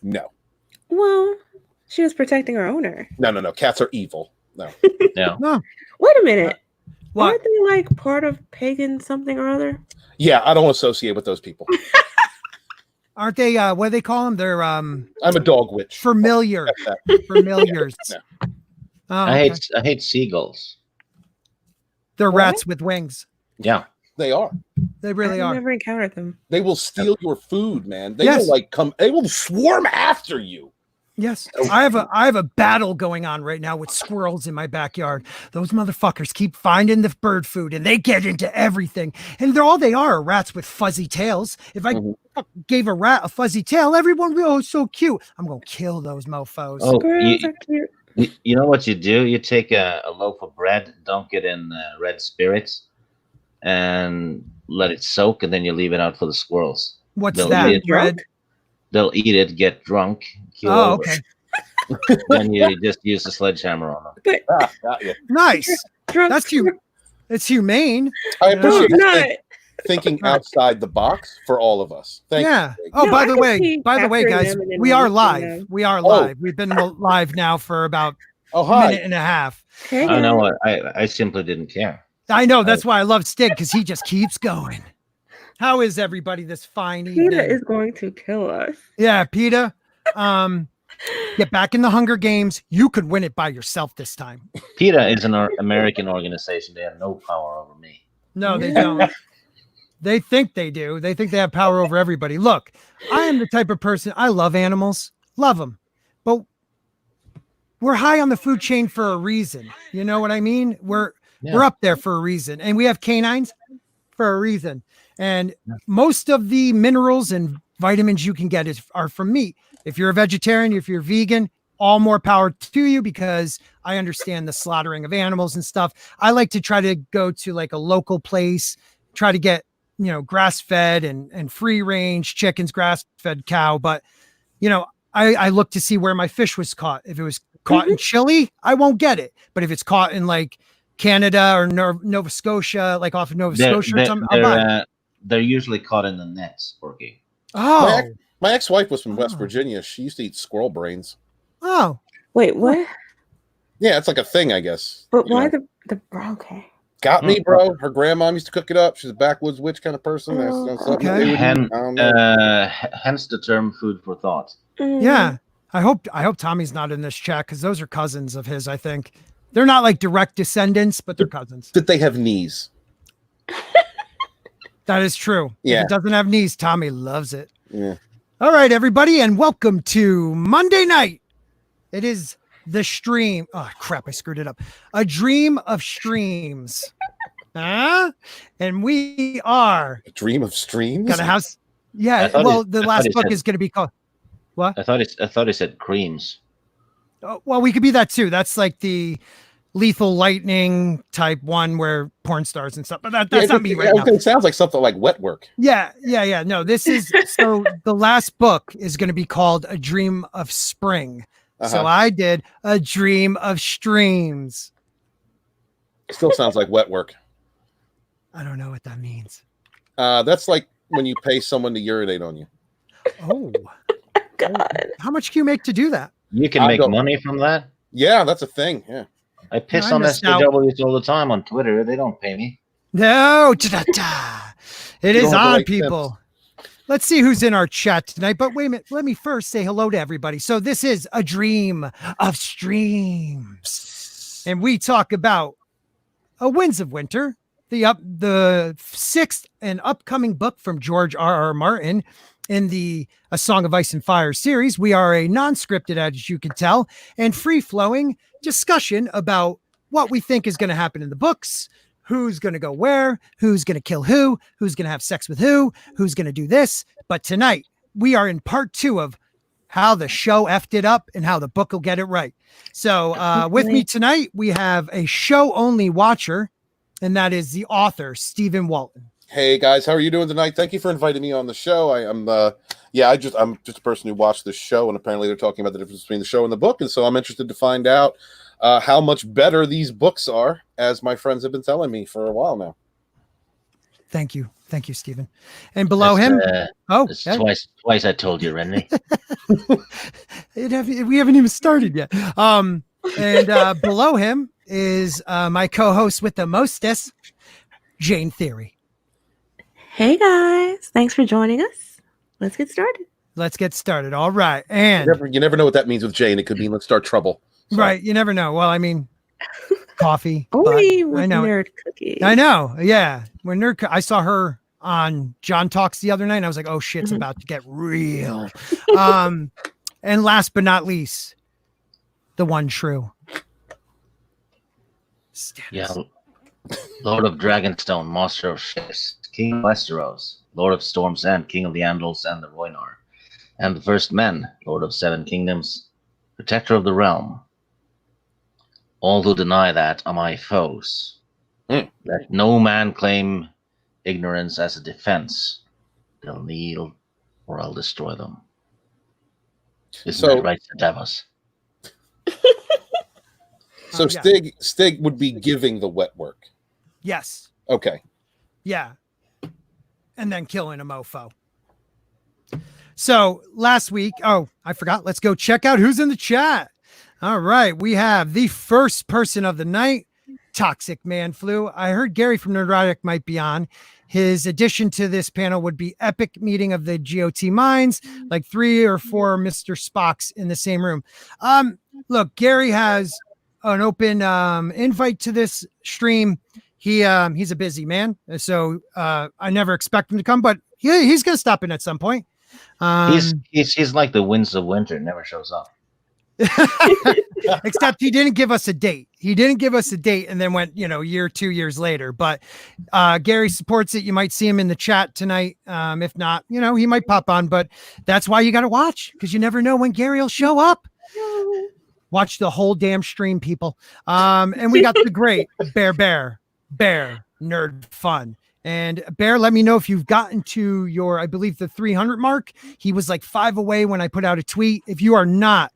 No. Well, she was protecting her owner. No. Cats are evil. No. No. Wait a minute. What? Aren't they like part of pagan something or other? Yeah, I don't associate with those people. Aren't they? What do they call them? They're I'm a dog witch. familiar. Familiars. Yeah. Oh, I okay. hate seagulls. They're What? rats with wings. Yeah. They are. They really I've are. never encountered them. They will steal your food, man. They Yes. will they will swarm after you. Yes, I have a battle going on right now with squirrels in my backyard. Those motherfuckers keep finding the bird food and they get into everything. And they are rats with fuzzy tails. If I gave a rat a fuzzy tail, everyone would go, so cute. I'm gonna kill those mofos. Oh, Squirrels are cute. you know what you do? You take a loaf of bread, dunk it in red spirits, and let it soak, and then you leave it out for the squirrels. What's They'll that? eat it. Bread? They'll eat it, get drunk, keel Oh, over. okay. Then you just use the sledgehammer on them. Got you. Nice. Drunk. That's it's humane. I No, appreciate it's you not. thinking outside the box for all of us. Thank Yeah. you. Oh, No, by I the can way, see capturing guys, them and we are releasing live. them. We are live. We've been live now for about Oh, a hi. minute and a half. Hey, I know guys. what I simply didn't care. I know that's why I love Stig, because he just keeps going. How is everybody this fine evening? Peter is going to kill us. Yeah, Peter. Get back in the Hunger Games. You could win it by yourself this time. PETA is an American organization. They have no power over me. No, they don't. They think they do. They think they have power over everybody. Look, I am the type of person, I love animals, love them, but we're high on the food chain for a reason. You know what I mean? We're up there for a reason, and we have canines for a reason. And most of the minerals and vitamins you can get are from meat. If you're a vegetarian, if you're vegan, all more power to you, because I understand the slaughtering of animals and stuff. I like to try to go to like a local place, try to get, grass fed and free range chickens, grass fed cow. But, I look to see where my fish was caught. If it was caught in Chile, I won't get it. But if it's caught in like Canada or Nova Scotia, like off of Nova Scotia or something, I'll buy it. They're usually caught in the nets, Porky. Oh, My ex-wife was from West Virginia. She used to eat squirrel brains. oh, Wait, what? Yeah, it's like a thing, I guess. But why the okay? Got me, bro. Her grandma used to cook it up. She's a backwoods witch kind of person. That's something Okay. they would eat. I don't know. Hence the term "food for thought." yeah. I hope Tommy's not in this chat, because those are cousins of his. I think they're not like direct descendants, but they're cousins. Did they have knees? That is true. Yeah. If it doesn't have knees, Tommy loves it. Yeah. All right, everybody, and welcome to Monday night. It is the stream. Oh, crap, I screwed it up. A dream of streams. And we are A dream of streams? got a house. Yeah, well, the last book is going to be called. What? I thought it said creams. Oh, well, we could be that too. That's like the Lethal Lightning type one where porn stars and stuff. But that's not me right now. It sounds like something like wet work. Yeah. No, this is so the last book is going to be called A Dream of Spring. So I did A Dream of Streams. Still sounds like wet work. I don't know what that means. That's like when you pay someone to urinate on you. Oh, God. how much can you make to do that? You can make money from that. Yeah, that's a thing. Yeah. I piss I on missed out. SJWs all the time on Twitter. They don't pay me. No, it You is don't have the on, right people. Let's see who's in our chat tonight. But wait a minute. Let me first say hello to everybody. So this is A Dream of Streams. And we talk about Winds of Winter, the sixth and upcoming book from George R.R. Martin in the A Song of Ice and Fire series. We are a non-scripted, as you can tell, and free-flowing discussion about what we think is going to happen in the books, who's going to go where, who's going to kill who's going to have sex with who's going to do this. But tonight, we are in part 2 of how the show effed it up and how the book will get it right. So with me tonight, we have a show-only watcher, and that is the author, Stephen Walton. Hey guys, how are you doing tonight? Thank you for inviting me on the show. I'm just a person who watched this show, and apparently they're talking about the difference between the show and the book, and so I'm interested to find out how much better these books are, as my friends have been telling me for a while now. Thank you, Stephen. And below him, It's twice I told you, Renly. We haven't even started yet. And below him is my co-host with the mostest, Jayne Theory. Hey guys, thanks for joining us. Let's get started. All right. And You never know what that means with Jayne. It could mean let's start trouble. So. Right. You never know. Well, I mean, coffee. Only but with I know. nerd cookies. I know. Yeah. When I saw her on John Talks the other night, and I was like, oh shit, it's about to get real. And last but not least, the one true Stannis. Yeah. Lord of Dragonstone, Master of Ships, King of Westeros, Lord of Storms and King of the Andals and the Rhoynar, and the First Men, Lord of Seven Kingdoms, Protector of the Realm. All who deny that are my foes. Let no man claim ignorance as a defense. They'll kneel or I'll destroy them. Isn't that right, Davos? So yeah. Stig would be giving the wet work. Yes. Okay. Yeah. And then killing a mofo. So last week, I forgot. Let's go check out who's in the chat. All right. We have the first person of the night, Toxic Man Flu. I heard Gary from Nerdrotic might be on. His addition to this panel would be epic meeting of the GOT minds, like 3 or 4 Mr. Spocks in the same room. Look, Gary has an open invite to this stream. He's a busy man, so I never expect him to come, but he's gonna stop in at some point. He's like the winds of winter, never shows up. Except he didn't give us a date. And then went, 2 years later. But Gary supports it. You might see him in the chat tonight. If not, he might pop on. But that's why you got to watch, because you never know when Gary will show up. Watch the whole damn stream, people. And we got the great Bear Nerd Fun. And Bear, let me know if you've gotten to your, I believe, the 300 mark. He was like 5 away when I put out a tweet. If you're not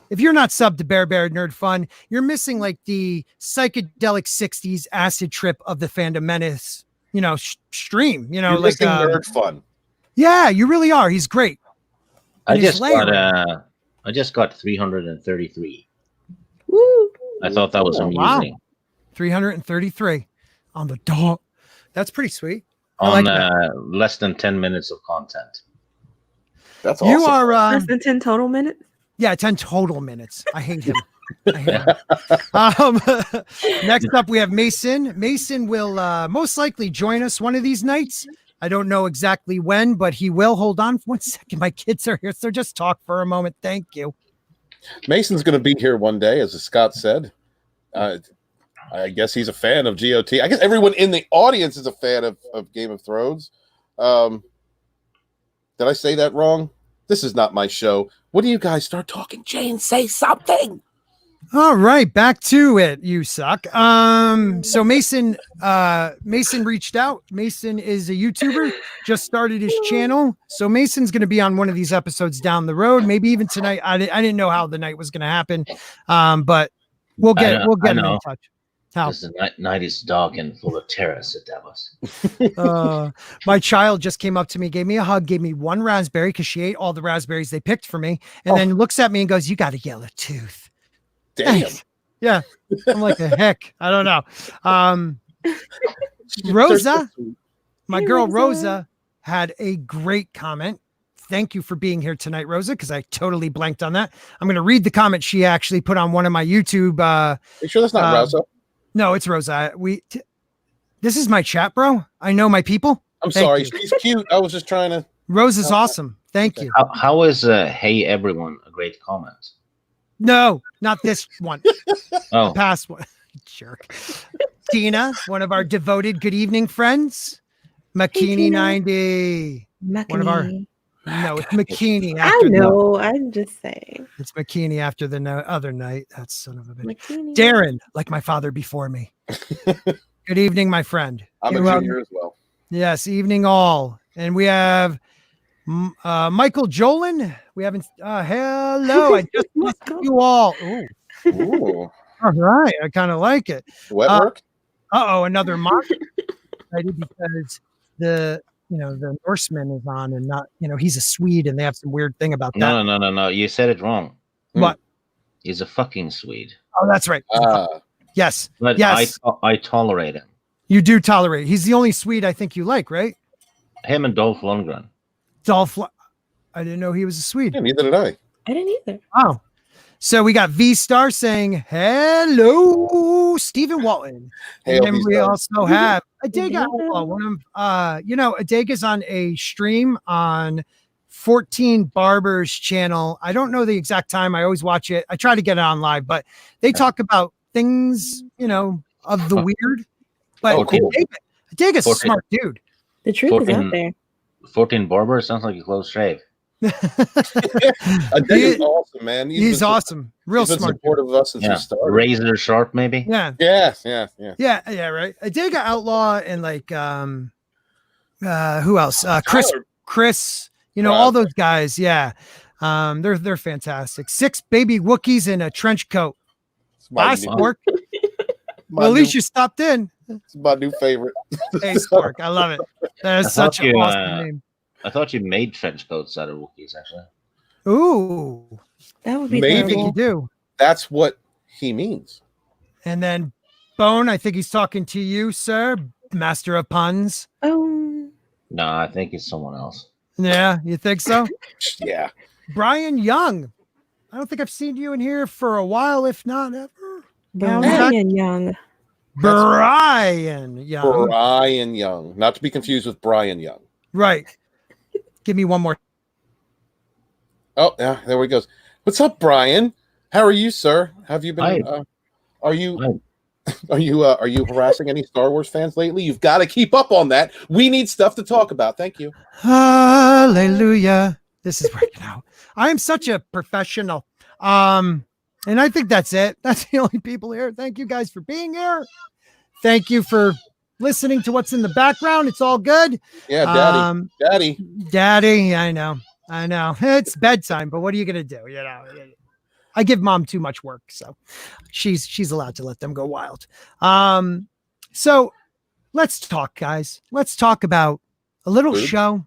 subbed to Bear Nerd Fun, you're missing like the psychedelic 60s acid trip of the Fandom Menace, stream, You're like missing Nerd Fun. Yeah, you really are. He's great. I just got 333. Woo. I thought that was amusing. Wow. 333 on the dot. That's pretty sweet. On less than 10 minutes of content. That's awesome. You are Less than 10 total minutes? Yeah, 10 total minutes. I hate him. Next up, we have Mason. Mason will most likely join us one of these nights. I don't know exactly when, but he will. Hold on for 1 second. My kids are here, so just talk for a moment. Thank you. Mason's going to be here one day, as Scott said. I guess he's a fan of GOT. I guess everyone in the audience is a fan of Game of Thrones. Did I say that wrong? This is not my show. What do you guys start talking? Jayne, say something. All right, back to it. You suck. So Mason reached out. Mason is a YouTuber, just started his channel. So Mason's going to be on one of these episodes down the road, maybe even tonight. I didn't know how the night was going to happen, but we'll get him in touch. How? This night is dark and full of terror, said Davos. My child just came up to me, gave me a hug, gave me 1 raspberry because she ate all the raspberries they picked for me, and then looks at me and goes, "You got a yellow tooth." Damn. Thanks. Yeah. I'm like, the heck? I don't know. Rosa, my girl Rosa, had a great comment. Thank you for being here tonight, Rosa, because I totally blanked on that. I'm going to read the comment she actually put on one of my YouTube. You sure that's not Rosa? No, it's Rosa. This is my chat, bro. I know my people. I'm sorry. She's cute. I was just trying to. Rosa's awesome. Thank you. How is "Hey everyone" a great comment? No, not this one. Oh, Past one. Jerk. Tina, one of our devoted good evening friends. McKinney 90. One of our. No, it's McKinney. I know. I'm just saying. It's McKinney after the other night. That son of a bitch. McKinney. Darren, like my father before me. Good evening, my friend. I'm a junior as well. Yes, evening all. And we have Michael Jolin. We haven't. Hello. I just missed you all. Ooh. All right. I kind of like it. Wet work? Another mark. excited because the Norseman is on, and not he's a Swede, and they have some weird thing about that. No. You said it wrong. What? He's a fucking Swede. Oh, that's right. Yes. But yes. I tolerate him. You do tolerate. He's the only Swede I think you like, right? Him and Dolph Lundgren. I didn't know he was a Swede. Yeah, neither did I. I didn't either. Oh. So we got V Star saying hello, Stephen Walton. Hail and then we V-Star. also have Adega. Adega's on a stream on 14 Barbers channel. I don't know the exact time. I always watch it. I try to get it on live, but they talk about things, of the weird. But cool. Adega's a smart dude. The truth is out there. 14 Barbers sounds like a close shave. Adega's awesome, man. He's awesome. Real he's been smart. supportive of us since we started. Razor sharp, maybe. Yeah. Yeah. Right. Adega Outlaw and who else? Chris. All those guys. Yeah. They're fantastic. 6 baby Wookiees in a trench coat. Bye, Spork. Well, at least you stopped in. It's my new favorite. Hey, Spork. I love it. That is such an awesome name. I thought you made trench coats out of Wookiees, actually. Ooh. That would be maybe terrible. You do. That's what he means. And then Bone, I think he's talking to you, sir. Master of puns. Oh. No, I think it's someone else. Yeah, you think so? Yeah. Brian Young. I don't think I've seen you in here for a while, if not ever. Brian Young. Brian Young. Brian Young. Not to be confused with Brian Young. Right. Give me one more. Oh, yeah, there he goes. What's up, Brian? How are you, sir? Have you been are you harassing any Star Wars fans lately? You've got to keep up on that. We need stuff to talk about. Thank you. Hallelujah. This is working out. I am such a professional. And I think that's it. That's the only people here. Thank you guys for being here. Thank you for listening to what's in the background. It's all good. Yeah, Daddy. I know. It's bedtime, but what are you gonna do? I give mom too much work, so she's allowed to let them go wild. So let's talk, guys. Let's talk about a little show.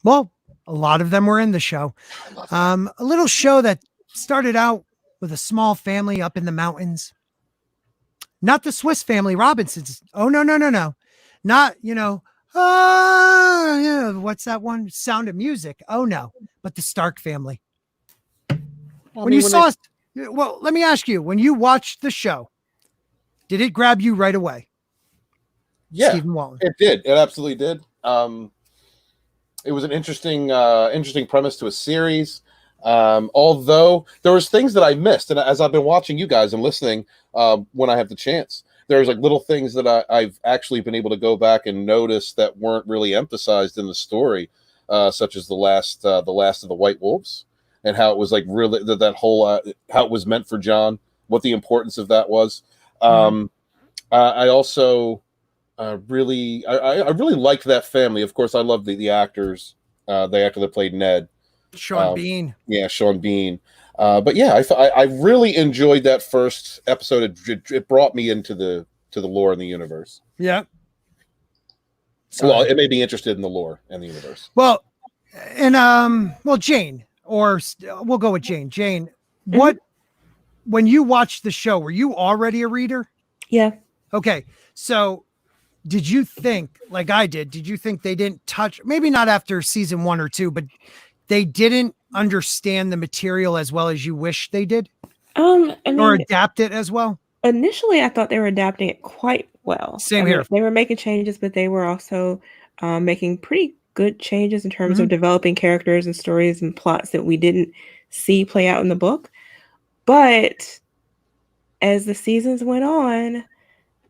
Well, a lot of them were in the show. A little show that started out with a small family up in the mountains. Not the Swiss family Robinsons. Oh, no. Not, what's that one? Sound of Music. Oh, no. But the Stark family. Let me ask you, when you watched the show, did it grab you right away? Yeah, Stephen Walton. It did. It absolutely did. It was an interesting premise to a series. Although there was things that I missed, and as I've been watching you guys and listening, when I have the chance, there's little things that I've actually been able to go back and notice that weren't really emphasized in the story, such as the last of the White Wolves, and how it was really that whole how it was meant for Jon, what the importance of that was. I also really liked that family. Of course, I love the actors, the actor that played Ned. Sean Bean. Yeah, Sean Bean. But yeah, I really enjoyed that first episode. It brought me into the lore and the universe. Yeah. Well, it made me interested in the lore and the universe. Well, and Jayne, or we'll go with Jayne. Jayne, when you watched the show, were you already a reader? Yeah. Okay. So did you think, like I did you think they didn't touch, maybe not after season 1 or 2, but they didn't understand the material as well as you wish they did? Or adapt it as well? Initially, I thought they were adapting it quite well. Same here. They were making changes, but they were also making pretty good changes in terms of developing characters and stories and plots that we didn't see play out in the book. But as the seasons went on,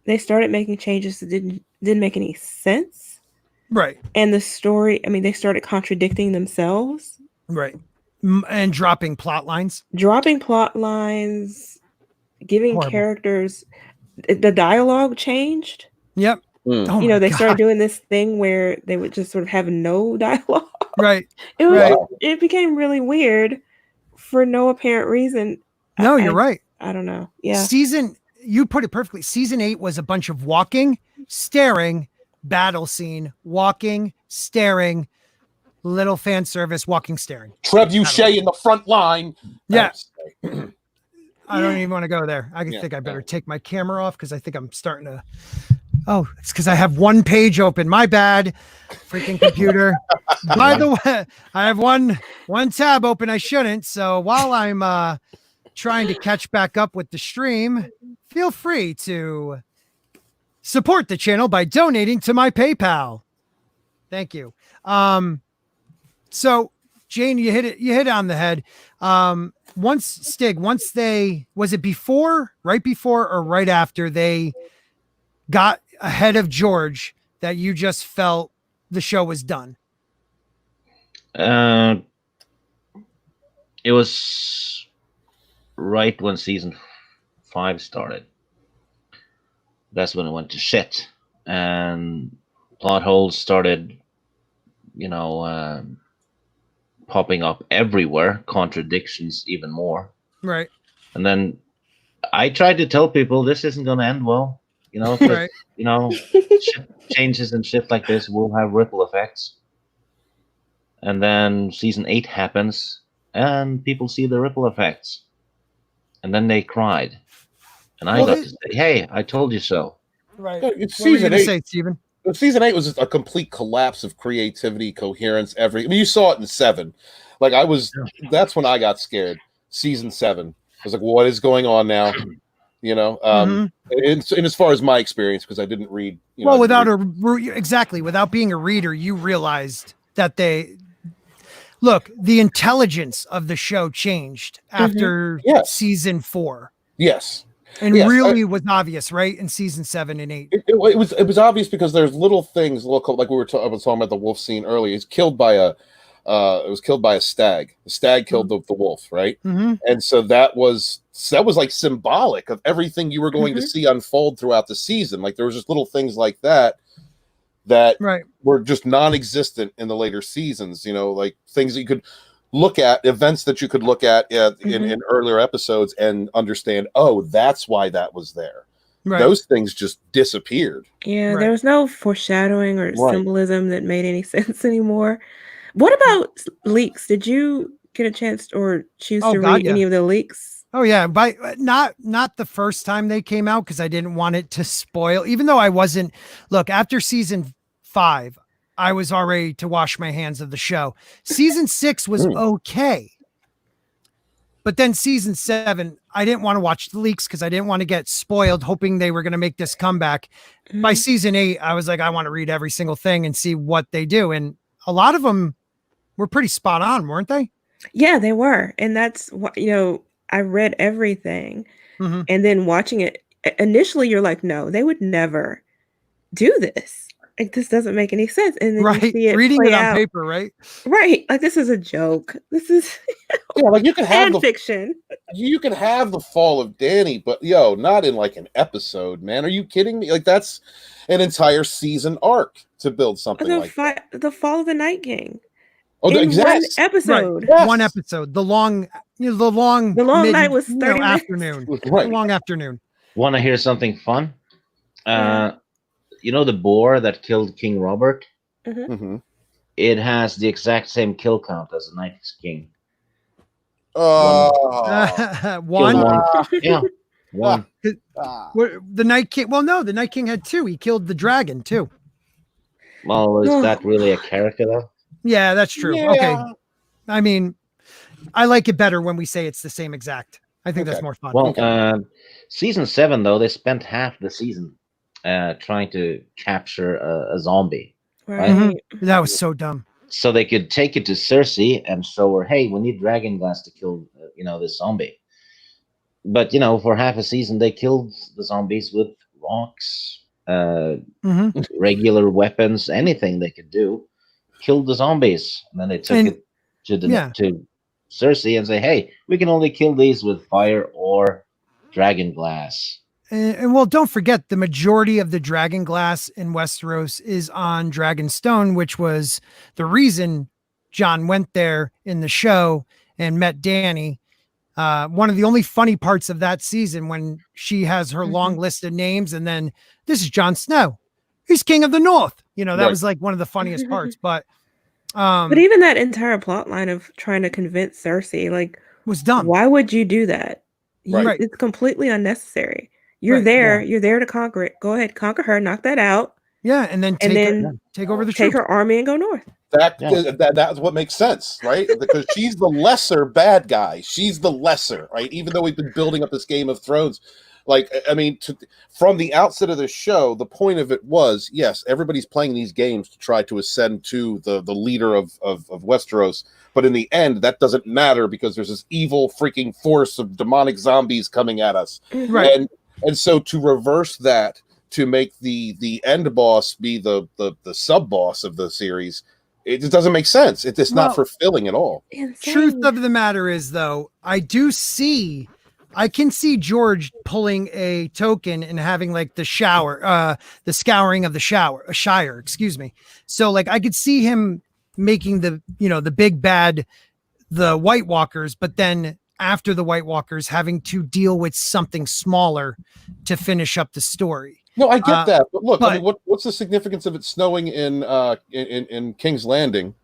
they started making changes that didn't make any sense. Right. And the story, they started contradicting themselves. Right. And dropping plot lines. Giving characters, the dialogue changed. Yep. Oh they started doing this thing where they would just sort of have no dialogue. Right. It became really weird for no apparent reason. No, you're right. I don't know. Yeah. You put it perfectly. Season 8 was a bunch of walking, staring, battle scene, walking, staring, little fan service, walking, staring. Trebuchet in the front line. Yeah. Oh, I don't even want to go there. I think I better take my camera off because I think I'm starting to. Oh, it's because I have one page open. My bad, freaking computer. By the way, I have one tab open. I shouldn't. So while I'm trying to catch back up with the stream, feel free to support the channel by donating to my PayPal. Thank you. So Jayne, you hit it on the head. Once they, was it right before or right after they got ahead of George that you just felt the show was done? It was right when season 5 started. That's when it went to shit, and plot holes started, popping up everywhere, contradictions even more. Right. And then I tried to tell people this isn't going to end well. Right. Shit changes and shit like this will have ripple effects. And then season 8 happens, and people see the ripple effects. And then they cried. And I got to say, hey, I told you so. Right. It's season 8. Say, Steven? Season 8 was just a complete collapse of creativity, coherence, you saw it in 7. That's when I got scared. Season 7. I was like, what is going on now? And as far as my experience, because I didn't read. Without being a reader, you realized that the intelligence of the show changed after season 4. Yes. And really was obvious, right? In season 7 and 8. It was obvious because there's little things, like I was talking about the wolf scene earlier. It was killed by a stag. The stag killed the wolf, right? Mm-hmm. And so that was like symbolic of everything you were going to see unfold throughout the season. Like there was just little things like that were just non-existent in the later seasons. Like things that you could look at, events that you could look at in earlier episodes and understand, oh, that's why that was there. Right. Those things just disappeared. Yeah, there was no foreshadowing or symbolism that made any sense anymore. What about leaks? Did you get a chance or choose to read any of the leaks? Oh yeah, but not the first time they came out because I didn't want it to spoil. Even though I wasn't. Look, after season 5, I was already to wash my hands of the show. Season 6 was okay. But then season 7, I didn't want to watch the leaks because I didn't want to get spoiled, hoping they were going to make this comeback. By season 8, I was like, I want to read every single thing and see what they do. And a lot of them were pretty spot on, weren't they? Yeah, they were. And that's what, I read everything. And then watching it, initially you're like, no, they would never do this. Like, this doesn't make any sense. And then you see it reading play it on out. paper, right? Right. Like, this is a joke. This is like you can have fan fiction. You can have the fall of Dany, but not in like an episode, man. Are you kidding me? Like that's an entire season arc to build something that. The fall of the Night King. Oh, one episode. Right. Yes. One episode. The long night was 30 minutes. Afternoon. Right. Long afternoon. Want to hear something fun? The boar that killed King Robert? It has the exact same kill count as the Night King. One? Yeah. One. The Night King. Well, no, the Night King had 2. He killed the dragon too. Well, is that really a character though? Yeah, that's true. Yeah. Okay. I mean, I like it better when we say it's the same exact. I think that's more fun. Well, season 7 though, they spent half the season trying to capture a zombie. Right. That was so dumb. So they could take it to Cersei and show her, hey, we need dragon glass to kill, this zombie. But, for half a season, they killed the zombies with rocks, regular weapons, anything they could do. Killed the zombies. And then they took it to Cersei and say, hey, we can only kill these with fire or dragon glass. And well, don't forget the majority of the dragon glass in Westeros is on Dragonstone, which was the reason Jon went there in the show and met Dany. One of the only funny parts of that season when she has her long list of names and then this is Jon Snow. he's king of the North. You know, that Right. was like one of the funniest parts. But even that entire plot line of trying to convince Cersei, like, was dumb. why would you do that? Right. It's completely unnecessary. You're Right, there. You're there to conquer it. Go ahead, conquer her, knock that out, Yeah, and then take over the take troops. her army and go north. That's what makes sense, right? Because she's the lesser bad guy. She's the lesser, right? Even though we've been building up this Game of Thrones, like, I mean, from the outset of the show, the point of it was, yes, everybody's playing these games to try to ascend to the leader of Westeros, but in the end, that doesn't matter because there's this evil freaking force of demonic zombies coming at us, Right. And so to reverse that, to make the end boss be the sub boss of the series, it just doesn't make sense. It's not fulfilling at all. Truth of the matter is, though, I can see George pulling a token and having like the scouring of the Shire, excuse me. So like I could see him making the big bad, the White Walkers, but then after the White Walkers having to deal with something smaller to finish up the story. No, I get that, but look, I but- mean, what's the significance of it snowing in King's Landing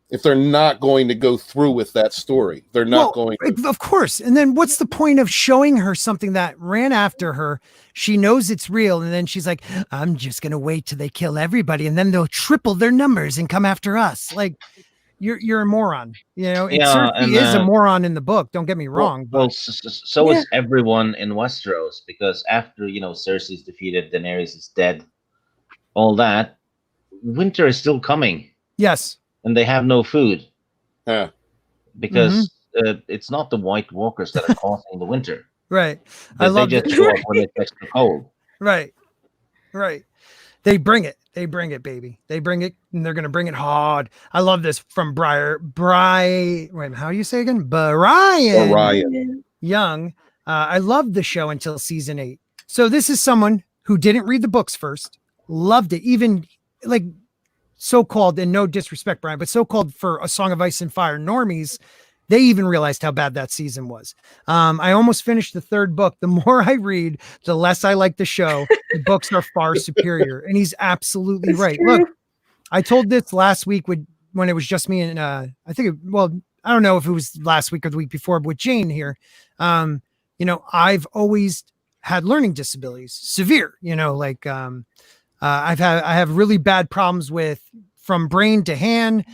if they're not going to go through with that story? They're not going to. Of course. And then what's the point of showing her something that ran after her? She knows it's real, and then she's like, I'm just gonna wait till they kill everybody, and then they'll triple their numbers and come after us. Like, you're a moron, you know. And Cersei is a moron in the book, don't get me wrong. Well, so is everyone in Westeros, because after Cersei's defeated, Daenerys is dead, all that, winter is still coming. Yes. And they have no food. Yeah. Because it's not the White Walkers that are causing the winter. Right. I love it. Show up when it's extra cold. Right. They bring it, baby. They bring it, and they're gonna bring it hard. I love this from wait, how do you say again? Brian Young. I loved the show until season 8. So this is someone who didn't read the books first, loved it, even like so-called, and no disrespect, Brian, but so-called for A Song of Ice and Fire normies, they even realized how bad that season was. I almost finished the 3rd book. The more I read, the less I like the show. The books are far superior. And he's absolutely right. True. Look, I told this last week when it was just me and I don't know if it was last week or the week before, but with Jayne here. I've always had learning disabilities, severe, I have really bad problems from brain to hand,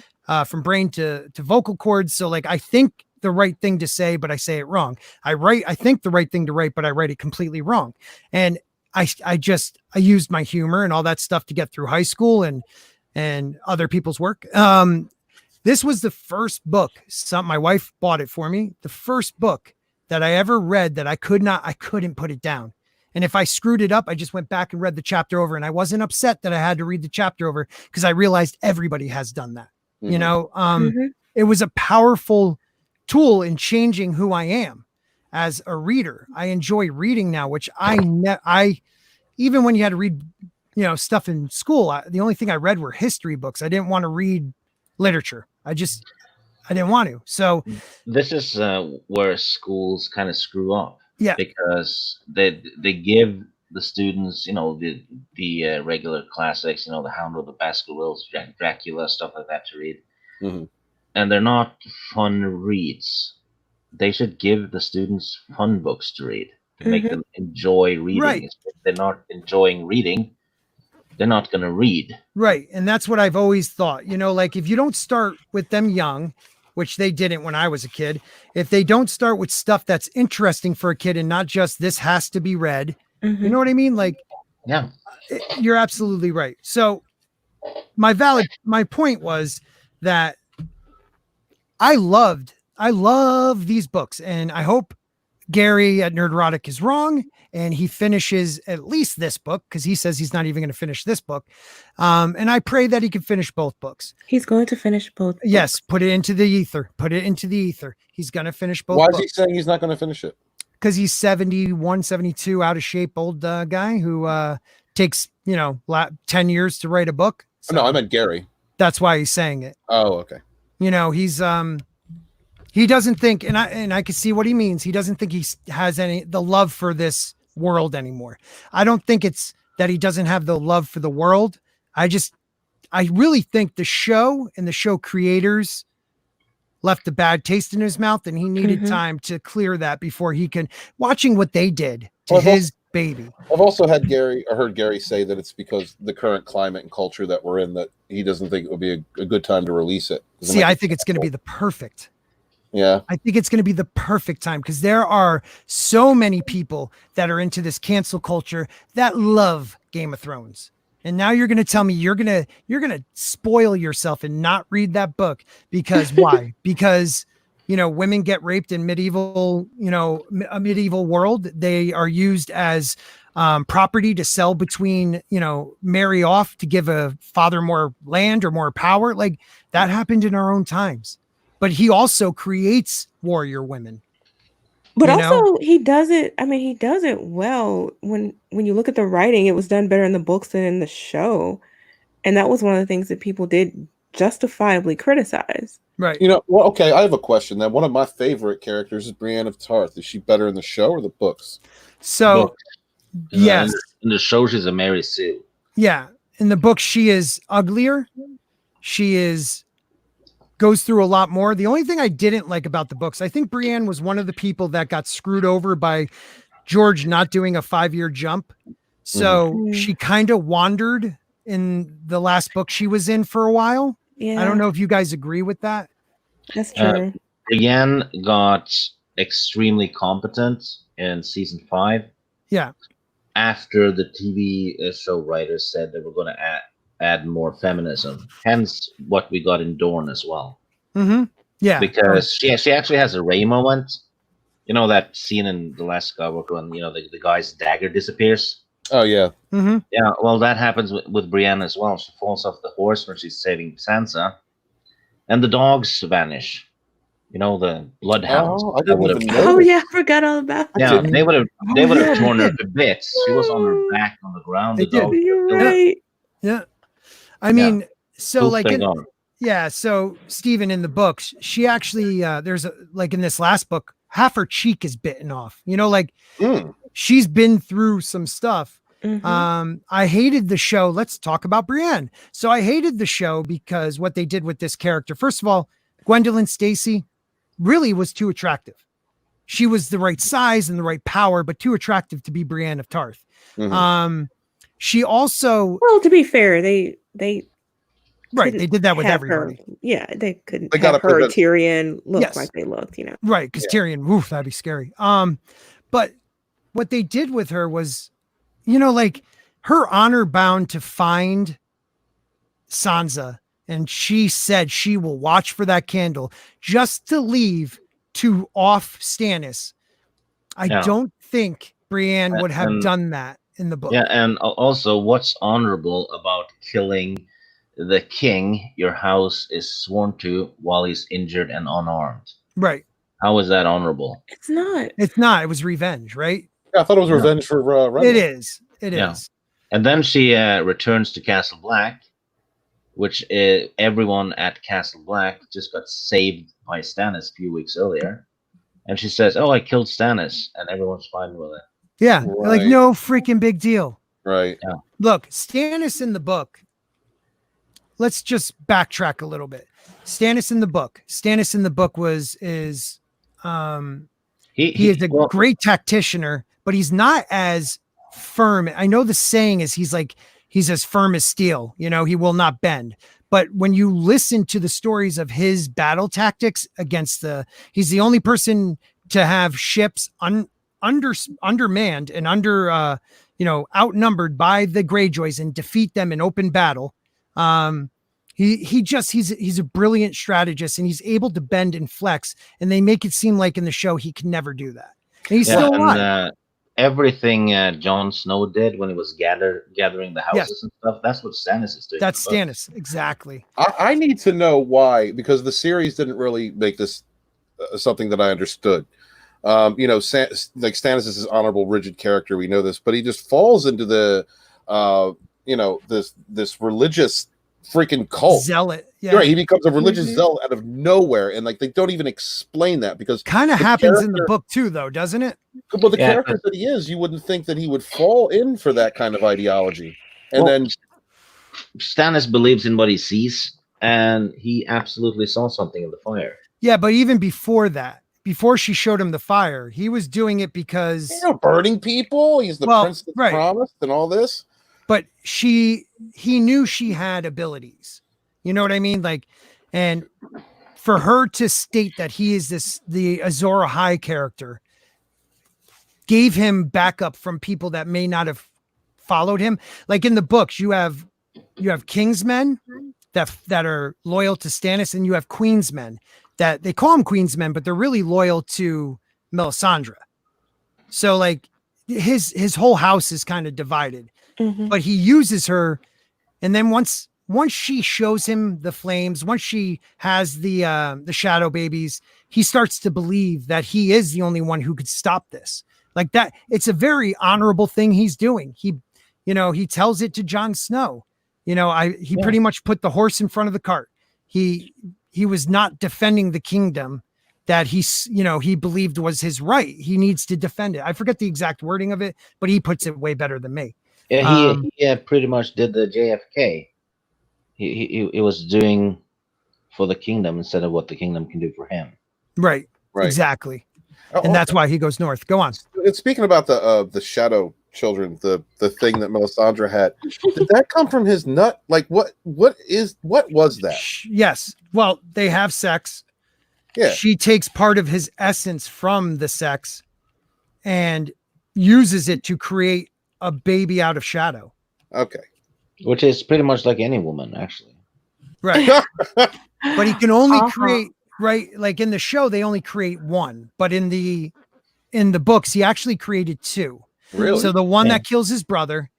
from brain to vocal cords. So like, I think the right thing to say, but I say it wrong. I think the right thing to write, but I write it completely wrong. And I used my humor and all that stuff to get through high school and other people's work. This was the first book. My wife bought it for me. The first book that I ever read that I couldn't put it down. And if I screwed it up, I just went back and read the chapter over, and I wasn't upset that I had to read the chapter over because I realized everybody has done that. Mm-hmm. It was a powerful tool in changing who I am as a reader. I enjoy reading now, which even when you had to read, stuff in school, the only thing I read were history books. I didn't want to read literature. I didn't want to. So this is where schools kind of screw up. Yeah, because they give the students, the regular classics, the Hound of the Baskervilles, Dracula, stuff like that to read, and they're not fun reads. They should give the students fun books to read to make them enjoy reading. Right. If they're not enjoying reading, they're not going to read. Right, and that's what I've always thought. Like if you don't start with them young, which they didn't when I was a kid, if they don't start with stuff that's interesting for a kid and not just this has to be read, you know what I mean? Like, yeah, you're absolutely right. So my point was that I love these books, and I hope Gary at Nerdrotic is wrong and he finishes at least this book, because he says he's not even going to finish this book. And I pray that he can finish both books. He's going to finish both books. Yes, put it into the ether. He's going to finish both Why books. is he saying he's not going to finish it? Because he's 71, 72, out of shape old guy who takes 10 years to write a book. So No, I meant Gary. that's why he's saying it. Oh, okay. He's he doesn't think, and I can see what he means. He doesn't think he has the love for this world anymore. I don't think it's that he doesn't have the love for the world. I really think the show and the show creators left a bad taste in his mouth, and he needed time to clear that before he can watching what they did to his baby. I've also heard Gary say that it's because the current climate and culture that we're in that he doesn't think it would be a good time to release it. See, I think it's going to be the perfect. Yeah. I think it's going to be the perfect time because there are so many people that are into this cancel culture that love Game of Thrones. And now you're going to tell me you're going to spoil yourself and not read that book because why? Because, women get raped in medieval, a medieval world. They are used as property to sell between, marry off to give a father more land or more power. Like that happened in our own times. But he also creates warrior women. But also he does it. I mean, he does it well. When you look at the writing, it was done better in the books than in the show. And that was one of the things that people did justifiably criticize. Right. Well, okay, I have a question then. One of my favorite characters is Brienne of Tarth. Is she better in the show or the books? So, yes. In the show, she's a Mary Sue. Yeah. In the book, she is uglier. She goes through a lot more. The only thing I didn't like about the books, I think Brienne was one of the people that got screwed over by George not doing a 5-year jump. So she kind of wandered in the last book she was in for a while. Yeah. I don't know if you guys agree with that. That's true. Brienne got extremely competent in season 5. Yeah. After the TV show writers said they were going to add more feminism, hence what we got in Dorne as well. Yeah, because she actually has a Rey moment. That scene in The Last Skywalker when the guy's dagger disappears. Oh yeah. Yeah, well, that happens with Brienne as well. She falls off the horse when she's saving Sansa, and the dogs vanish. The bloodhounds. Oh, I didn't even know. Oh yeah, I forgot all about that. Yeah, they would have torn her to bits. She was on her back on the ground. You're right. Yeah. I mean, so so Stephen, in the books, she actually there's in this last book, half her cheek is bitten off. She's been through some stuff. I hated the show. Let's talk about Brienne. So I hated the show because what they did with this character. First of all, Gwendolyn Stacy really was too attractive. She was the right size and the right power, but too attractive to be Brienne of Tarth. She also, well, to be fair, they they did that with everybody. They couldn't have her Tyrion look like they looked, right? Because Tyrion, woof, that'd be scary. But what they did with her was, her honor bound to find Sansa, and she said she will watch for that candle just to leave to off Stannis. I don't think Brienne would have done that in the book. Yeah, and also, what's honorable about killing the king your house is sworn to while he's injured and unarmed? Right. How is that honorable? It's not. It was revenge, right? Yeah, I thought it was revenge for Renly. It is. It is. And then she returns to Castle Black, which everyone at Castle Black just got saved by Stannis a few weeks earlier. And she says, "Oh, I killed Stannis," and everyone's fine with it. Yeah, right. No freaking big deal. Right. Yeah. Look, Stannis in the book. Let's just backtrack a little bit. Stannis in the book he is a great tacticianer, but he's not as firm. I know the saying is he's as firm as steel. He will not bend. But when you listen to the stories of his battle tactics he's the only person to have ships undermanned and outnumbered by the Greyjoys and defeat them in open battle. He's a brilliant strategist, and he's able to bend and flex, and they make it seem like in the show he can never do that. And he's still alive. Everything Jon Snow did when he was gathering the houses and stuff, that's what Stannis is doing. That's Stannis, exactly. I need to know why, because the series didn't really make this something that I understood. Stannis is this honorable, rigid character. We know this, but he just falls into the, this religious freaking cult. Zealot. Yeah. You're right. He becomes a religious Mhm. zealot out of nowhere, and like they don't even explain that because Kind of the happens in the character- book too, though, doesn't it? But the Yeah, character that he is, you wouldn't think that he would fall in for that kind of ideology. And Well, then, Stannis believes in what he sees, and he absolutely saw something in the fire. Yeah, but even before that, before she showed him the fire, he was doing it because burning people. He's the Well, prince that's right. promised, and all this. but he knew she had abilities. You know what I mean? Like, and for her to state that he is the Azor Ahai character gave him backup from people that may not have followed him. Like in the books, you have Kingsmen that are loyal to Stannis, and you have Queensmen that they call them Queensmen, but they're really loyal to Melisandre. So like his whole house is kind of divided. Mhm. But he uses her, and then once she shows him the flames, once she has the shadow babies, he starts to believe that he is the only one who could stop this. Like that, it's a very honorable thing he's doing. He tells it to Jon Snow. He pretty much put the horse in front of the cart. He was not defending the kingdom that he believed was his right. He needs to defend it. I forget the exact wording of it, but he puts it way better than me. Yeah, he pretty much did the JFK. He was doing for the kingdom instead of what the kingdom can do for him. Right. Right. Exactly. Oh, And that's why he goes north. Go on. And speaking about the shadow children, the thing that Melisandre had, did that come from his nut? Like what was that? Yes. Well, they have sex. Yeah. She takes part of his essence from the sex and uses it to create a baby out of shadow. Okay. Which is pretty much like any woman, actually. Right. But he can only Uh-huh. create, right? Like in the show, they only create one, but in the books, he actually created two. Really? So the one Yeah. that kills his brother,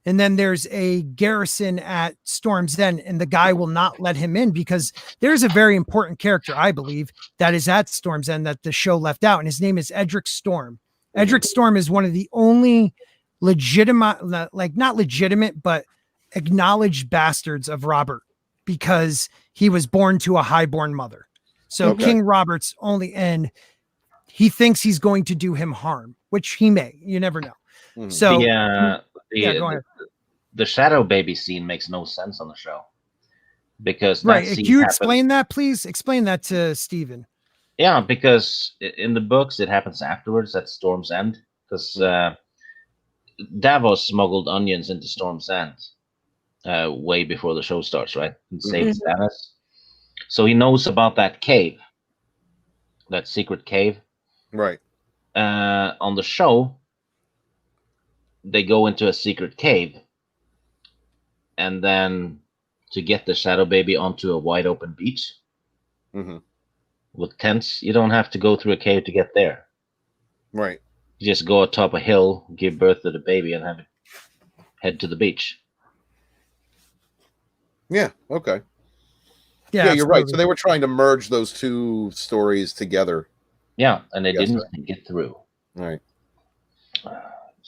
and then there's a garrison at Storm's End, and the guy will not let him in because there's a very important character, I believe, that is at Storm's End that the show left out, and his name is Edric Storm. Edric Storm is one of the only legitimate, like not legitimate, but acknowledged bastards of Robert because he was born to a highborn mother. So Okay. King Robert's only, and he thinks he's going to do him harm, which he may. You never know. Mhm. So The go ahead. the shadow baby scene makes no sense on the show because Right. that Can scene you happens- explain that, please? Explain that to Steven. Yeah, because in the books it happens afterwards at Storm's End because Davos smuggled onions into Storm's End way before the show starts, right? And saved Stannis. So he knows about that cave, that secret cave. Right. On the show, they go into a secret cave, and then to get the shadow baby onto a wide open beach Mm-hmm. with tents, you don't have to go through a cave to get there. Right. You just go atop a hill, give birth to the baby, and have it head to the beach. Yeah. Okay. Yeah, Yeah, you're right. So absolutely. they were trying to merge those two stories together. Yeah, and they Yes, didn't get through. Right.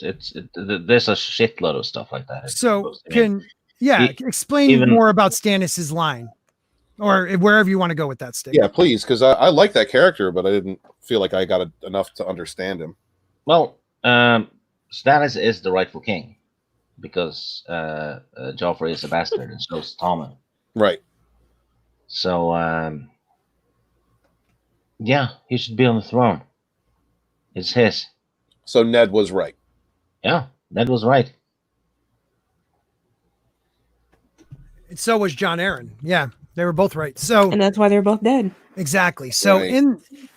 There's a shitload of stuff like that. So I mean, explain even- more about Stannis's line, or wherever you want to go with that, Stig. Yeah, please, because I like that character, but I didn't feel like I got enough to understand him. well, Stannis is the rightful king because Joffrey is a bastard, and so is Tommen. Right. So, yeah, he should be on the throne. It's his. So Ned was right. Yeah, Ned was right. So was John Aaron. Yeah, they were both right. So And that's why they're both dead. exactly. So Right.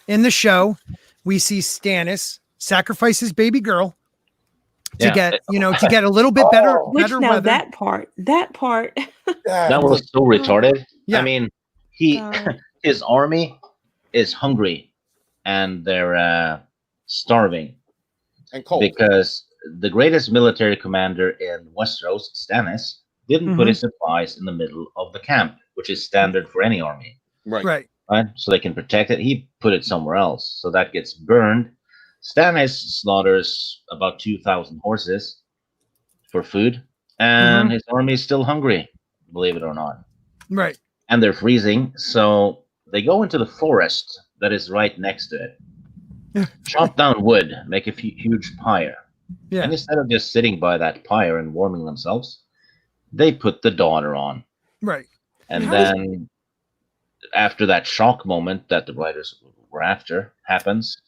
in the show, we see Stannis sacrifice his baby girl to Yeah. get a little bit better Which better now weather. that part. That was so retarded. Yeah. I mean, God. his army is hungry and they're starving and cold. because the greatest military commander in Westeros, Stannis, didn't put his supplies in the middle of the camp, which is standard for any army, Right. Right. right? So they can protect it. He put it somewhere else, so that gets burned. Stannis slaughters about 2,000 horses for food, and his army is still hungry, believe it or not. Right. and they're freezing. So they go into the forest that is right next to it, chop down wood, make a huge pyre. Yeah. And instead of just sitting by that pyre and warming themselves, they put the daughter on. Right. And How then after that shock moment that the writers were after happens,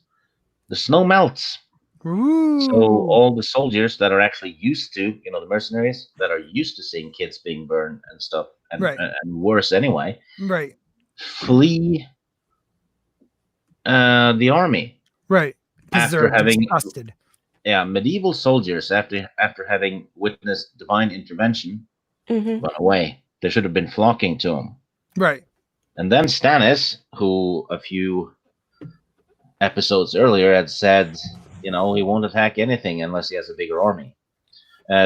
the snow melts. Ooh. So all the soldiers that are actually used to, the mercenaries that are used to seeing kids being burned and stuff, and, Right. and worse anyway, Right. flee the army. Right. Because After they're having disgusted. Yeah, medieval soldiers after having witnessed divine intervention Mhm. run away. They should have been flocking to him. Right. And then Stannis, who a few episodes earlier had said, he won't attack anything unless he has a bigger army,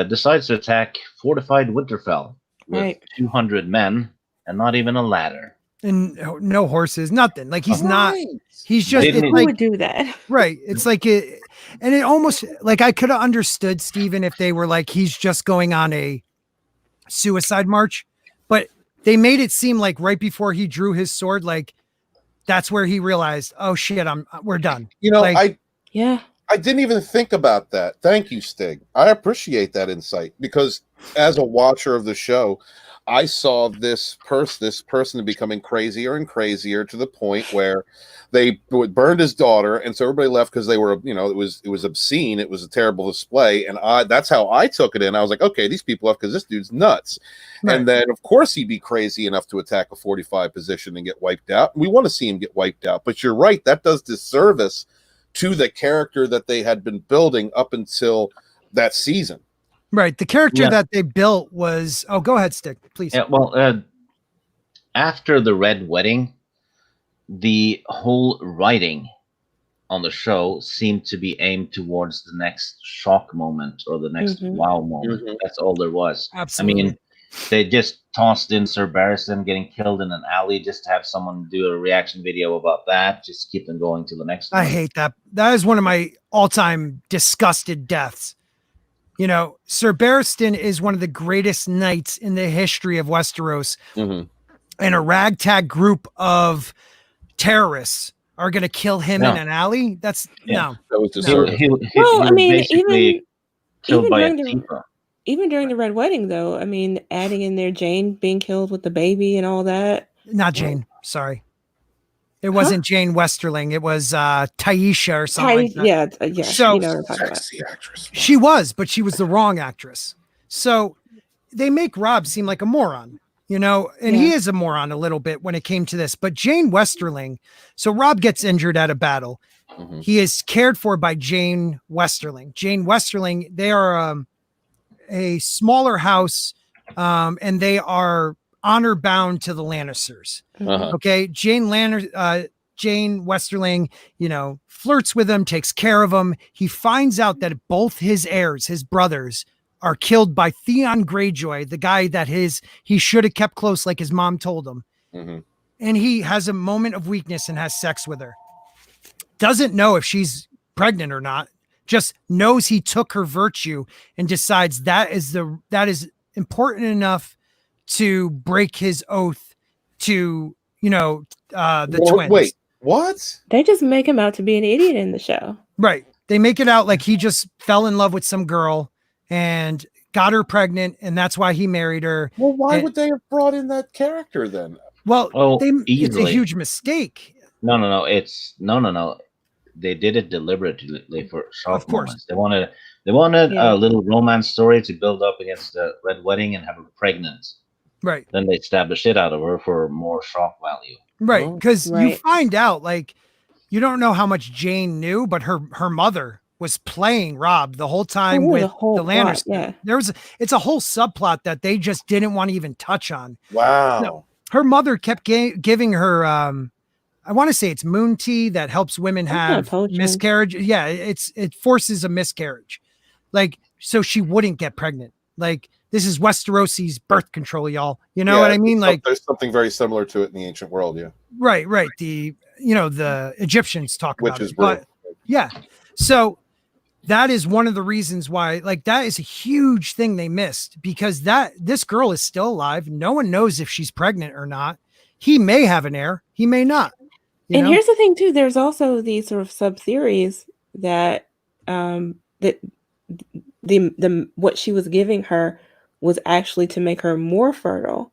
decides to attack fortified Winterfell with Right. 200 men and not even a ladder. And no horses, nothing. Like he's not. Right. He's just Didn't it's Who like would do that? right. It's like it, and it almost like I could have understood Steven if they were like he's just going on a suicide march, but they made it seem like right before he drew his sword, like that's where he realized, oh shit, we're done. Like, Yeah. I didn't even think about that. Thank you, Stig. I appreciate that insight because as a watcher of the show, I saw this person becoming crazier and crazier to the point where they burned his daughter, and so everybody left because they were, it was obscene. It was a terrible display, and that's how I took it in. I was like, okay, these people left because this dude's nuts. Right. And then, of course, he'd be crazy enough to attack a 45 position and get wiped out. We want to see him get wiped out, but you're right. That does disservice to the character that they had been building up until that season. right. The character Yeah. that they built was go ahead, Stick, please. Yeah, well, after the Red Wedding, the whole writing on the show seemed to be aimed towards the next shock moment or the next Mhm. wow moment. Mhm. That's all there was. Absolutely. I mean, they just tossed in Sir Barristan getting killed in an alley just to have someone do a reaction video about that, just to keep them going to the next I one. hate that. That is one of my all-time disgusted deaths. Sir Barristan is one of the greatest knights in the history of Westeros, Mhm. and a ragtag group of terrorists are going to kill him in No. an alley. That's Yeah. That was He, disservice. he Well, was I mean, basically killed even by a during the Tifa. even during the Red Wedding, though, I mean, adding in there Jayne being killed with the baby and all that. not Jane. Sorry. It wasn't Jane Westerling. It was Taisha or something like that. Yeah. So- you know what I'm talking about. Sexy actress. She was, but she was the wrong actress. So they make Rob seem like a moron, and he Yeah. is a moron a little bit when it came to this. But Jane Westerling, so Rob gets injured at a battle. Mhm. He is cared for by Jane Westerling. Jane Westerling, they are a smaller house, and they are honor bound to the Lannisters. Uh-huh. Okay, Jane Westerling, flirts with him, takes care of him. He finds out that both his heirs, his brothers, are killed by Theon Greyjoy, the guy that he should have kept close, like his mom told him. Mhm. And he has a moment of weakness and has sex with her. Doesn't know if she's pregnant or not. Just knows he took her virtue and decides that is important enough to break his oath to the Well, twins. wait, what? They just make him out to be an idiot in the show. Right. They make it out like he just fell in love with some girl and got her pregnant, and that's why he married her. Well, why And- would they have brought in that character then? Well, Oh, it's a easily. huge mistake. No. No. They did it deliberately for shock Of course. moments. They wanted Yeah. a little romance story to build up against the Red Wedding and have her pregnant. Right. Then they stabbed the shit out of her for more shock value. Right. Oh, Because you right. find out, like, you don't know how much Jane knew, but her mother was playing Rob the whole time Oh, with the whole the plot, Lannisters. yeah. It's a whole subplot that they just didn't want to even touch on. Wow. No. Her mother kept giving her, I want to say it's moon tea that helps women Some kind of have potion. miscarriage. Yeah, it forces a miscarriage, like so she wouldn't get pregnant. Like this is Westerosi's birth control, y'all. You know Yeah, what I mean? Like there's something very similar to it in the ancient world, yeah. right. The Egyptians talk Which about is it, but real. yeah. So that is one of the reasons why, like, that is a huge thing they missed, because this girl is still alive. No one knows if she's pregnant or not. He may have an heir. He may not. And here's the thing too, there's also these sort of sub theories that that the what she was giving her was actually to make her more fertile,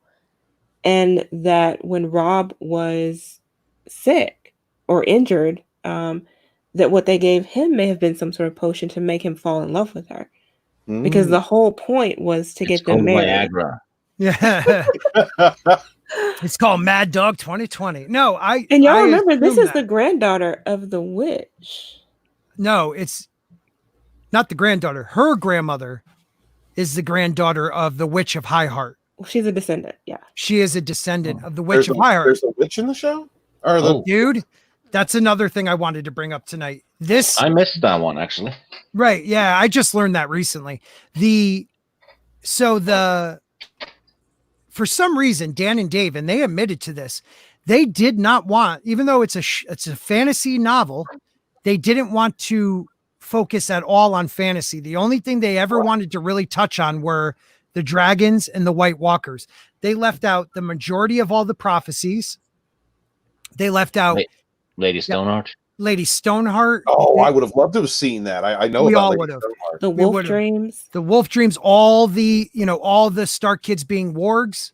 and that when Robb was sick or injured, that what they gave him may have been some sort of potion to make him fall in love with her, because the whole point was to get them married. Viagra. Yeah. It's called Mad Dog 2020. No, and y'all remember this is the granddaughter of the witch. No, it's not the granddaughter. Her grandmother is the granddaughter of the Witch of High Heart. She's a descendant. Yeah, she is a descendant of the Witch of High Heart. There's a witch in the show. Dude, that's another thing I wanted to bring up tonight. I missed that one actually. Right? Yeah, I just learned that recently. For some reason, Dan and Dave, and they admitted to this, they did not want, even though it's a fantasy novel, they didn't want to focus at all on fantasy. The only thing they ever wanted to really touch on were the dragons and the White Walkers. They left out the majority of all the prophecies. They left out Lady Stoneheart. Lady Stoneheart. Oh, I would have loved to have seen that. I know we about all Lady would have. Stoneheart. The wolf dreams. The wolf dreams. All the Stark kids being wargs.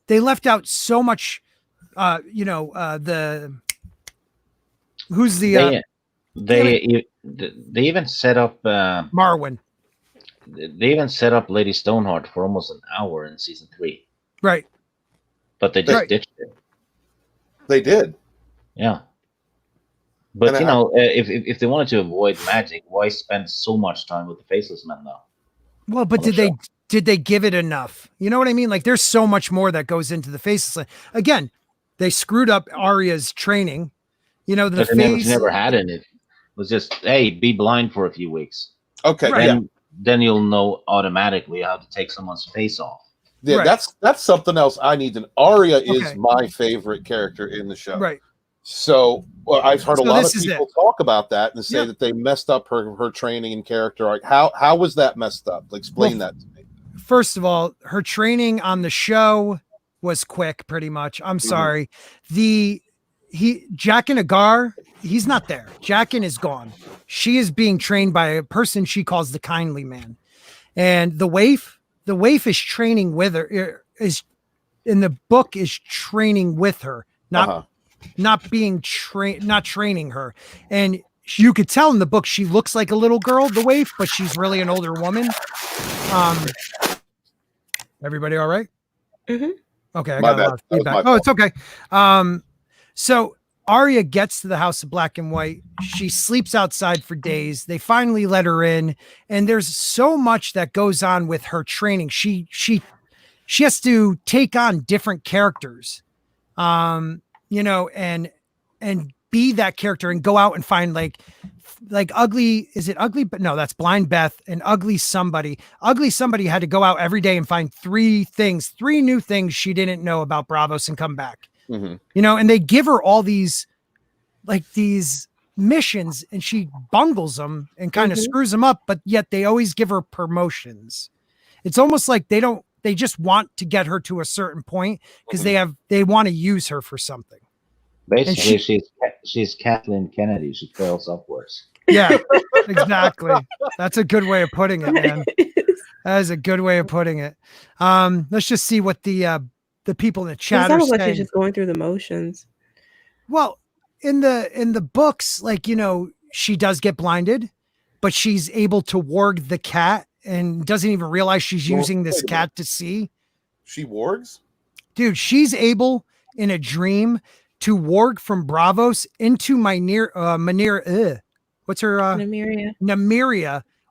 They left out so much. They even set up Marwyn. They even set up Lady Stoneheart for almost an hour in season 3. Right. But they just ditched it. They did. Yeah. But if they wanted to avoid magic, why spend so much time with the Faceless Men though? Well, but did they give it enough? You know what I mean? Like, there's so much more that goes into the Faceless Men. Again, they screwed up Arya's training. You know, she never had in it. It was just, hey, be blind for a few weeks. Okay. Right. Then you'll know automatically how to take someone's face off. Yeah, right. That's something else I need to. Arya is my favorite character in the show. Right. So I've heard a lot of people talk about that and say Yeah. that they messed up her training and character arc. How was that messed up? Explain that to me. First of all, her training on the show was quick, pretty much. I'm sorry. Jaqen Agar, he's not there. Jaqen is gone. She is being trained by a person she calls the Kindly Man. And the waif is training with her, is in the book is training with her, not being trained, not training her. And you could tell in the book she looks like a little girl, the waif, but she's really an older woman. Everybody all right? Mm-hmm. Okay, I got a lot of feedback. Oh, it's okay. So Arya gets to the House of Black and White. She sleeps outside for days. They finally let her in, and there's so much that goes on with her training. She has to take on different characters, and be that character and go out and find like ugly. Is it ugly? But no, that's Blind Beth and ugly somebody. Ugly somebody had to go out every day and find 3 new things she didn't know about Braavos and come back. Mm-hmm. And they give her all these missions and she bungles them and kind of screws them up, but yet they always give her promotions. It's almost like they just want to get her to a certain point because they want to use her for something. Basically, she's Kathleen Kennedy. She fails upwards. Yeah, exactly. That's a good way of putting it, man. That is a good way of putting it. Let's just see what the people in the chat are saying. Like she's just going through the motions. Well, in the books, she does get blinded, but she's able to warg the cat and doesn't even realize she's using this cat to see. She wargs? Dude, she's able in a dream to warg from Braavos into Nymeria,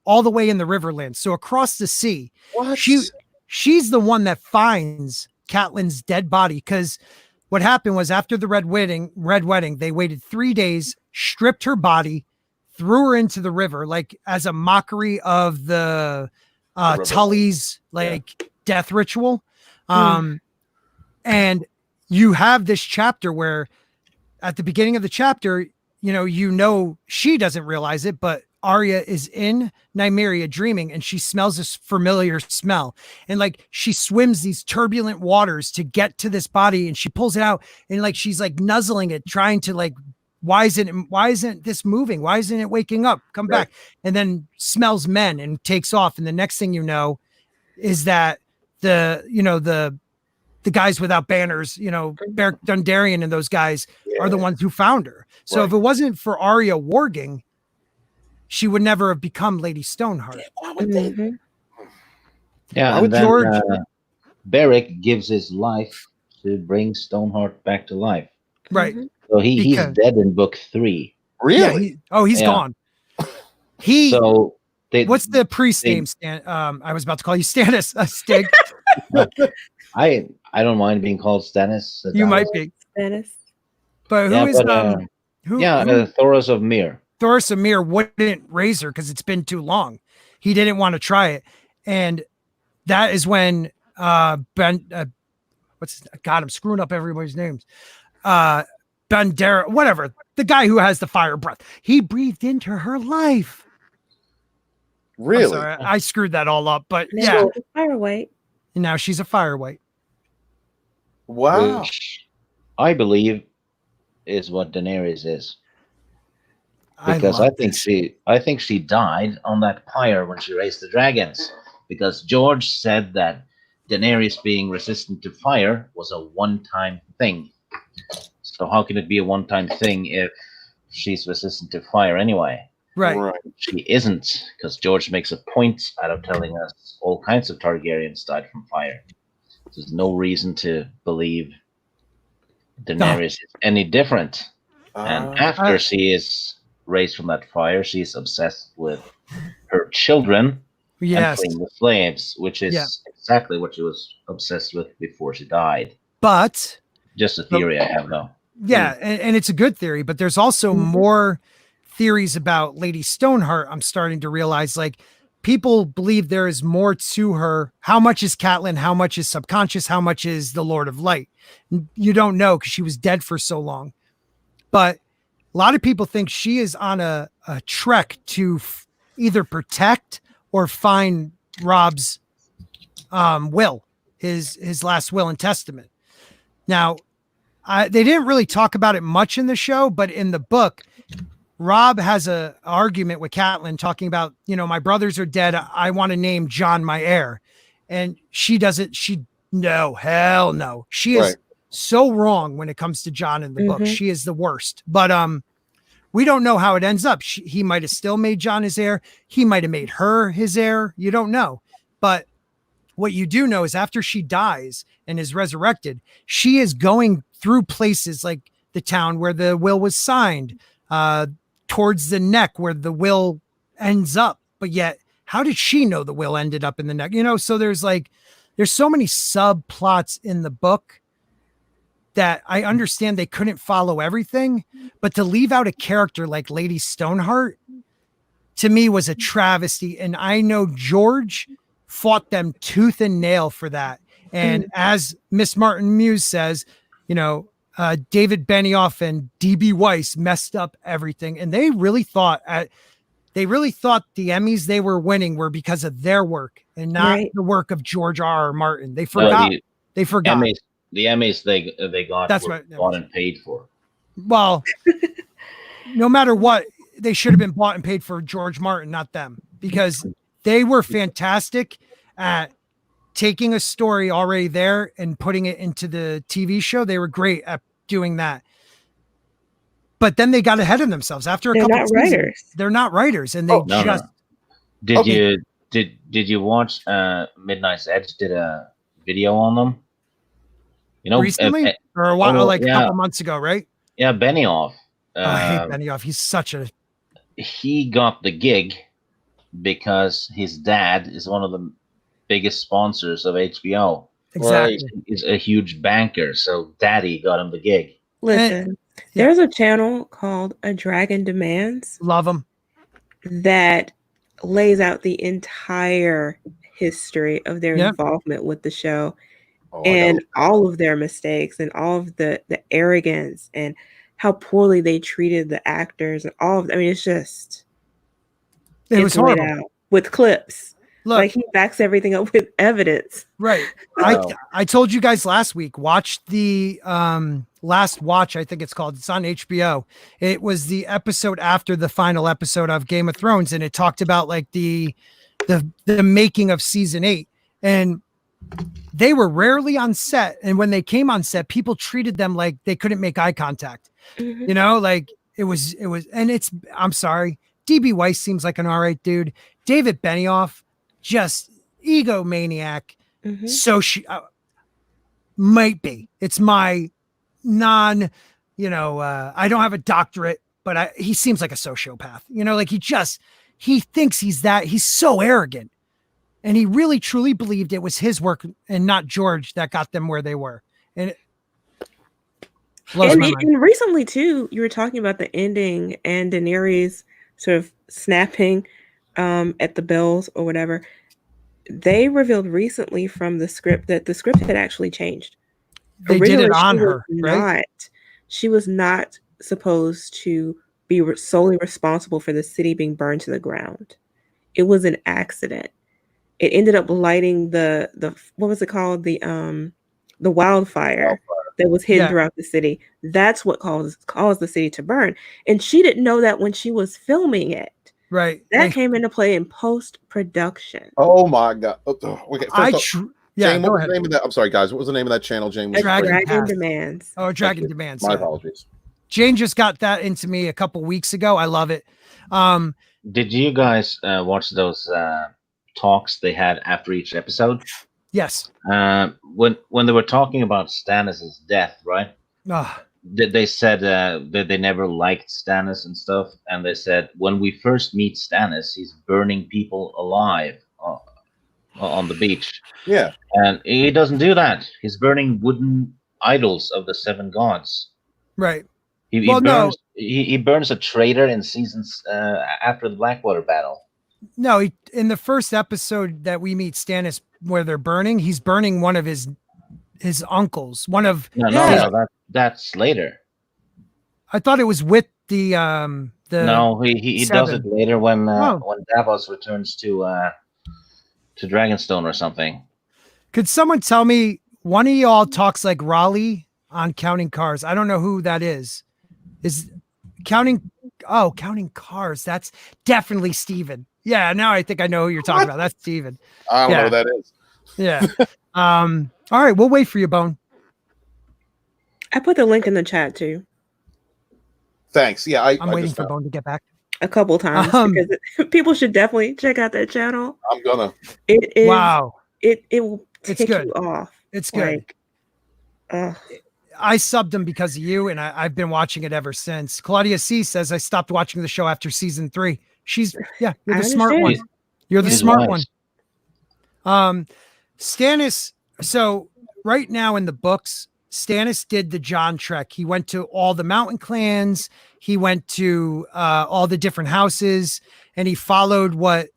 all the way in the Riverlands. So across the sea. What? She's the one that finds Catelyn's dead body, because what happened was after the Red Wedding, they waited 3 days, stripped her body, threw her into the river, as a mockery of the Tully's death ritual. And you have this chapter where at the beginning of the chapter, she doesn't realize it, but Arya is in Nymeria dreaming and she smells this familiar smell. And like she swims these turbulent waters to get to this body and she pulls it out and like she's like nuzzling it, trying to like, why isn't this moving? Why isn't it waking up? Come back. And then smells men and takes off. And the next thing you know is that the guys without banners, Beric Dondarrion and those guys are the ones who found her. So if it wasn't for Arya warging, she would never have become Lady Stoneheart. Yeah, and then George Beric gives his life to bring Stoneheart back to life. Right. So he's dead in book 3. Really? Yeah, he's gone. What's the priest's name? I was about to call you Stannis. Stig. I don't mind being called Stannis. You might be Stannis. But Thoros of Myr. Thoros of Myr wouldn't raise her because it's been too long. He didn't want to try it. And that is when I'm screwing up everybody's names. Bandera, whatever. The guy who has the fire breath. He breathed into her life. Really? I'm sorry, I screwed that all up, but Firewhite. And now she's a Firewhite. Wow. Which I believe is what Daenerys is. Because I think she died on that pyre when she raised the dragons. Because George said that Daenerys being resistant to fire was a one-time thing. So how can it be a one-time thing if she's resistant to fire anyway? Right. She isn't, because George makes a point out of telling us all kinds of Targaryens died from fire. There's no reason to believe Daenerys is any different. And after she is raised from that fire, she's obsessed with her children and freeing the slaves, which is exactly what she was obsessed with before she died. But just a theory I have though. Yeah, and it's a good theory, but there's also more theories about Lady Stoneheart. I'm starting to realize, like, people believe there is more to her. How much is Catelyn? How much is subconscious? How much is the Lord of Light? You don't know because she was dead for so long. But a lot of people think she is on a trek to either protect or find Rob's will, his last will and testament. Now, they didn't really talk about it much in the show, but in the book, Rob has a argument with Catelyn talking about, my brothers are dead. I want to name Jon my heir. And she doesn't. No, hell no. She is so wrong when it comes to Jon in the book. She is the worst. But we don't know how it ends up. He might have still made Jon his heir. He might have made her his heir. You don't know. But what you do know is after she dies and is resurrected, she is going through places like the town where the will was signed, towards the neck where the will ends up. But yet, how did she know the will ended up in the neck? So there's so many subplots in the book that I understand they couldn't follow everything, but to leave out a character like Lady Stoneheart to me was a travesty. And I know George fought them tooth and nail for that. And as Miss Martin Muse says, David Benioff and DB Weiss messed up everything. And they really thought the Emmys they were winning were because of their work and not the work of George R.R. Martin. They forgot. They forgot. The Emmys they got bought and paid for. Well, no matter what, they should have been bought and paid for George Martin, not them, because they were fantastic at taking a story already there and putting it into the TV show. They were great at doing that. But then they got ahead of themselves after a couple of seasons. Writers. They're not writers, and they Did you watch Midnight's Edge did a video on them? Recently or a while, a couple months ago, right? Yeah, Benioff. I hate Benioff. He's such a. He got the gig because his dad is one of the biggest sponsors of HBO. Exactly. He's a huge banker, so Daddy got him the gig. Listen, there's a channel called A Dragon Demands. Love him. That lays out the entire history of their involvement with the show. And all of their mistakes and all of the arrogance and how poorly they treated the actors and all of, it's just. It was laid horrible. out with clips. Look, Like he backs everything up with evidence. right. Wow. I told you guys last week, watch the Last Watch, I think it's called. It's on HBO. It was the episode after the final episode of Game of Thrones, and it talked about like the making of season 8. And they were rarely on set. And when they came on set, people treated them like they couldn't make eye contact. Mhm. You know, like it was, and I'm sorry. DB Weiss seems like an all right dude. David Benioff, just egomaniac. Mhm. So she might be. It's my I don't have a doctorate, but he seems like a sociopath. You know, like he thinks he's so arrogant. And he really truly believed it was his work and not George that got them where they were. And it blows my mind. And recently too, you were talking about the ending and Daenerys sort of snapping at the bells or whatever. They revealed recently from the script that the script had actually changed. They did it on her, right? She was not supposed to be solely responsible for the city being burned to the ground. It was an accident. It ended up lighting the what was it called? The wildfire that was hidden throughout the city. That's what caused the city to burn. And she didn't know that when she was filming it. Right. That came into play in post-production. Oh my God. Okay, Jayne, what was the name of that? I'm sorry, guys. What was the name of that channel? Jayne was Dragon Demands. Oh, Dragon Demands. My apologies. Jayne just got that into me a couple weeks ago. I love it. Did you guys watch those talks they had after each episode? Yes. When they were talking about Stannis' death, right? Oh. They said that they never liked Stannis and stuff, and they said when we first meet Stannis, he's burning people alive on the beach. Yeah, and he doesn't do that. He's burning wooden idols of the 7 gods. Right. He burns a traitor in seasons after the Blackwater battle. No, in the first episode that we meet Stannis, where they're burning, he's burning one of his uncles. That's later. I thought it was with the No, he does it later when Davos returns to Dragonstone or something. Could someone tell me, one of y'all talks like Raleigh on Counting Cars? I don't know who that is. Counting Cars. That's definitely Steven. Yeah, now I think I know who you're talking about. That's Steven. I don't know who that is. Yeah. All right, we'll wait for you, Bone. I put the link in the chat too. Thanks. Yeah, I'm waiting for Bone to get back. A couple times because people should definitely check out that channel. I'm gonna. It is. Wow. It will tick you off. It's good. I subbed him because of you, and I've been watching it ever since. Claudia C says I stopped watching the show after season 3. You're the smart one. You're the smart one. Stannis. So right now in the books, Stannis did the Jon Trek. He went to all the mountain clans. He went to all the different houses, and he followed what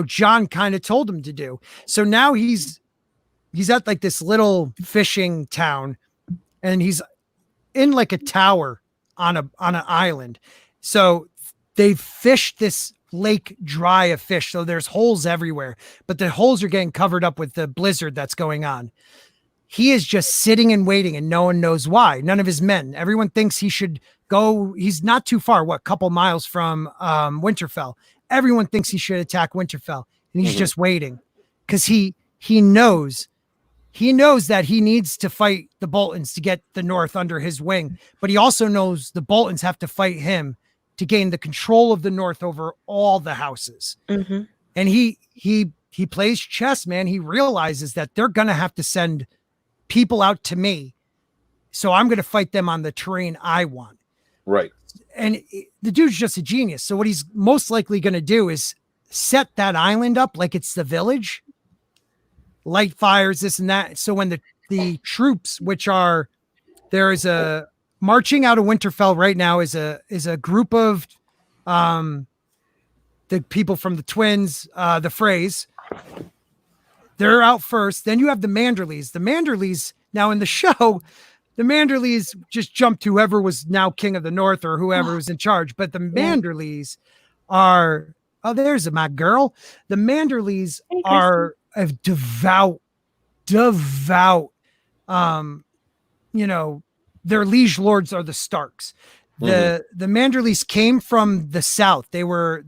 Jon kind of told him to do. So now he's at like this little fishing town, and he's in like a tower on an island. So they've fished this lake dry of fish. So there's holes everywhere, but the holes are getting covered up with the blizzard that's going on. He is just sitting and waiting, and no one knows why. None of his men. Everyone thinks he should go. He's not too far. What, couple miles from Winterfell. Everyone thinks he should attack Winterfell, and he's just waiting because he knows that he needs to fight the Boltons to get the North under his wing, but he also knows the Boltons have to fight him to gain the control of the North over all the houses. Mm-hmm. And he plays chess, man. He realizes that they're going to have to send people out to me, so I'm going to fight them on the terrain I want. Right. And the dude's just a genius. So what he's most likely going to do is set that island up like it's the village, light fires, this and that. So when the troops, which are, there is a marching out of Winterfell right now is a group of the people from the twins, the Freys. They're out first. Then you have the Manderleys. The Manderleys, now in the show, the Manderleys just jumped whoever was now king of the North or whoever was in charge. But the Manderleys are Oh, there's my girl. The Manderleys Hey, are a devout, their liege lords are the Starks. The Manderleys came from the south. They were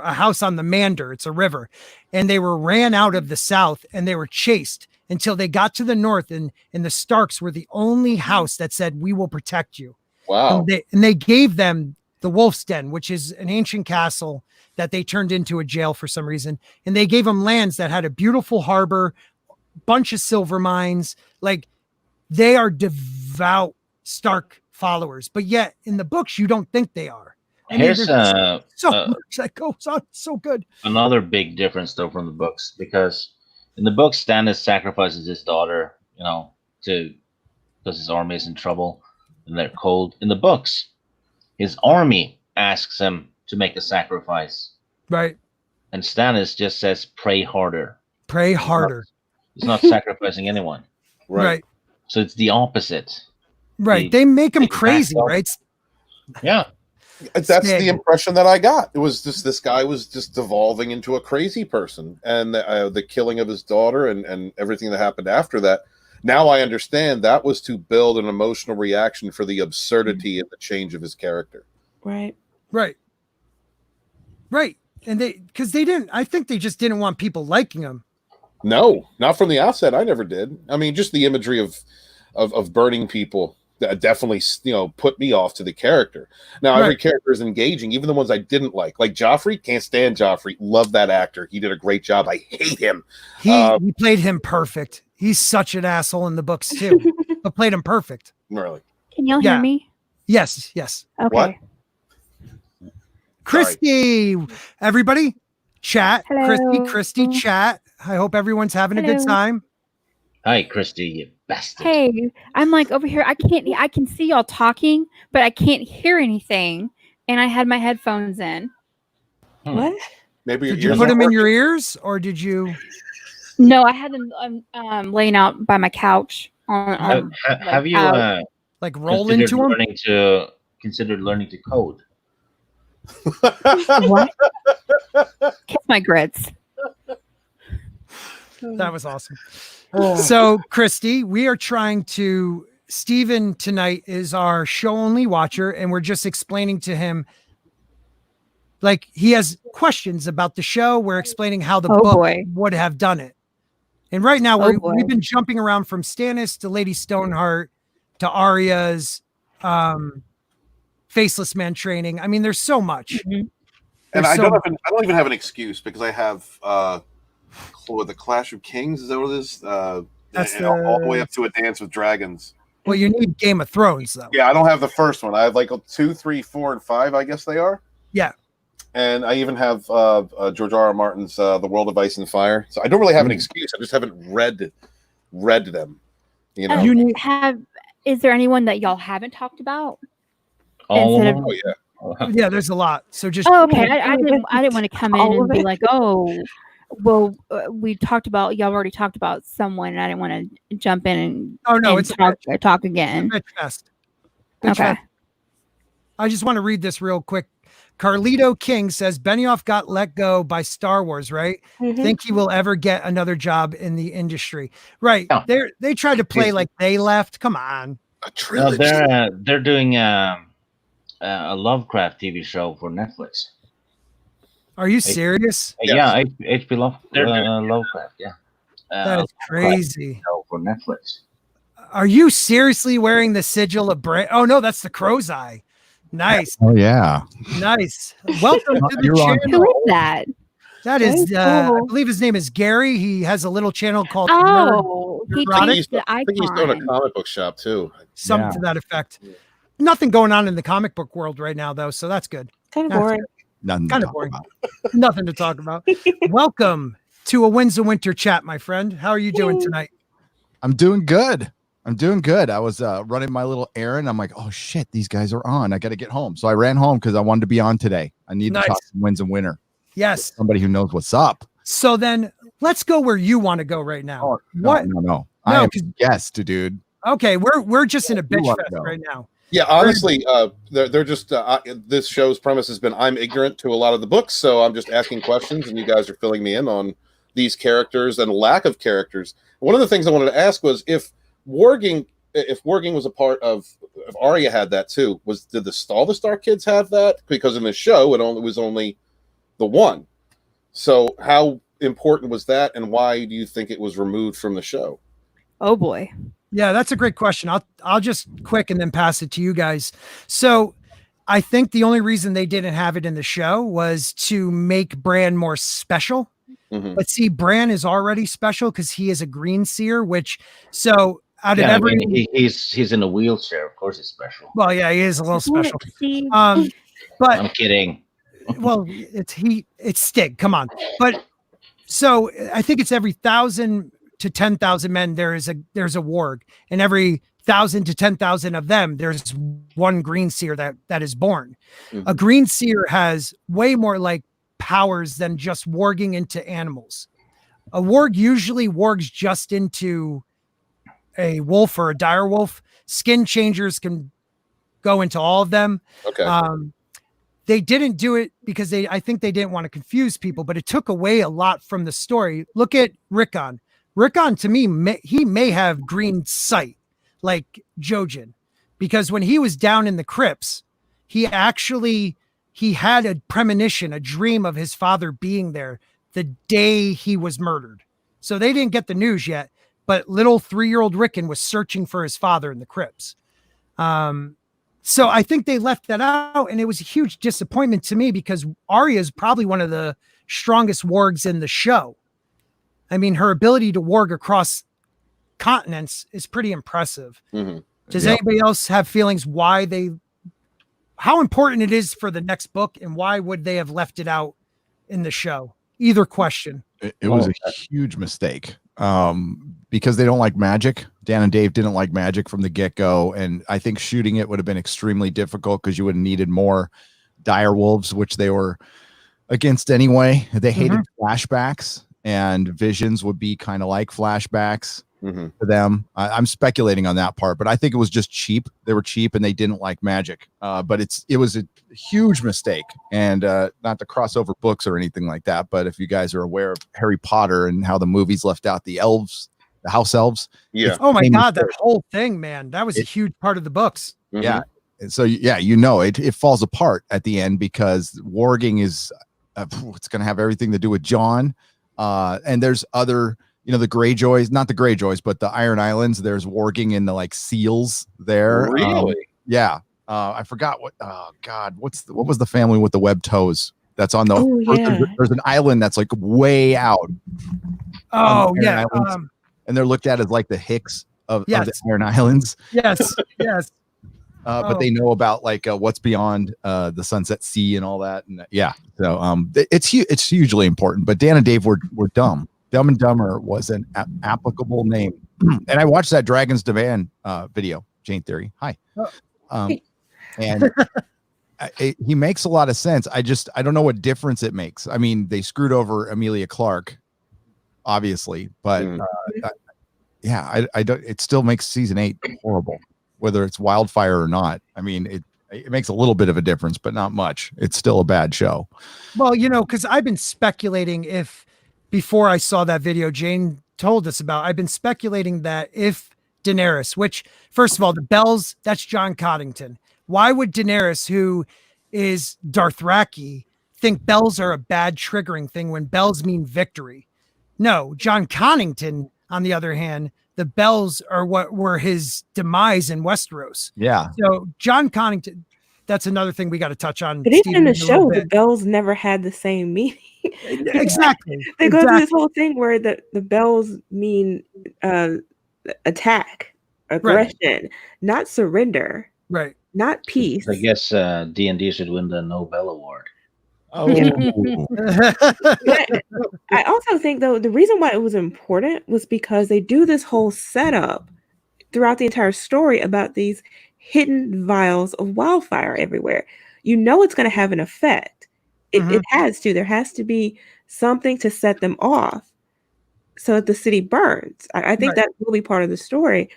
a house on the Mander. It's a river, and they were ran out of the south, and they were chased until they got to the north, and the Starks were the only house that said, "We will protect you." Wow. And they gave them the Wolf's Den, which is an ancient castle that they turned into a jail for some reason, and they gave them lands that had a beautiful harbor, bunch of silver mines. Like, they are devout Stark followers, but yet in the books you don't think they are. Here's so much that goes on. So good. Another big difference though from the books, because in the books Stannis sacrifices his daughter, because his army is in trouble and they're cold. In the books, his army asks him to make the sacrifice. Right. And Stannis just says, "Pray harder." Pray harder. He's not sacrificing anyone. Right. So it's the opposite. Right. They make him crazy, right? Yeah. That's the impression that I got. It was just this guy was just devolving into a crazy person, and the killing of his daughter and everything that happened after that. Now I understand that was to build an emotional reaction for the absurdity of the change of his character. Right. And I think they just didn't want people liking him. No, not from the outset. I never did. I mean, just the imagery of burning people that definitely, put me off to the character. Now, every character is engaging, even the ones I didn't like Joffrey. Can't stand Joffrey. Love that actor. He did a great job. I hate him. He played him perfect. He's such an asshole in the books too, but played him perfect. Really? Can y'all hear me? Yes. Okay. What? Christy, everybody, chat. Hello. Christy, chat. I hope everyone's having a good time. Hi, Christy, you bastard. Hey, I'm like over here. I can see y'all talking, but I can't hear anything. And I had my headphones in. What? Maybe Did you put them in your ears, or did you? No, I had them laying out by my couch. Have you like roll into them? Considered learning to code? What? Kiss my grits. That was awesome. So, Christy, we are trying to. Steven tonight is our show only watcher, and we're just explaining to him, like, he has questions about the show. We're explaining how the book would have done it. And right now, we've been jumping around from Stannis to Lady Stoneheart to Arya's faceless man training. I mean, there's so much. Mm-hmm. And I don't even have an excuse, because I have the Clash of Kings. Is that what it is? That's all the way up to A Dance with Dragons. Well, you need Game of Thrones, though. Yeah, I don't have the first one. I have like 2, 3, 4, and 5. I guess they are. Yeah. And I even have George R.R. Martin's The World of Ice and Fire. So I don't really have an excuse. I just haven't read them. Is there anyone that y'all haven't talked about? Yeah, there's a lot. So just okay. I didn't want to come in and be like, well, y'all already talked about someone, and I didn't want to jump in and talk again. Bitch fest. I just want to read this real quick. Carlito King says Benioff got let go by Star Wars, right? Mm-hmm. Think he will ever get another job in the industry? Right. No. They tried to play like they left. Come on. No, they're doing a Lovecraft TV show for Netflix. Are you serious? Yeah, HP Lovecraft. Yeah, that is crazy. Show for Netflix. Are you seriously wearing the sigil of Bran? Oh no, that's the crow's eye. Nice. Oh yeah. Nice. Welcome to the channel. Who is that? That is, I believe his name is Gary. He has a little channel called he changed the icon. I think he's doing a comic book shop too. Something to that effect. Yeah. Nothing going on in the comic book world right now, though, so that's good. Kind of boring. Kind of boring. Nothing to talk about. Welcome to a Winds of Winter chat, my friend. How are you doing tonight? I'm doing good. I was running my little errand. I'm like, oh shit, these guys are on. I got to get home. So I ran home because I wanted to be on today. I need to talk some Winds of Winter. Yes. Somebody who knows what's up. So then let's go where you want to go right now. Oh, no. I am a guest, dude. Okay, we're just in a bitch fest right now. Yeah, honestly, they're just this show's premise has been I'm ignorant to a lot of the books, so I'm just asking questions, and you guys are filling me in on these characters and lack of characters. One of the things I wanted to ask was if Warging was a part of, if Arya had that too, did all the Stark kids have that? Because in the show it was only the one. So how important was that, and why do you think it was removed from the show? Oh boy. Yeah, that's a great question. I'll just quick and then pass it to you guys. So I think the only reason they didn't have it in the show was to make Bran more special. Mm-hmm. But see, Bran is already special because he is a green seer, which so out of every he's in a wheelchair, of course he's special. Well, yeah, he is a little special. But I'm kidding. Well, it's Stig. Come on. But so I think it's every 1,000 to 10,000 men there's a warg, and every 1,000 to 10,000 of them there's one green seer that is born. Mm-hmm. A green seer has way more like powers than just warging into animals. A warg usually wargs just into a wolf or a direwolf. Skin changers can go into all of them. Okay. They didn't do it because I think they didn't want to confuse people, but it took away a lot from the story. Look at Rickon. Rickon, to me, he may have green sight like Jojen, because when he was down in the crypts, he had a premonition, a dream of his father being there the day he was murdered. So they didn't get the news yet, but little 3-year-old Rickon was searching for his father in the crypts. So I think they left that out, and it was a huge disappointment to me because Arya is probably one of the strongest wargs in the show. I mean, her ability to warg across continents is pretty impressive. Mm-hmm. Does anybody else have feelings how important it is for the next book, and why would they have left it out in the show? Either question. It was a huge mistake because they don't like magic. Dan and Dave didn't like magic from the get-go, and I think shooting it would have been extremely difficult because you would have needed more direwolves, which they were against anyway. They hated flashbacks, and visions would be kind of like flashbacks to them. I'm speculating on that part, but I think it was just cheap. They were cheap and they didn't like magic. But it was a huge mistake, and not to cross over books or anything like that. But if you guys are aware of Harry Potter and how the movies left out the elves, the house elves. Yeah. Oh my God, that whole thing, man. That was a huge part of the books. Mm-hmm. Yeah. So yeah, it falls apart at the end because warging is it's going to have everything to do with Jon. And there's other, the Greyjoys, not the Greyjoys, but the Iron Islands. There's warging in the like seals there. Really? Yeah. I forgot what was the family with the webbed toes that's on there's an island that's like way out. Oh yeah. And they're looked at as like the Hicks of the Iron Islands. Yes. Yes. But they know about like what's beyond the Sunset Sea and all that, and so it's hugely important. But Dan and Dave were dumb. Dumb and Dumber was an applicable name, and I watched that Dragon's Demand video. Jayne Theory, hi, and he makes a lot of sense. I don't know what difference it makes. I mean, they screwed over Emilia Clarke, obviously, but I don't. It still makes season 8 horrible. Whether it's Wildfire or not. I mean, it makes a little bit of a difference, but not much. It's still a bad show. Well, because I've been speculating before I saw that video Jayne told us about, I've been speculating that if Daenerys, which first of all, the bells, that's Jon Cottington. Why would Daenerys, who is Dothraki, think bells are a bad triggering thing when bells mean victory? No, Jon Cottington, on the other hand, the bells are what were his demise in Westeros. Yeah. So Jon Cottington, that's another thing we got to touch on. But even in the show, the bells never had the same meaning. Exactly. They go through this whole thing where the bells mean attack, aggression, not surrender. Right. Not peace. I guess D&D should win the Nobel Award. Oh. I also think, though, the reason why it was important was because they do this whole setup throughout the entire story about these hidden vials of wildfire everywhere. It's going to have an effect. It has to. There has to be something to set them off so that the city burns. I think that will be part of the story.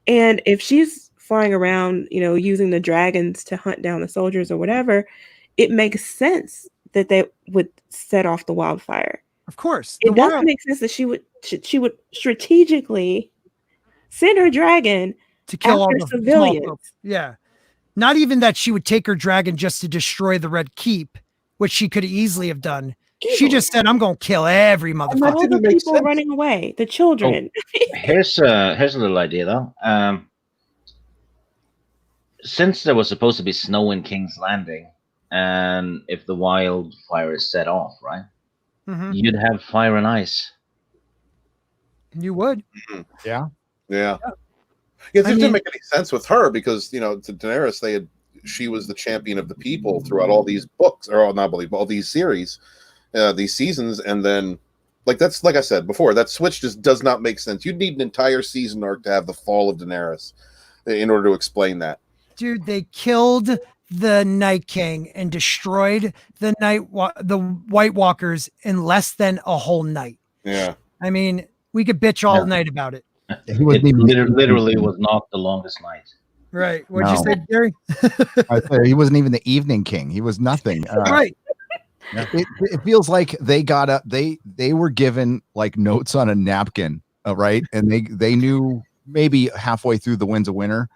And if she's flying around, using the dragons to hunt down the soldiers or whatever, it makes sense that they would set off the wildfire. Of course. It doesn't make sense that she would strategically send her dragon to kill all after the civilians. Small folk. Yeah. Not even that she would take her dragon just to destroy the Red Keep, which she could easily have done. She just said, I'm going to kill every motherfucker. All the people running away, the children. Here's a little idea, though. Since there was supposed to be snow in King's Landing, and if the wildfire is set off, right, you'd have fire and ice. You would. Yeah. It didn't make any sense with her because, to Daenerys, she was the champion of the people throughout all these books, or all these series, these seasons. And then, that's like I said before, that switch just does not make sense. You'd need an entire season arc to have the fall of Daenerys in order to explain that. Dude, they killed the Night King and destroyed the White Walkers in less than a whole night. Yeah. I mean, we could bitch all night about it. It literally was not the longest night. Right. What'd you say, Gary? He wasn't even the Evening King. He was nothing. Right. It feels like they got up. They were given like notes on a napkin, right? And they knew maybe halfway through the Winds of Winter,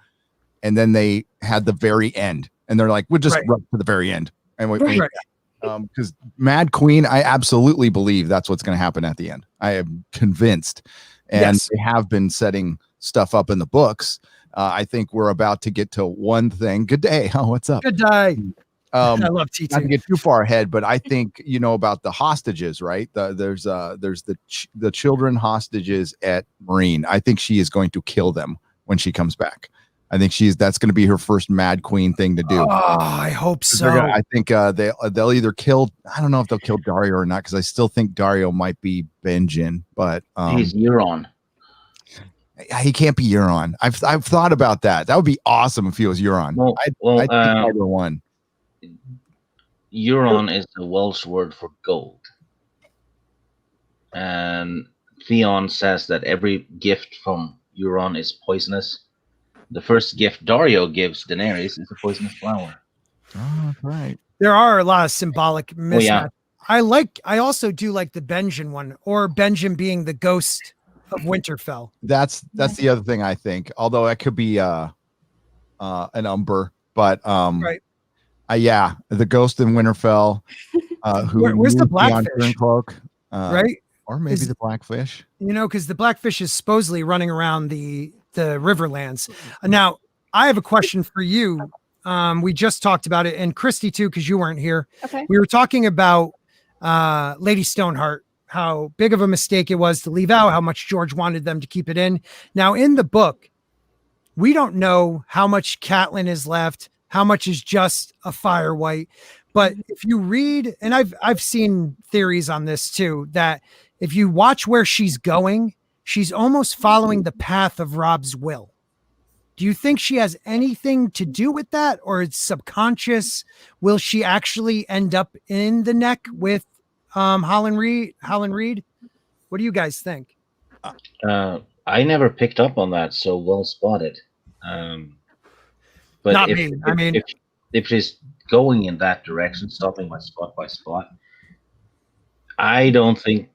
and then they had the very end, and they're like, "We'll just run to the very end." And because Mad Queen, I absolutely believe that's what's going to happen at the end. I am convinced, and they have been setting stuff up in the books. I think we're about to get to one thing. Good day. Oh, what's up? Good day. I love T2. Not to get too far ahead, but I think about the hostages, right? There's the children hostages at Marine. I think she is going to kill them when she comes back. I think that's going to be her first Mad Queen thing to do. Oh, I hope so. I think they'll either kill. I don't know if they'll kill Dario or not, because I still think Dario might be Benjen, but he's Euron. He can't be Euron. I've thought about that. That would be awesome if he was Euron. I'd either one. Euron is the Welsh word for gold. And Theon says that every gift from Euron is poisonous. The first gift Dario gives Daenerys is a poisonous flower. Oh, that's right. There are a lot of symbolic mismatch. I also do like the Benjen one, or Benjen being the ghost of Winterfell. That's the other thing I think. Although that could be an Umber, but the ghost in Winterfell. Where's the Blackfish? Cloak, right? Or maybe the Blackfish. Because the Blackfish is supposedly running around the Riverlands. Now, I have a question for you. We just talked about it, and Christy too, because you weren't here. Okay. We were talking about Lady Stoneheart, how big of a mistake it was to leave out, how much George wanted them to keep it in. Now, in the book, we don't know how much Catelyn is left, how much is just a Fire White. But if you read, and I've seen theories on this too, that if you watch where she's going, she's almost following the path of Rob's will. Do you think she has anything to do with that, or it's subconscious? Will she actually end up in the neck with Holland Reed? What do you guys think? I never picked up on that, so well spotted. But Not me. I mean, if she's going in that direction, stopping by spot, I don't think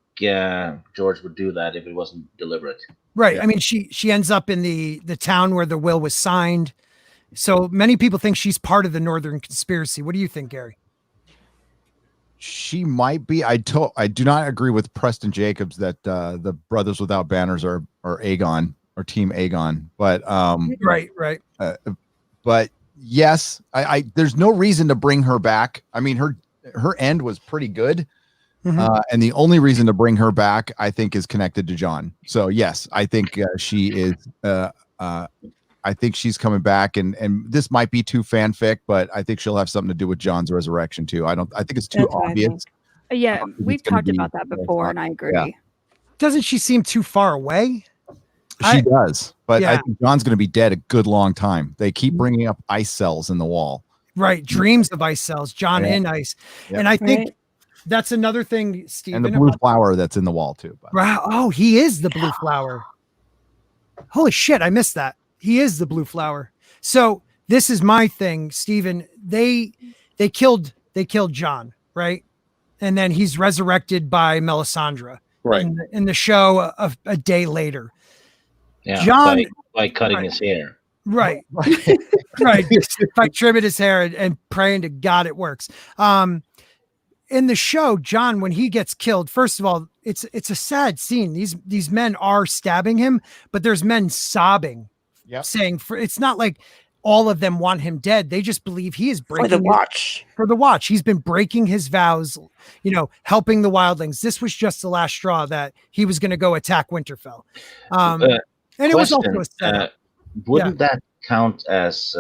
George would do that if it wasn't deliberate. Right. Yeah. I mean, she ends up in the town where the will was signed. So many people think she's part of the Northern Conspiracy. What do you think, Gary? She might be. I do not agree with Preston Jacobs that the Brothers Without Banners are Aegon or Team Aegon. But right. But yes, I there's no reason to bring her back. I mean, her end was pretty good. And the only reason to bring her back, I think, is connected to Jon. So yes, I think she is. I think she's coming back, and this might be too fanfic, but I think she'll have something to do with Jon's resurrection too. I think it's too obvious. Yeah, we've talked about that before, and I agree. Yeah. Doesn't she seem too far away? She does, but I think Jon's going to be dead a good long time. They keep bringing up ice cells in the wall. Right, dreams of ice cells, Jon in ice, and I think. That's another thing, Stephen. And the blue flower that's in the wall too. Wow. Oh, he is the blue flower. Holy shit, I missed that. He is the blue flower. So this is my thing, Steven. They killed Jon, right? And then he's resurrected by Melisandre, Right. in the show a day later. Yeah, Jon by cutting his hair. Right. Right. By trimming his hair and praying to God it works. In the show, Jon, when he gets killed, first of all, it's a sad scene. These men are stabbing him, but there's men sobbing, saying it's not like all of them want him dead. They just believe he is breaking for the watch. He's been breaking his vows, helping the wildlings. This was just the last straw that he was going to go attack Winterfell. And it was also a setup. Wouldn't that count as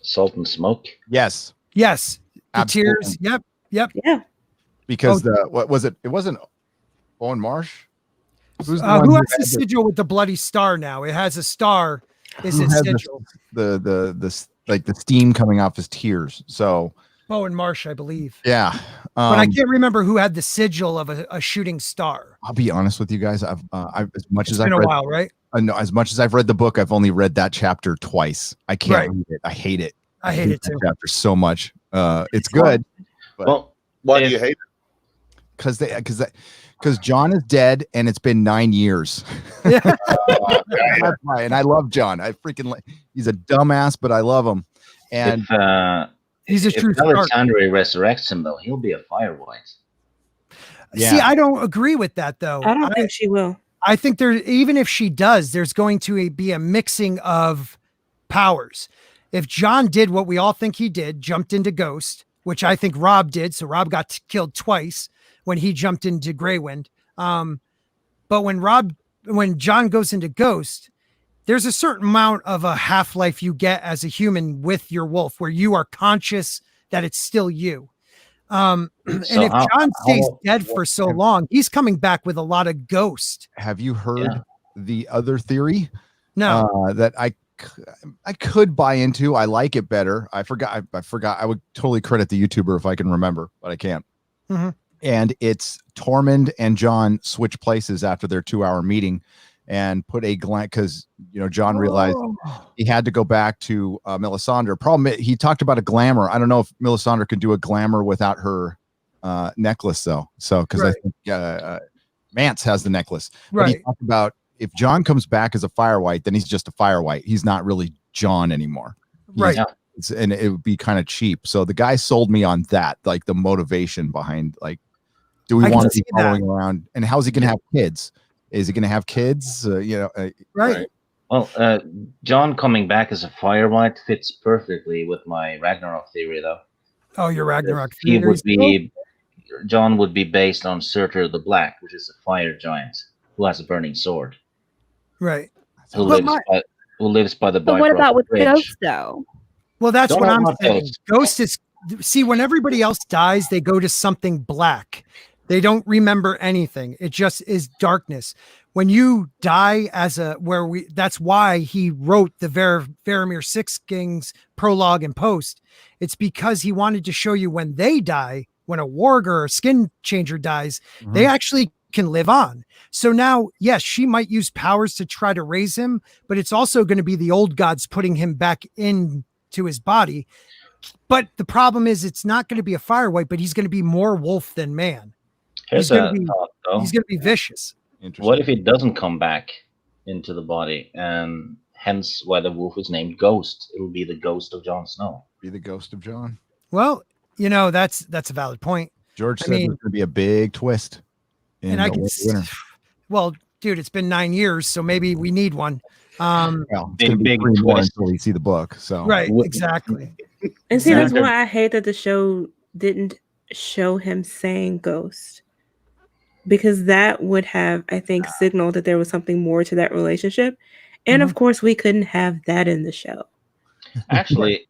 salt and smoke? Yes. The tears. Yep. Yeah. Because what was it? It wasn't Owen Marsh. Who has the sigil with the bloody star now? It has a star. Is it sigil? The steam coming off his tears. So Owen Marsh, I believe. Yeah. But I can't remember who had the sigil of a shooting star. I'll be honest with you guys. I've it's been a while, right? No, as much as I've read the book, I've only read that chapter twice. I can't read it. I hate it. I hate it too. Chapter so much. It's good. Well, why do you hate it? Because Jon is dead and it's been 9 years. Yeah. That's why. And I love Jon. He's a dumbass, but I love him. And he's a true Stark. If Melisandre resurrects him, though, he'll be a firewhite. Yeah. See, I don't agree with that, though. I don't think she will. I think even if she does, there's going to be a mixing of powers. If Jon did what we all think he did, jumped into Ghost, which I think Robb did, so Robb got killed twice when he jumped into Greywind. But when Jon goes into Ghost, there's a certain amount of a half-life you get as a human with your wolf, where you are conscious that it's still you. And if Jon stays dead for so long, he's coming back with a lot of ghost. Have you heard the other theory? No. That I could buy into. I like it better. I forgot. I would totally credit the YouTuber if I can remember, but I can't. Mm-hmm. And it's Tormund and Jon switch places after their 2-hour meeting and put a because Jon realized he had to go back to Melisandre. Problem, he talked about a glamour. I don't know if Melisandre could do a glamour without her necklace though. So because I think Mance has the necklace. Right. But he talked about if Jon comes back as a firewhite, then he's just a firewhite. He's not really Jon anymore. Right. And it would be kind of cheap. So the guy sold me on that, like the motivation behind, like, do we want to be following around? And how's he going to have kids? Is he going to have kids? Right. Well, Jon coming back as a firewhite fits perfectly with my Ragnarok theory, though. Oh, your Ragnarok theory. Jon would be based on Surtur the Black, which is a fire giant who has a burning sword. Right. Who lives by the. But what about with Ghost, though? Well, that's what I'm saying. Ghost is. See, when everybody else dies, they go to something black. They don't remember anything. It just is darkness. When you die that's why he wrote the Varamir Six Kings prologue and post. It's because he wanted to show you when they die, when a warger or a skin changer dies, they actually can live on. So now, yes, she might use powers to try to raise him, but it's also going to be the old gods putting him back into his body. But the problem is it's not going to be a firewhite, but he's going to be more wolf than man. He's going to be vicious. What if he doesn't come back into the body, and hence why the wolf is named Ghost? It will be the ghost of Jon Snow. Be the ghost of Jon. Well, that's a valid point. George said there's going to be a big twist. And I can. Well, dude, it's been 9 years, so maybe we need one. Well, it's going to be 3 more until we see the book. So right, exactly. And see, that's why I hate that the show didn't show him saying ghost, because that would have, I think, signaled that there was something more to that relationship. And of course, we couldn't have that in the show. Actually,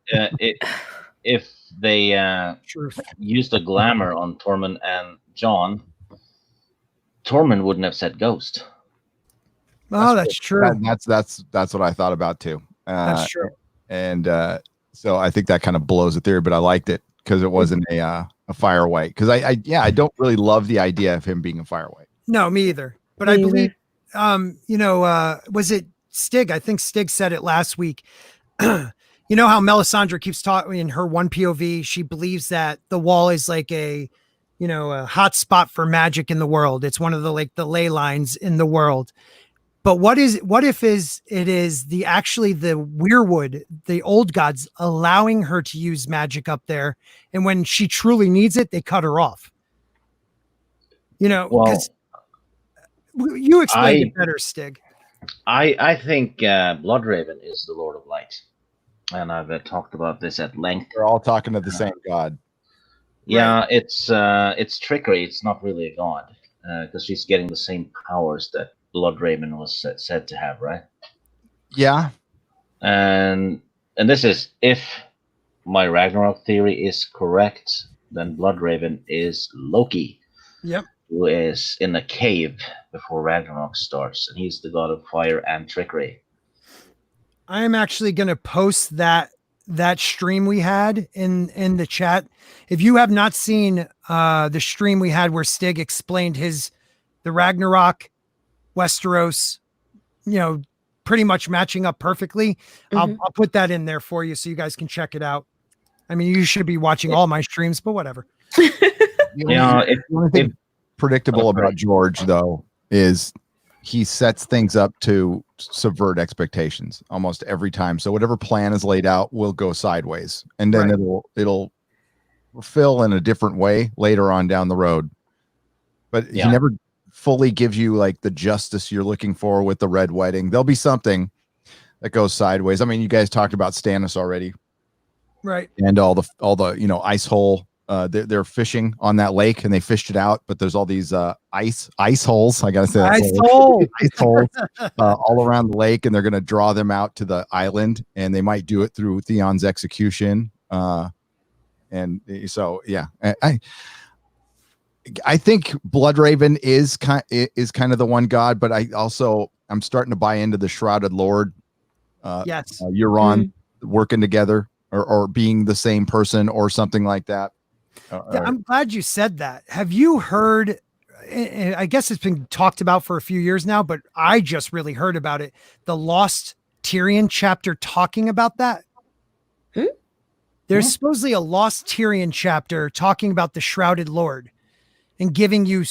if they used a glamour on Tormund and Jon, Tormund wouldn't have said ghost. Oh, that's true. That's what I thought about too. That's true. And so I think that kind of blows the theory, but I liked it because it wasn't a firewhite. Because I don't really love the idea of him being a firewhite. No, me either. But I believe, was it Stig, I think Stig said it last week. You know how Melisandre keeps talking in her one POV, she believes that the wall is like a hot spot for magic in the world. It's one of the ley lines in the world. But what if it is the weirwood, the old gods allowing her to use magic up there, and when she truly needs it, they cut her off. Because you explained it better, Stig. I think Bloodraven is the Lord of Light. And I've talked about this at length. We're all talking to the same god. Yeah, right. It's trickery. It's not really a god because she's getting the same powers that Bloodraven was said to have, right? Yeah. And this is, if my Ragnarok theory is correct, then Bloodraven is Loki. Yep. Who is in a cave before Ragnarok starts, and he's the god of fire and trickery. I am actually going to post that stream we had in the chat. If you have not seen the stream we had where Stig explained the Ragnarok, Westeros, pretty much matching up perfectly, I'll put that in there for you so you guys can check it out. I mean, you should be watching all my streams, but whatever. The only thing predictable about George, though, is he sets things up to subvert expectations almost every time. So whatever plan is laid out will go sideways, and then it'll fill in a different way later on down the road. But he never fully gives you like the justice you're looking for with the Red Wedding. There'll be something that goes sideways. I mean, you guys talked about Stannis already, right? And all the ice hole. They're fishing on that lake and they fished it out, but there's all these ice holes. I gotta say ice holes all around the lake, and they're gonna draw them out to the island, and they might do it through Theon's execution. And so I think Bloodraven is kind of the one god, but I'm starting to buy into the Shrouded Lord. Euron working together or being the same person or something like that. I'm glad you said that. Have you heard? I guess it's been talked about for a few years now, but I just really heard about it. The Lost Tyrion chapter talking about that. There's supposedly a Lost Tyrion chapter talking about the Shrouded Lord and giving you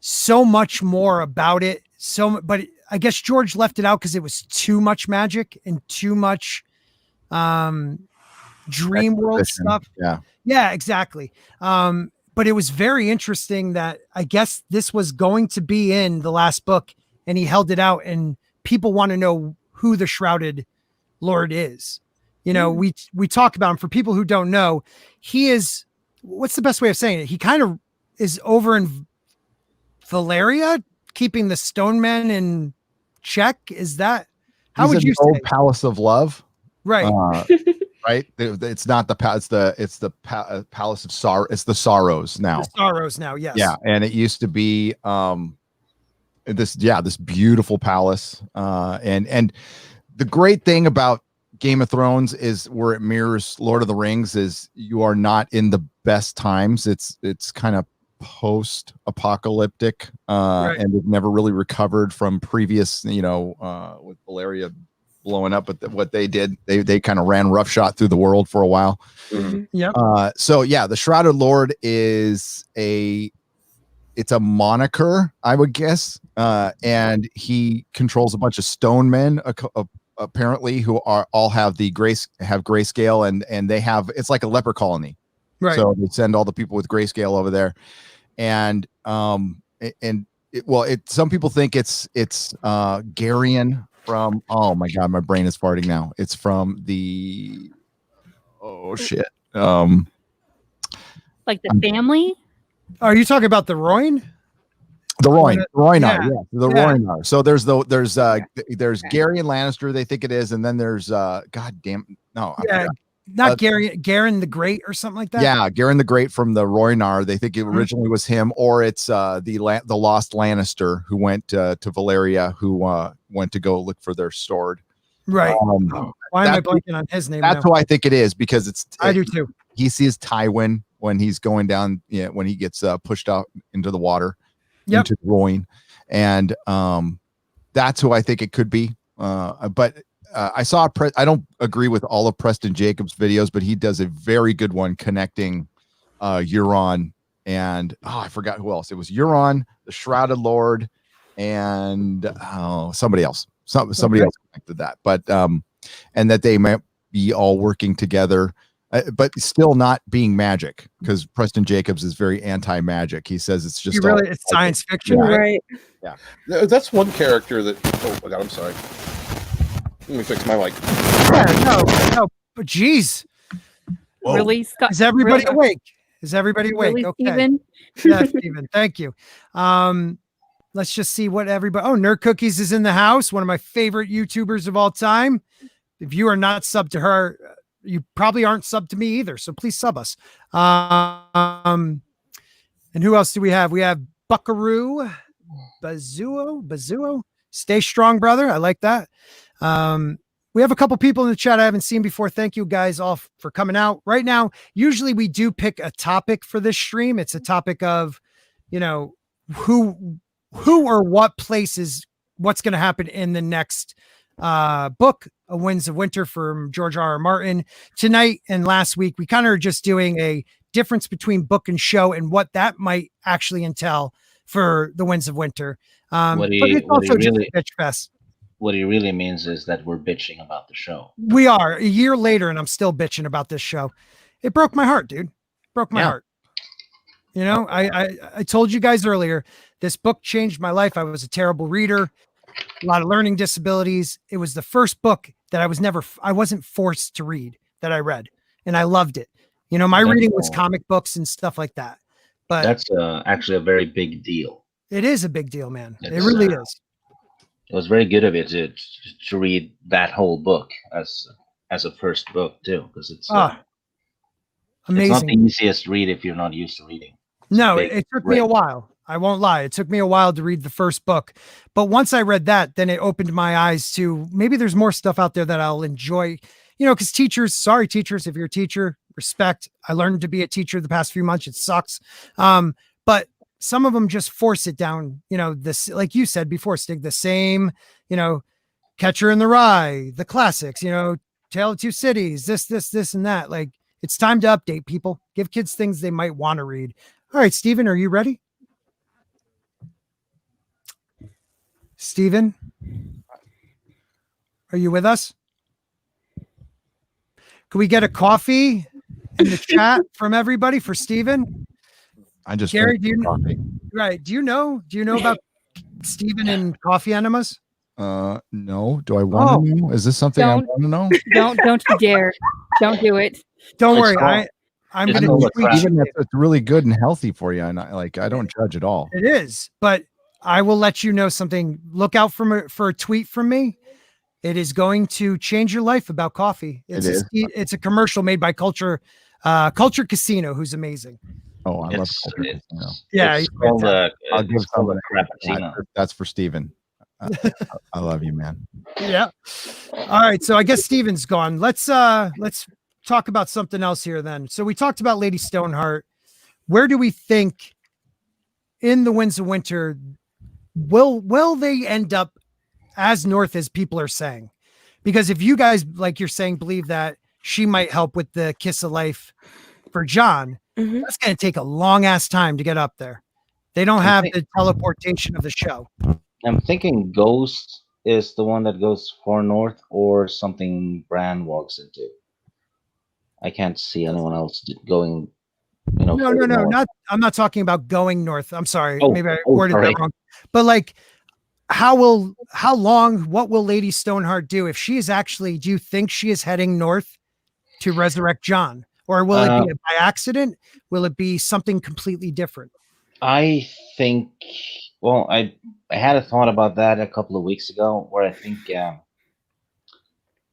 so much more about it. But I guess George left it out because it was too much magic and too much dream world stuff. Yeah, exactly. But it was very interesting that I guess this was going to be in the last book, and he held it out, and people want to know who the Shrouded Lord is. We talk about him. For people who don't know, he is, what's the best way of saying it? He kind of is over in Valyria, keeping the Stone Men in check. Is that, how would you say? Palace of Love. Right. Right. It's not the palace. It's the Palace of Sorrow. It's the Sorrows now. The Sorrows now. Yes. Yeah. And it used to be this beautiful palace. And the great thing about Game of Thrones is where it mirrors Lord of the Rings is you are not in the best times. It's kind of post-apocalyptic and they've never really recovered from previous, with Valyria blowing up. But what they did, they kind of ran roughshod through the world for a while. The Shrouded Lord is it's a moniker, I would guess, and he controls a bunch of stone men apparently who all have grayscale, and they have, it's like a leper colony, right? So they send all the people with grayscale over there, and some people think it's Garyon from, oh my god, my brain is farting now. It's from the like the family. Are you talking about the Royne? The Roynar. Roynar. So there's Garyon Lannister, they think it is, and then there's not Garyon the Great or something like that. Yeah, Garyon the Great from the Roynar. They think it originally was him, or it's the lost Lannister who went to Valyria, who went to go look for their sword. Right. Why am I blanking on his name? That's who I think it is, because I do too. He sees Tywin when he's going down, when he gets pushed out into the water, into the Royne, and that's who I think it could be. But I saw I don't agree with all of Preston Jacobs' videos, but he does a very good one connecting Euron and I forgot who else. It was Euron, the Shrouded Lord, and somebody else. Somebody else connected that. But and that they might be all working together. But still not being magic, because Preston Jacobs is very anti-magic. He says it's just it's science fiction, right? Yeah, that's one character that. Oh my god, I'm sorry. Let me fix my mic. Yeah, no, but geez, really, Scott? Is everybody awake? Is everybody awake? Really, okay, Steven? Yeah, Steven, thank you. Let's just see what everybody. Oh, Nerd Cookies is in the house. One of my favorite YouTubers of all time. If you are not subbed to her, you probably aren't subbed to me either. So please sub us. And who else do we have? We have Buckaroo, Bazuo. Stay strong, brother. I like that. We have a couple people in the chat I haven't seen before. Thank you guys all for coming out right now. Usually we do pick a topic for this stream. It's a topic of, who or what places, what's going to happen in the next book, A Winds of Winter from George R.R. Martin. Tonight and last week, we kind of are just doing a difference between book and show and what that might actually entail for The Winds of Winter. But it's also just a bitch fest. What he really means is that we're bitching about the show. We are a year later, and I'm still bitching about this show. It broke my heart, dude. Broke my heart. I told you guys earlier, this book changed my life. I was a terrible reader. A lot of learning disabilities. It was the first book that I wasn't forced to read, that I read, and I loved it. My reading was comic books and stuff like that. But that's actually a very big deal. It is a big deal, man. It really is. It was very good of it to read that whole book as a first book too, because it's amazing. It's not the easiest read if you're not used to reading. No, it took me a while. I won't lie. It took me a while to read the first book, but once I read that, then it opened my eyes to maybe there's more stuff out there that I'll enjoy, because teachers, sorry, teachers, if you're a teacher, respect. I learned to be a teacher the past few months. It sucks. But some of them just force it down, this, like you said before, Stig, the same, Catcher in the Rye, the classics, Tale of Two Cities, this, and that. Like, it's time to update people, give kids things they might want to read. All right, Steven, are you ready? Steven, are you with us? Can we get a coffee in the chat from everybody for Steven? I just Gary, do you know about Steven and coffee enemas? No. Do I want to know? Is this something I want to know? Don't you dare. Don't do it. Don't worry. I'm going to tweet you. It's really good and healthy for you. And I don't judge at all. It is, but I will let you know something. Look out for a tweet from me. It is going to change your life about coffee. It's a commercial made by Culture Casino, who's amazing. Oh, I love Culture. Yeah, I'll give someone a Frappuccino. That's for Steven. I love you, man. Yeah. All right. So I guess Steven's gone. Let's talk about something else here then. So we talked about Lady Stoneheart. Where do we think in The Winds of Winter will they end up as north as people are saying? Because if you guys, like you're saying, believe that she might help with the kiss of life for Jon, that's going to take a long ass time to get up there. They don't have the teleportation of the show. I'm thinking Ghost is the one that goes far north, or something Bran walks into. I can't see anyone else going. No. Not. I'm not talking about going north. I'm sorry. Maybe I worded that wrong. But like, how long? What will Lady Stoneheart do if she is actually? Do you think she is heading north to resurrect Jon, or will it be by accident? Will it be something completely different? I think. Well, I had a thought about that a couple of weeks ago, where I think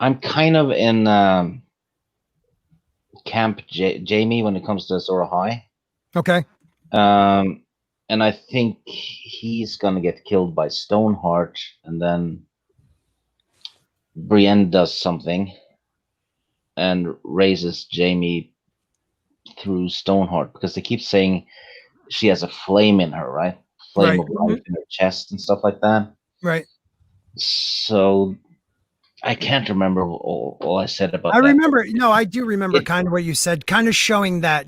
I'm kind of in Camp Jamie when it comes to Azor Ahai. Okay. And I think he's gonna get killed by Stoneheart, and then Brienne does something and raises Jamie through Stoneheart, because they keep saying she has a flame in her, right? Flame of life in her chest and stuff like that. Right. So I can't remember all I said about I that. remember. No, I do remember kind of what you said, kind of showing that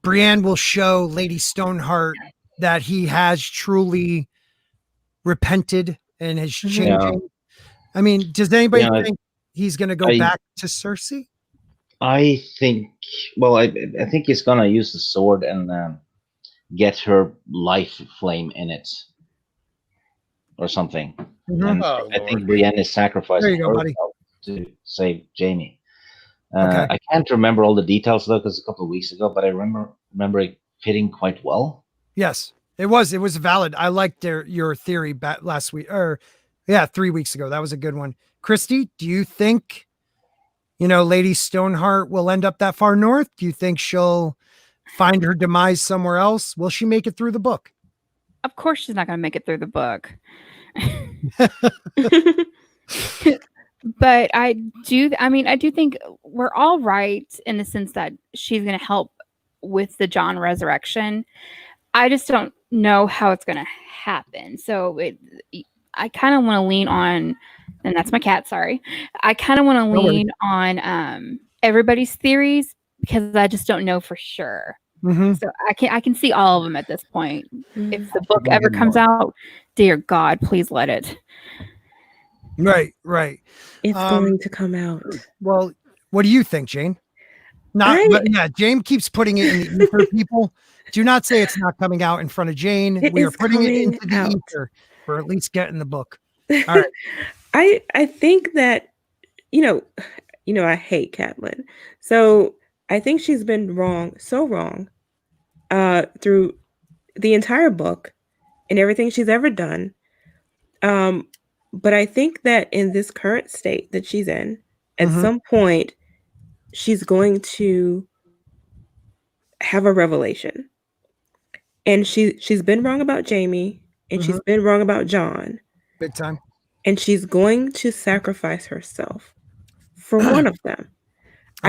Brienne will show Lady Stoneheart that he has truly repented and is changing. Yeah. I mean, does anybody think he's going to go back to Cersei? I think, well, I think he's going to use the sword and get her life flame in it or something. Mhm. And Oh, I Lord. think Brienne is There sacrificing you go, buddy. herself to save Jaime. Okay. I can't remember all the details though, because a couple of weeks ago, but I remember it fitting quite well. Yes, it was valid. I liked your theory last week, or 3 weeks ago. That was a good one. Christy, do you think, Lady Stoneheart will end up that far north? Do you think she'll find her demise somewhere else? Will she make it through the book? Of course she's not going to make it through the book. But I do think we're all right in the sense that she's going to help with the Jon resurrection. I just don't know how it's going to happen. So I kind of want to lean on, and that's my cat, sorry. I kind of want to lean on everybody's theories because I just don't know for sure. Mm-hmm. So I can see all of them at this point. If the book ever comes out, dear God, please let it. Right. It's going to come out. Well, what do you think, Jayne? Jayne keeps putting it in the ether, people. Do not say it's not coming out in front of Jayne. We are putting it into the ether for at least getting the book. All right. I think that, I hate Catelyn. So I think she's been wrong through the entire book and everything she's ever done. But I think that in this current state that she's in, at some point, she's going to have a revelation. And she's been wrong about Jaime, and she's been wrong about Jon. Big time. And she's going to sacrifice herself for one of them. Okay.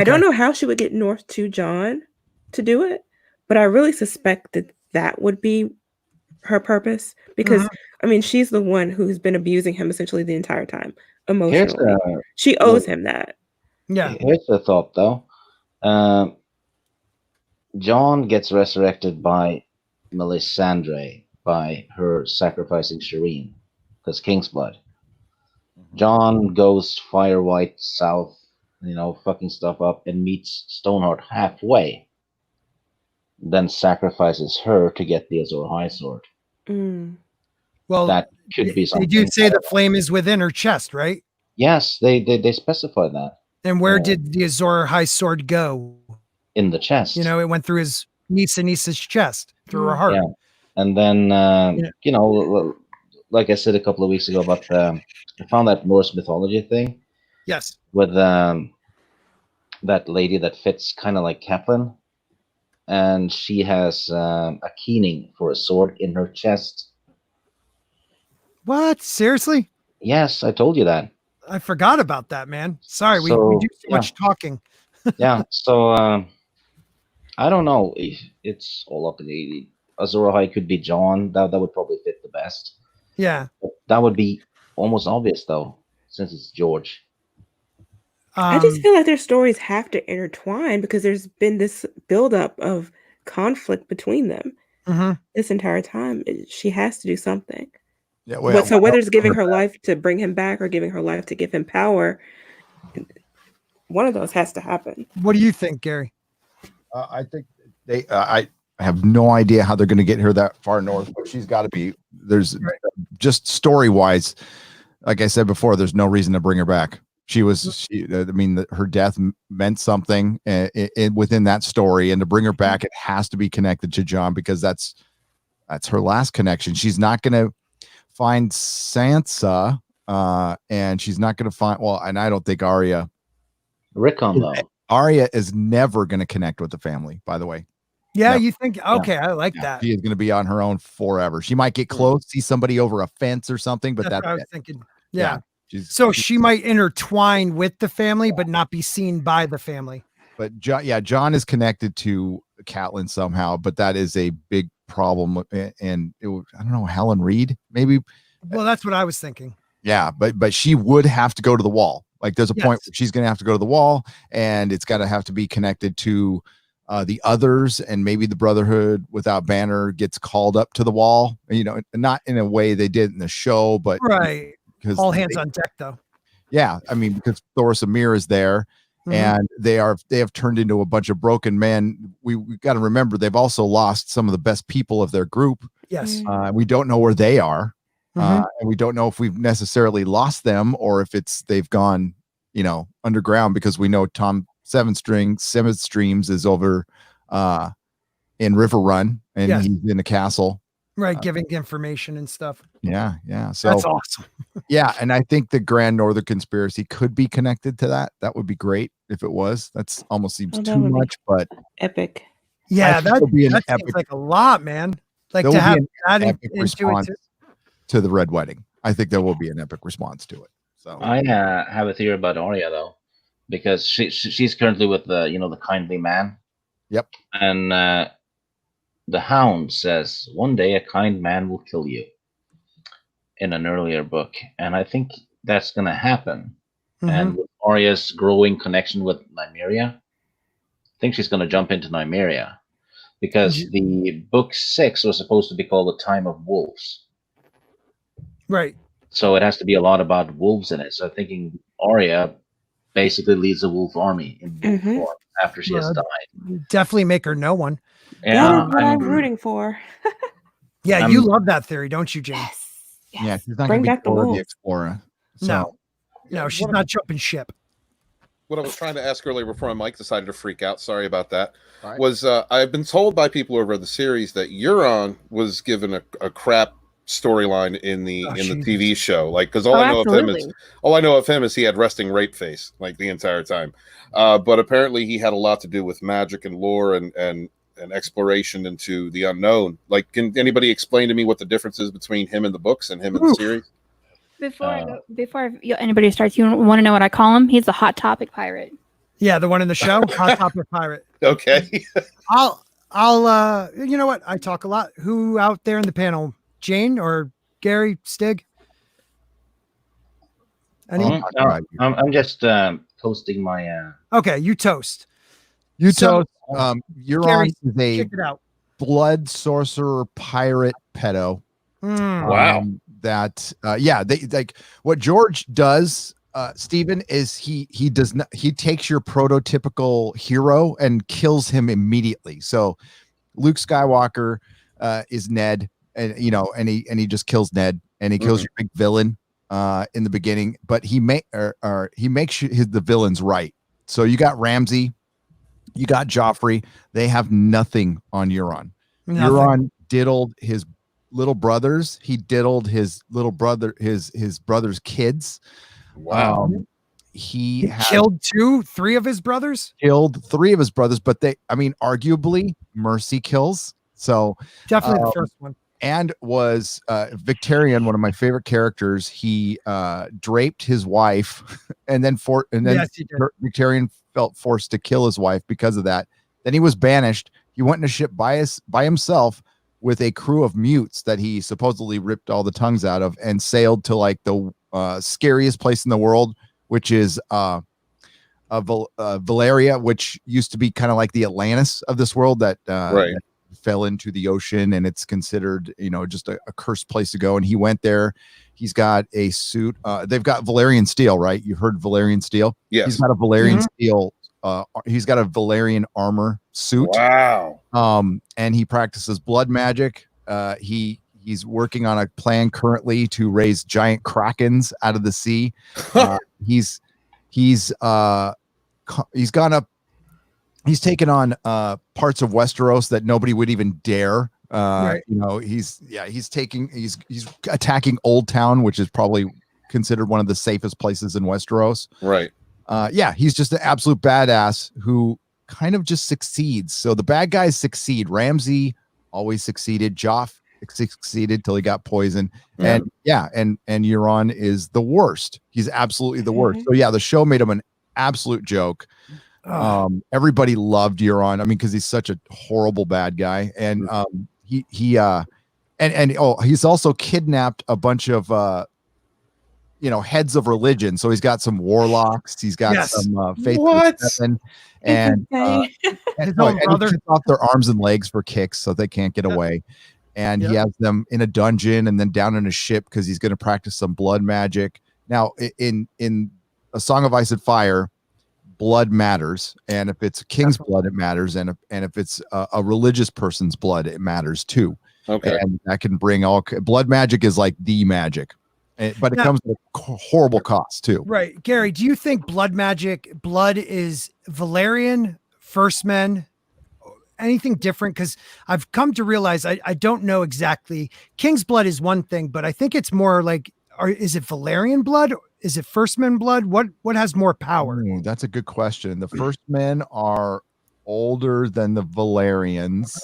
I don't know how she would get north to Jon to do it, but I really suspect that would be her purpose because, she's the one who's been abusing him essentially the entire time emotionally. She owes him that. Yeah. Here's the thought, though. Jon gets resurrected by Melisandre by her sacrificing Shireen because King's blood. Jon goes fire white south, fucking stuff up and meets Stoneheart halfway. Then sacrifices her to get the Azor High Sword. Well, that could be something. They do say the flame is within her chest, right? Yes, they specify that. And where did the Azor High Sword go? In the chest. It went through his niece's chest, through her heart. Yeah. And then, like I said a couple of weeks ago about I found that Norse mythology thing. Yes. With that lady that fits kind of like Catelyn. And she has a keening for a sword in her chest. What? Seriously? Yes, I told you that. I forgot about that, man. Sorry, we do so much talking. Yeah, so I don't know. It's all up in the Azor Ahai could be Jon. That would probably fit the best. Yeah. But that would be almost obvious, though, since it's George. I just feel like their stories have to intertwine because there's been this buildup of conflict between them this entire time. She has to do something. Yeah. So whether it's giving her life to bring him back or giving her life to give him power, one of those has to happen. What do you think, Gary? I think I have no idea how they're going to get her that far north, but she's got to be. There's just story wise, like I said before, there's no reason to bring her back. Her death meant something within that story, and to bring her back, it has to be connected to Jon because that's her last connection. She's not going to find Sansa, and she's not going to find. Well, and I don't think Arya. Rickon, though. Arya is never going to connect with the family. By the way. Yeah, never. You think? Okay, I like that. She is going to be on her own forever. She might get close, see somebody over a fence or something, but that's what I was thinking. Yeah. She might intertwine with the family, but not be seen by the family. But Jon is connected to Catelyn somehow, but that is a big problem. And I don't know, Helen Reed, maybe. Well, that's what I was thinking. Yeah, but she would have to go to the wall. Like there's a point Yes. where she's going to have to go to the wall, and it's got to have to be connected to the others, and maybe the Brotherhood without banner gets called up to the wall. You know, not in a way they did in the show, but Right. because All hands on deck, though. yeah, I mean, because Thoros Amir is there, and they have turned into a bunch of broken men. We got to remember they've also lost some of the best people of their group. Yes. We don't know where they are. And we don't know if we've necessarily lost them or if they've gone, underground, because we know Tom Seventh Streams is over in River Run, and he's in a castle. Right, giving information and stuff. Yeah. So that's awesome. Yeah, and I think the Grand Northern Conspiracy could be connected to that. That would be great if it was. That's almost seems too much, but epic. Yeah, that be an seems epic, like a lot, man. Like to have an that epic response to the Red Wedding. I think there will be an epic response to it. So I have a theory about Arya though, because she's currently with the kindly man. Yep. And the Hound says one day a kind man will kill you in an earlier book, and I think that's gonna happen. And with Arya's growing connection with Nymeria, I think she's gonna jump into Nymeria, because the book 6 was supposed to be called The Time of Wolves. Right. So it has to be a lot about wolves in it. So I'm thinking Arya basically leads a wolf army in wolf form after she has died. Definitely make her know one. That is what I'm rooting for. Yeah, you love that theory, don't you, Jayne? Yes. Yeah, she's not Bring going to back be the Dora the wolves. Explorer. So. No, she's not jumping ship. What I was trying to ask earlier before my mic decided to freak out, sorry about that, was I've been told by people who have read the series that Euron was given a crap storyline in the TV show, like, because all I know of him is he had resting rape face like the entire time, but apparently he had a lot to do with magic and lore and exploration into the unknown. Like, can anybody explain to me what the difference is between him in the books and him in the series? Before anybody starts, you want to know what I call him? He's a hot topic pirate. Yeah, the one in the show, hot topic pirate. Okay. I'll you know what? I talk a lot. Who out there in the panel? Jayne or Gary, Stig? I'm just toasting my. Okay, you toast. Euron Gary, is a blood sorcerer pirate pedo. Wow. They like what George does. Stephen is he takes your prototypical hero and kills him immediately. So Luke Skywalker is Ned, and he just kills Ned, and he kills your big villain in the beginning, but he makes the villains right. So you got Ramsay, you got Joffrey. They have nothing on Euron. Euron diddled his little brothers. He diddled his little brother, his brother's kids. Wow. He killed 3 of his brothers. Killed 3 of his brothers, but arguably mercy kills. So definitely the first one. And was Victorian, one of my favorite characters. He draped his wife, and then Victorian felt forced to kill his wife because of that. Then he was banished. He went in a ship by himself with a crew of mutes that he supposedly ripped all the tongues out of, and sailed to like the scariest place in the world, which is Valeria, which used to be kind of like the Atlantis of this world that fell into the ocean, and it's considered just a cursed place to go. And he went there. He's got a suit. They've got Valyrian steel, right? You heard Valyrian steel? Yes. He's got a Valyrian steel. He's got a Valyrian armor suit. Wow. And he practices blood magic. He's working on a plan currently to raise giant krakens out of the sea. He's gone up. He's taken on parts of Westeros that nobody would even dare. He's attacking Old Town, which is probably considered one of the safest places in Westeros. Right. He's just an absolute badass who kind of just succeeds. So the bad guys succeed. Ramsay always succeeded. Joff succeeded till he got poisoned. And Euron is the worst. He's absolutely the worst. So the show made him an absolute joke. Everybody loved Euron. I mean, because he's such a horrible bad guy. And he's also kidnapped a bunch of heads of religion. So he's got some warlocks. He's got some faith. What? And His no, own and he brother. cuts off their arms and legs for kicks so they can't get away. And he has them in a dungeon and then down in a ship because he's going to practice some blood magic. Now, in A Song of Ice and Fire, blood matters, and if it's a king's blood, it matters, and if it's a religious person's blood, it matters too. Okay, and that can bring all blood magic is like the magic, but it comes at a horrible cost too. Right, Gary, do you think blood is Valyrian, First Men, anything different? Because I've come to realize I don't know exactly. King's blood is one thing, but I think it's more like, is it Valyrian blood? Is it First Men blood? What has more power? Ooh, that's a good question. The First Men are older than the Valyrians,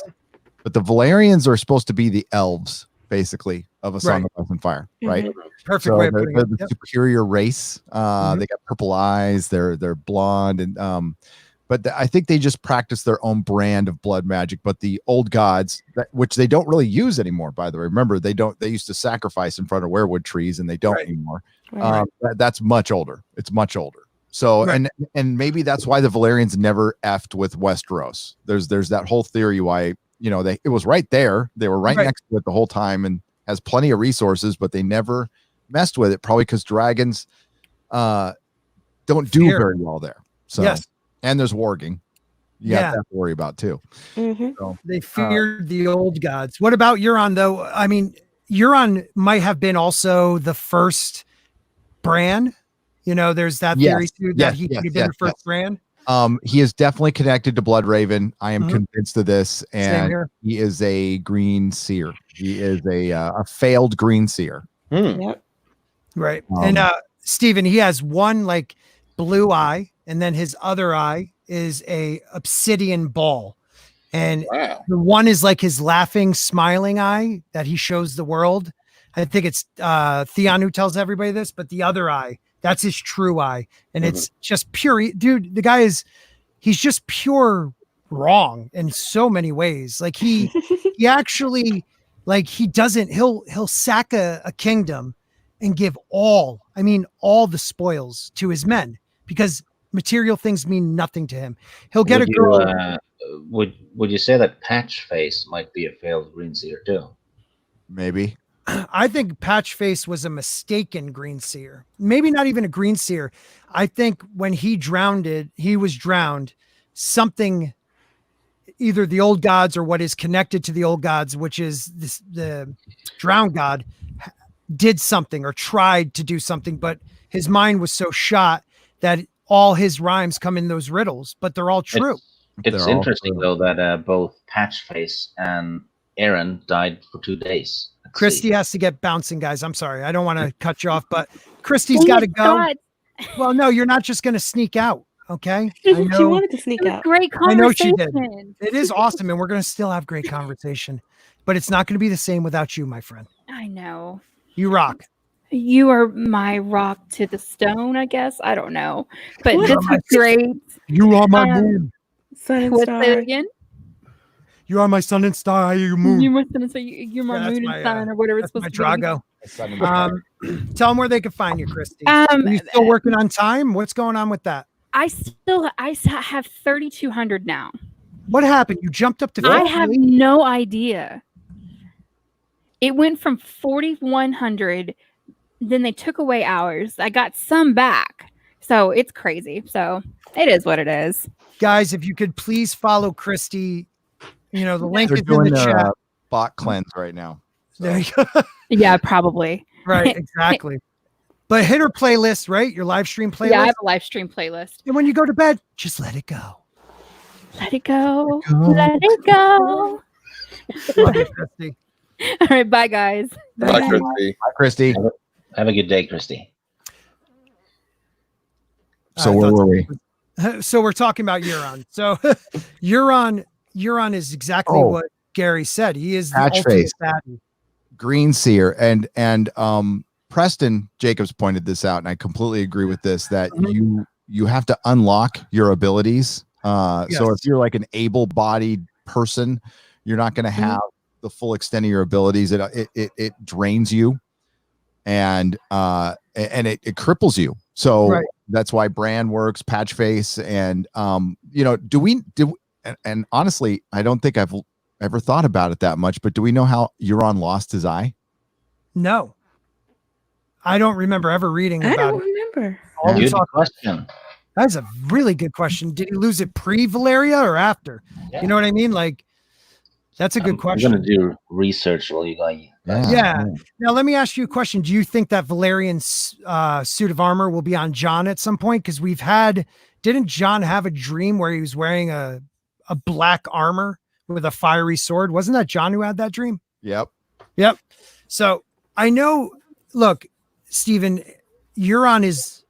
but the Valyrians are supposed to be the elves, basically, of A Song of Ice and Fire, right? Perfect way of putting it. The superior race. They got purple eyes. They're blonde, and but I think they just practice their own brand of blood magic. But the old gods, which they don't really use anymore, by the way. Remember, they used to sacrifice in front of weirwood trees, and they don't anymore. That's much older. It's much older. So and maybe that's why the Valyrians never effed with Westeros. There's that whole theory why it was right there. They were right next to it the whole time and has plenty of resources, but they never messed with it. Probably because dragons don't do very well there. So and there's warging. You have to worry about too. So, they feared the old gods. What about Euron though? I mean, Euron might have been also the first Bran. There's that theory too that he could have been the first Bran. He is definitely connected to Bloodraven. I am convinced of this, and he is a green seer. He is a failed green seer. Yep. Right. And Stephen, he has one like blue eye, and then his other eye is a obsidian ball. And the one is like his laughing, smiling eye that he shows the world. I think it's Theon who tells everybody this, but the other eye, that's his true eye. And it's just pure. Dude, the guy he's just pure wrong in so many ways. Like he actually, like he'll sack a kingdom and give all the spoils to his men because material things mean nothing to him. He'll get a girl. Would you say that Patchface might be a failed green seer too? Maybe. I think Patchface was a mistaken green seer. Maybe not even a green seer. I think when he was drowned, something, either the old gods or what is connected to the old gods, which is the drowned god, did something or tried to do something, but his mind was so shot that all his rhymes come in those riddles, but they're all true. It's interesting though that both Patchface and Aaron died for 2 days. Christy has to get bouncing, guys. I'm sorry. I don't want to cut you off, but Christy's got to go. Well, no, you're not just going to sneak out. Okay. She wanted to sneak out. Great I know she conversation. did. It is awesome. And we're going to still have great conversation, but it's not going to be the same without you, my friend. I know. You rock. You are my rock to the stone, I guess. I don't know. But this was great. You are my moon. Sun and What's star. it again? You are my sun and star. You're moon. You must say you're my moon and sun or whatever it's That's supposed my to be. Drago. Tell them where they can find you, Christy. Are you still working on time? What's going on with that? I have 3,200 now. What happened? You jumped up to 50? I have no idea. It went from 4,100. Then they took away hours. I got some back. So it's crazy. So it is what it is. Guys, if you could please follow Christy, the link They're is in doing the chat. bot cleanse right now. So. There you go. Yeah, probably. Right, exactly. But hit her playlist, right? Your live stream playlist. Yeah, I have a live stream playlist. And when you go to bed, just let it go. Let it go. Let it go. Love you, Christy. All right, bye, guys. Bye, Christy. Hi, Christy. Have a good day, Christy. So where were we? So we're talking about Euron. So Euron is exactly what Gary said. He is the ultimate baddie. Green seer. And Preston Jacobs pointed this out, and I completely agree with this, that you have to unlock your abilities. So if you're like an able-bodied person, you're not going to have the full extent of your abilities. It drains you. and it cripples you. So Right. that's why Bran works, Patchface, and and honestly, I don't think I've ever thought about it that much, but do we know how Euron lost his eye? No, I don't remember ever reading I about don't it. remember. All we Good talk- question. That's a really good question. Did he lose it pre-Valeria or after? Yeah. You know what I mean? Like, that's a good question. I'm gonna do research while you guys. Yeah. Now let me ask you a question. Do you think that Valerian's suit of armor will be on Jon at some point? Because didn't Jon have a dream where he was wearing a black armor with a fiery sword? Wasn't that Jon who had that dream? Yep. So I know, look, Stephen, Euron is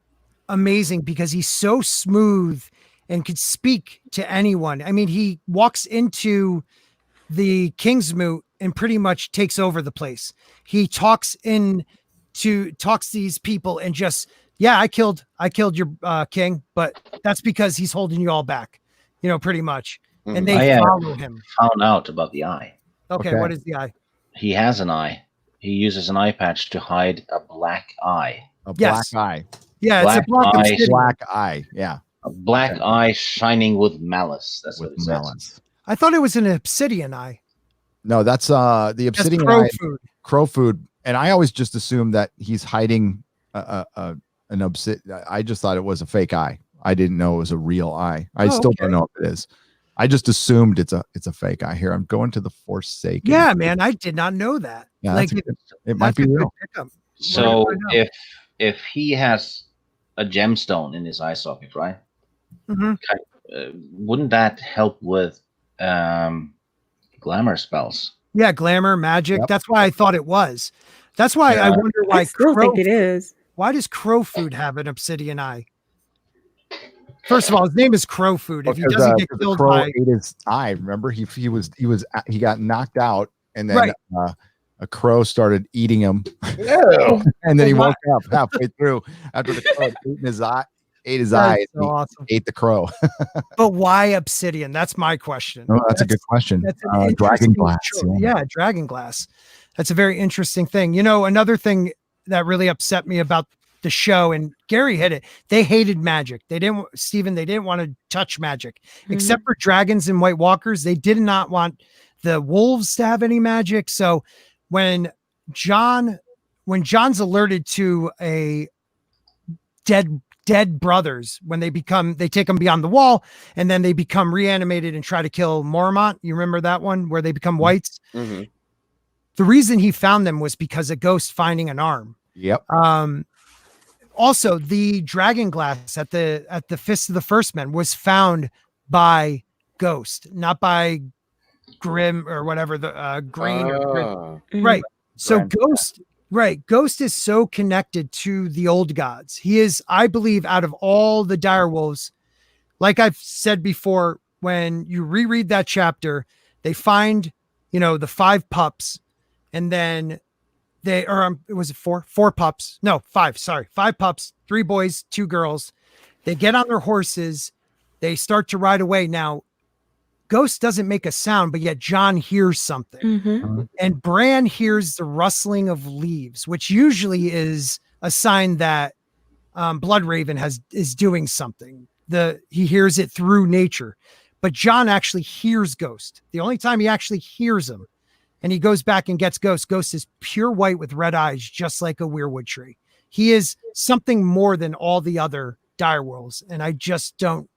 amazing because he's so smooth and could speak to anyone. I mean, he walks into the Kingsmoot and pretty much takes over the place. He talks to these people and just, I killed your king, but that's because he's holding you all back, pretty much. And they follow him. Found out about the eye. Okay, what is the eye? He has an eye. He uses an eye patch to hide a black eye. A black eye. Yeah, Black it's a black eye. Black eye. Yeah. A black eye shining with malice. That's what With it malice. says. I thought it was an obsidian eye. No, that's the obsidian crow eye, food. crow food. And I always just assumed that he's hiding an obsidian. I just thought it was a fake eye. I didn't know it was a real eye. I still don't know if it is. I just assumed it's a fake eye. Here, I'm going to the Forsaken. Yeah, man, I did not know that. Yeah, like it might be real. So if he has a gemstone in his eye socket, right? Mm-hmm. Wouldn't that help with glamour spells? Yeah, glamour, magic. Yep. That's why I thought it was. That's why I wonder why I still think it is. Why does crow food have an obsidian eye? First of all, his name is Crow Food. If he doesn't get killed crow by ate his eye, remember he got knocked out, and then a crow started eating him, and then he woke up halfway through after the crow had eaten his eye, ate his eye, so awesome. ate the crow. But why obsidian? That's my question. Oh, that's a good question. That's an Dragon glass. Yeah, dragon glass. That's a very interesting thing. Another thing that really upset me about the show, and Gary hit it. They hated magic. They didn't want to touch magic, except for dragons and White Walkers. They did not want the wolves to have any magic. So when John's alerted to a dead brothers, when they take them beyond the wall, and then they become reanimated and try to kill Mormont. You remember that one where they become whites? Mm-hmm. The reason he found them was because a ghost finding an arm. Yep. Also, the dragon glass at the Fist of the First Men was found by Ghost, not by Grim or whatever the Green or Grim. Right. So Ghost is so connected to the old gods. He is, I believe, out of all the direwolves, like I've said before, when you reread that chapter, they find, the 5 pups, and then was it 4? 4 pups. No, 5. Sorry. 5 pups, 3 boys, 2 girls. They get on their horses. They start to ride away. Now, Ghost doesn't make a sound, but yet Jon hears something. Mm-hmm. And Bran hears the rustling of leaves, which usually is a sign that Bloodraven is doing something. He hears it through nature. But Jon actually hears Ghost. The only time he actually hears him. And he goes back and gets Ghost. Ghost is pure white with red eyes, just like a weirwood tree. He is something more than all the other direwolves. And I just don't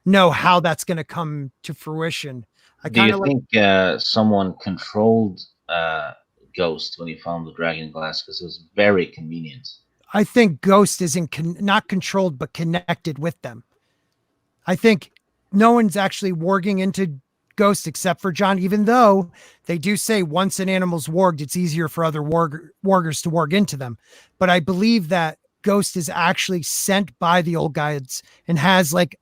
know how that's going to come to fruition. Do you think someone controlled Ghost when he found the dragon glass? Because it was very convenient. I think Ghost is not controlled, but connected with them. I think no one's actually warging into Ghost except for Jon, even though they do say once an animal's warged, it's easier for other wargers to warg into them. But I believe that Ghost is actually sent by the old gods and has like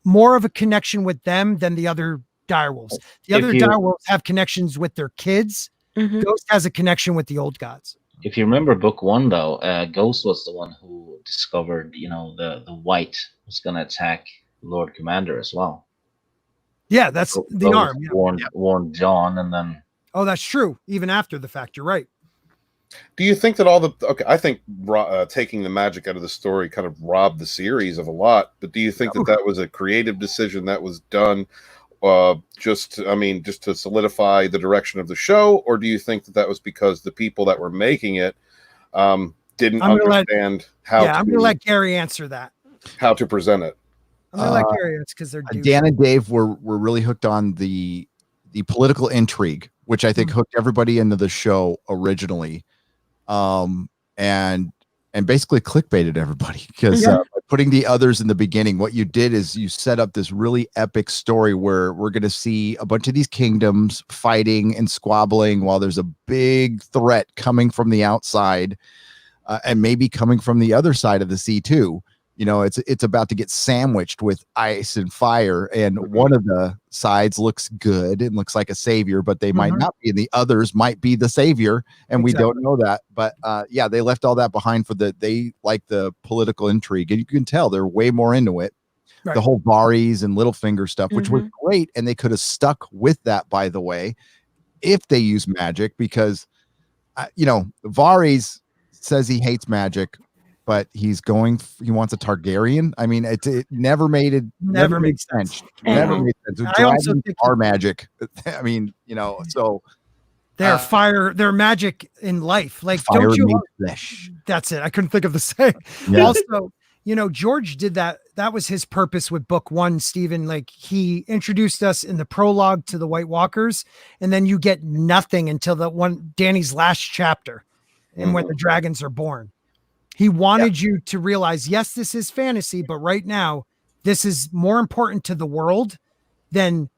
more of a connection with them than the other direwolves. The other direwolves have connections with their kids. Mm-hmm. Ghost has a connection with the old gods. If you remember book 1, though, Ghost was the one who discovered, the white was going to attack Lord Commander as well. Yeah, that's the arm. Warned Jon, and then. Oh, that's true. Even after the fact, you're right. Do you think that all the I think taking the magic out of the story kind of robbed the series of a lot, but do you think that that was a creative decision that was done just to solidify the direction of the show, or do you think that that was because the people that were making it didn't understand how I'm going to let Gary answer that. How to present it? I'm going to let Gary answer because they're Dan and Dave were really hooked on the political intrigue, which I think hooked everybody into the show originally. And basically clickbaited everybody because by putting the others in the beginning, what you did is you set up this really epic story where we're going to see a bunch of these kingdoms fighting and squabbling while there's a big threat coming from the outside and maybe coming from the other side of the sea too. You know, it's about to get sandwiched with ice and fire, and one of the sides looks good and looks like a savior, but they might not be, and the others might be the savior, and we don't know that. But they left all that behind for they like the political intrigue, and you can tell they're way more into it. Right. The whole Varys and Littlefinger stuff, which was great, and they could have stuck with that, by the way, if they use magic, because Varys says he hates magic, but he wants a Targaryen. I mean, it never made it. Never made sense. Never made sense. Dragons are magic. I mean, so they're fire. They're magic in life. Like, fire don't you? Flesh. That's it. I couldn't think of the saying. Yeah. Also, George did that. That was his purpose with book 1, Stephen. Like, he introduced us in the prologue to the White Walkers, and then you get nothing until Danny's last chapter, and when the dragons are born. He wanted you to realize, yes, this is fantasy, but right now, this is more important to the world than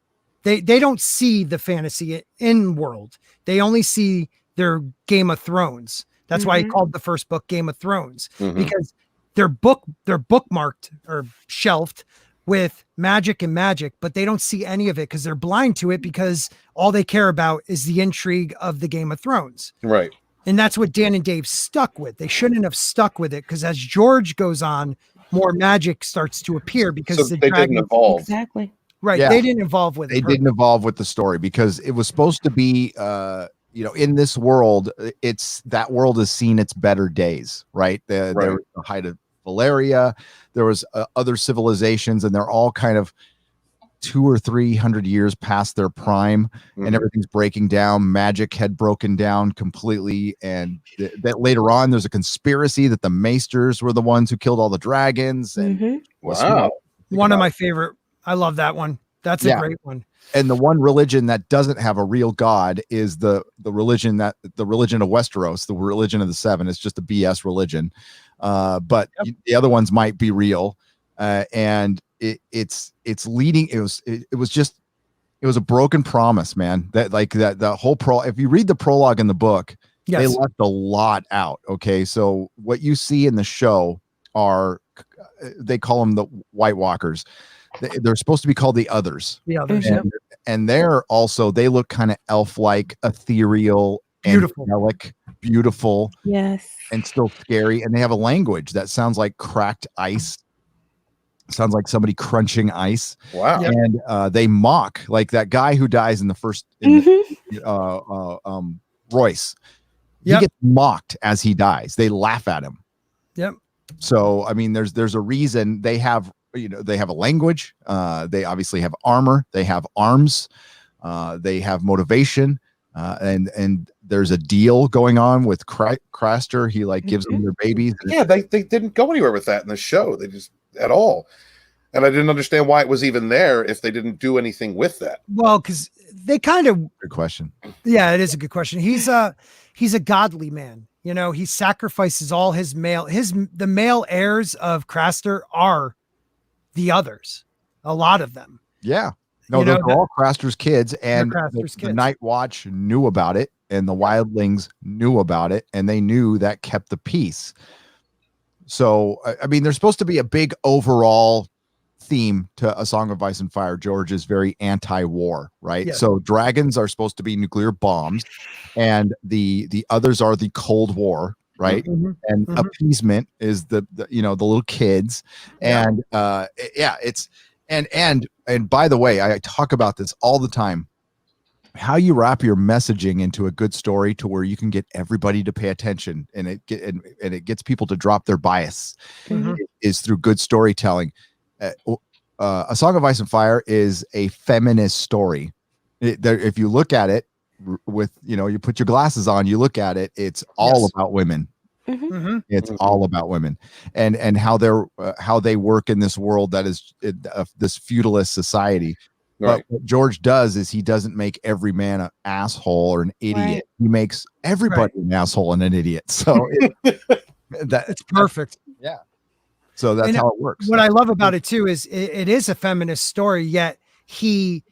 they don't see the fantasy in world. They only see their Game of Thrones. That's why he called the first book Game of Thrones, because they're bookmarked or shelved with magic, but they don't see any of it because they're blind to it, because all they care about is the intrigue of the Game of Thrones. Right. And that's what Dan and Dave stuck with. They shouldn't have stuck with it, because as George goes on, more magic starts to appear because they didn't evolve. Exactly. Right. Yeah. They didn't evolve with it. They didn't evolve with the story, because it was supposed to be, in this world, that world has seen its better days, right? There was the height of Valeria. There was other civilizations, and they're all kind of 200 or 300 years past their prime, and everything's breaking down. Magic had broken down completely, and that later on there's a conspiracy that the Maesters were the ones who killed all the dragons. And wow, one of my favorite. I love that one. That's a great one. And the one religion that doesn't have a real god is the religion of Westeros, the religion of the Seven. It's just a BS religion, but the other ones might be real, and it's leading. It was a broken promise, man. The whole if you read the prologue in the book, they left a lot out. Okay. So what you see in the show they call them the White Walkers. They're supposed to be called the others. The others. And they're also, they look kind of elf-like, ethereal, angelic, beautiful. Yes. And still scary. And they have a language that sounds like cracked ice. Sounds like somebody crunching ice. Wow. And they mock, like that guy who dies in the first Royce. He gets mocked as he dies. They laugh at him. Yep. So I mean, there's a reason they have a language. They obviously have armor. They have arms. They have motivation. And there's a deal going on with Craster. He gives them their babies. Yeah, they didn't go anywhere with that in the show. They just at all. And I didn't understand why it was even there if they didn't do anything with that. Well, because they kind of. Good question. Yeah, it is a good question. He's a godly man. He sacrifices all the male heirs of Craster are the others. A lot of them. Yeah. No, those are all Craster's kids, and the Night Watch knew about it, and the Wildlings knew about it, and they knew that kept the peace. So, I mean, there's supposed to be a big overall theme to A Song of Ice and Fire. George is very anti-war, right? Yes. So dragons are supposed to be nuclear bombs, and the others are the Cold War, right? And appeasement is the little kids, and it's and by the way, I talk about this all the time. how you wrap your messaging into a good story to where you can get everybody to pay attention and it gets people to drop their bias Mhm. is through good storytelling. A Song of Ice and Fire is a feminist story. If you look at it with, you put your glasses on, you look at it, it's all about women. Mhm. It's all about women and how they work in this world that is this feudalist society. Right. But what George does is he doesn't make every man an asshole or an idiot. Right. He makes everybody an asshole and an idiot. So It's perfect. Yeah. So that's And how it works. What I love about it too is it is a feminist story, yet he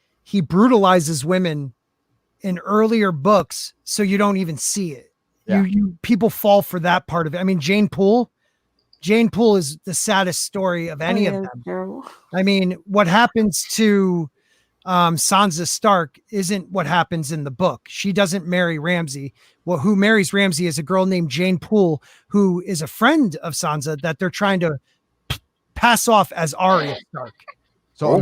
brutalizes women in earlier books, so you don't even see it. Yeah. You people fall for that part of it. I mean, Jane Poole is the saddest story of any of them. Terrible. I mean, what happens to Sansa Stark isn't what happens in the book. She doesn't marry Ramsay. Who marries Ramsay is a girl named Jane Poole, who is a friend of Sansa that they're trying to pass off as Arya Stark. So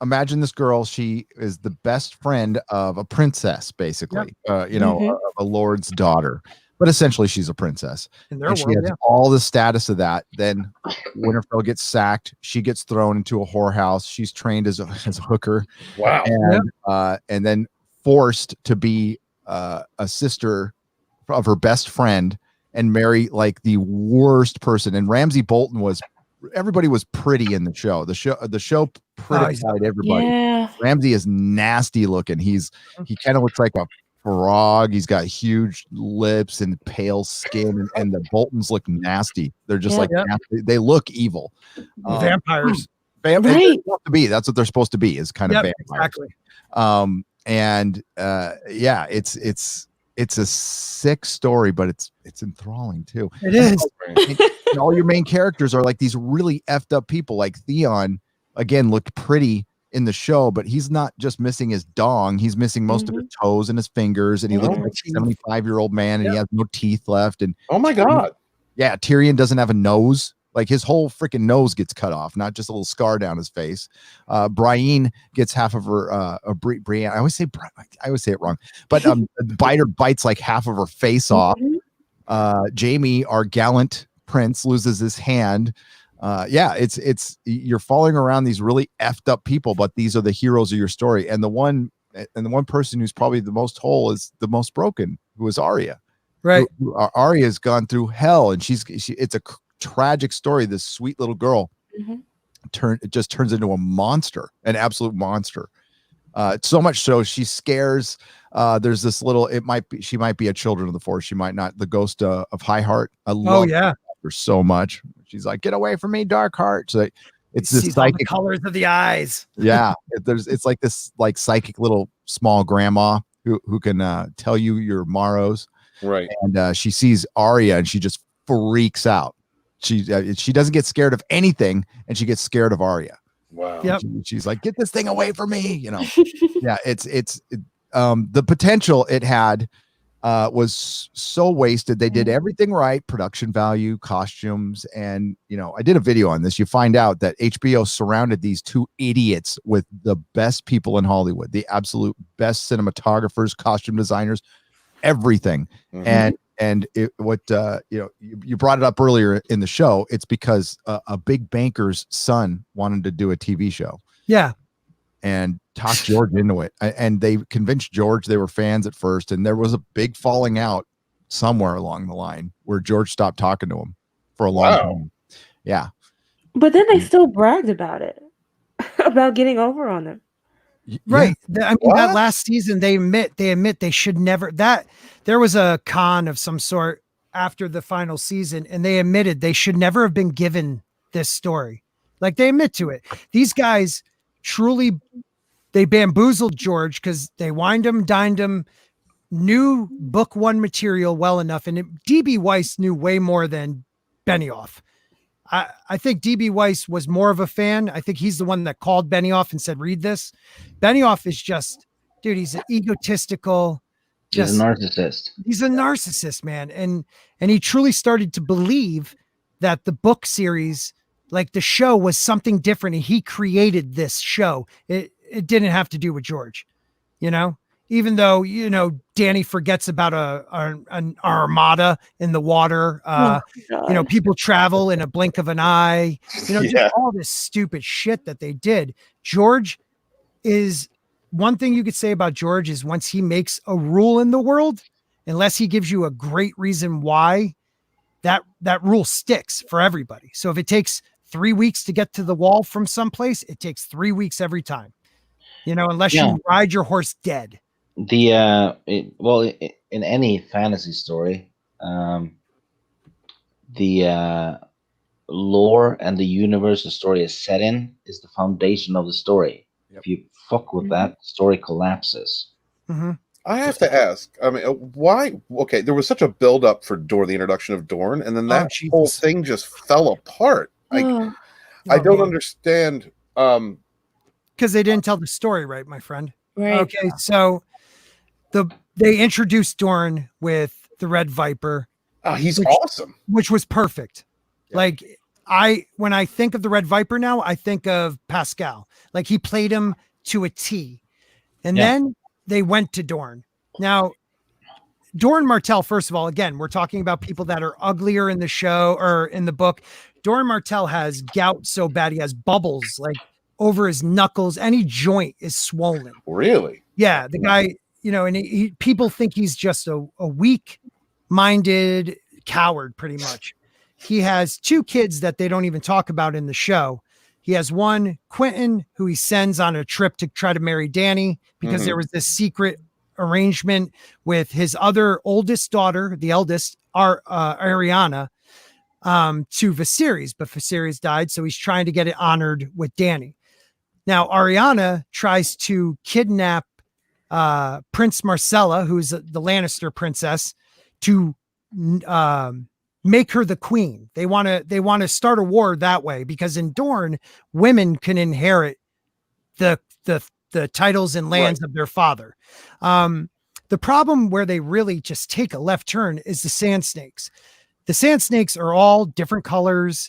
imagine this girl. She is the best friend of a princess, basically, of a lord's daughter. But essentially, she's a princess. And she has all the status of that. Then Winterfell gets sacked. She gets thrown into a whorehouse. She's trained as a hooker. Wow. And then forced to be a sister of her best friend and marry like the worst person. And Ramsay Bolton everybody was pretty in the show. The show prettified everybody. Yeah. Ramsay is nasty looking. He kind of looks like a frog. He's got huge lips and pale skin, and the Boltons look nasty. They're just nasty. They look evil. Vampires. Right. That's what they're supposed to be, is kind of vampires. Exactly. It's a sick story, but it's enthralling too. It is. And all your main characters are like these really effed up people. Like Theon, again, looked pretty in the show, but he's not just missing his dong. He's missing most of his toes and his fingers, and he looks like a 75-year-old man, and he has no teeth left. And oh my God. Yeah, Tyrion doesn't have a nose. Like his whole freaking nose gets cut off, not just a little scar down his face. Brienne gets half of her. Brienne, I always say it wrong, but Biter bites like half of her face off. Jaime, our gallant prince, loses his hand. It's you're following around these really effed up people, but these are the heroes of your story. And the one person who's probably the most whole is the most broken, who is Arya. Right. Arya's gone through hell, and it's a tragic story. This sweet little girl just turns into a monster, an absolute monster. So much so she scares. There's this little. She might be a Children of the Forest. She might not. The ghost of High Heart. I love her so much. She's like, get away from me, Dark Heart. So it's this psychic colors of the eyes. Yeah, it's like this psychic little small grandma who can tell you your morrows. Right. And she sees Arya and she just freaks out. She doesn't get scared of anything, and she gets scared of Arya. Wow. Yep. She's like, get this thing away from me. Yeah. It's the potential it had was so wasted. They did everything right, production value, costumes, and I did a video on this. You find out that HBO surrounded these two idiots with the best people in Hollywood, the absolute best cinematographers, costume designers, everything. And you brought it up earlier in the show. It's because a big banker's son wanted to do a TV show. Yeah. And talked George into it. And they convinced George. They were fans at first. And there was a big falling out somewhere along the line where George stopped talking to him for a long time. Yeah. But then they still bragged about it, about getting over on them. Right. I mean, that last season, they admit they should never, that there was a con of some sort after the final season, and they admitted they should never have been given this story. Like, they admit to it. These guys truly, they bamboozled George because they wined him, dined him, knew book one material well enough. And DB Weiss knew way more than Benioff. I think DB Weiss was more of a fan. I think he's the one that called Benioff and said, read this. Benioff is just, dude, he's an egotistical. He's a narcissist. He's a narcissist, man. And he truly started to believe that the book series, like the show, was something different. And he created this show. It didn't have to do with George. even though Dany forgets about an armada in the water. People travel in a blink of an eye. Just all this stupid shit that they did. George is one thing you could say about George is once he makes a rule in the world, unless he gives you a great reason why, that rule sticks for everybody. So if it takes 3 weeks to get to the wall from someplace, it takes 3 weeks every time. Unless you ride your horse dead. In any fantasy story, the lore and the universe the story is set in is the foundation of the story. Yep. If you fuck with that, the story collapses. Mm-hmm. I have to ask, why? Okay, there was such a build-up for Dorne, the introduction of Dorne, and then that whole thing just fell apart. I don't understand. Because they didn't tell the story right, my friend. Right. Okay, so they introduced Dorne with the Red Viper. Oh, he's awesome. Which was perfect. Yeah. When I think of the Red Viper now, I think of Pascal. Like he played him to a T. And then they went to Dorne. Now, Dorne Martell, first of all, again, we're talking about people that are uglier in the show or in the book. Dorne Martell has gout so bad he has bubbles like over his knuckles. Any joint is swollen. Really? Yeah, the guy, and people think he's just a weak-minded coward, pretty much. He has 2 kids that they don't even talk about in the show. He has one, Quentin, who he sends on a trip to try to marry Dany because there was this secret arrangement with his other oldest daughter, the eldest, Ariana, to Viserys, but Viserys died, so he's trying to get it honored with Dany. Now, Ariana tries to kidnap Prince Marcella, who's the Lannister princess, to make her the queen. They want to start a war that way because in Dorne, women can inherit the titles and lands of their father. The problem where they really just take a left turn is the Sand Snakes. The Sand Snakes are all different colors,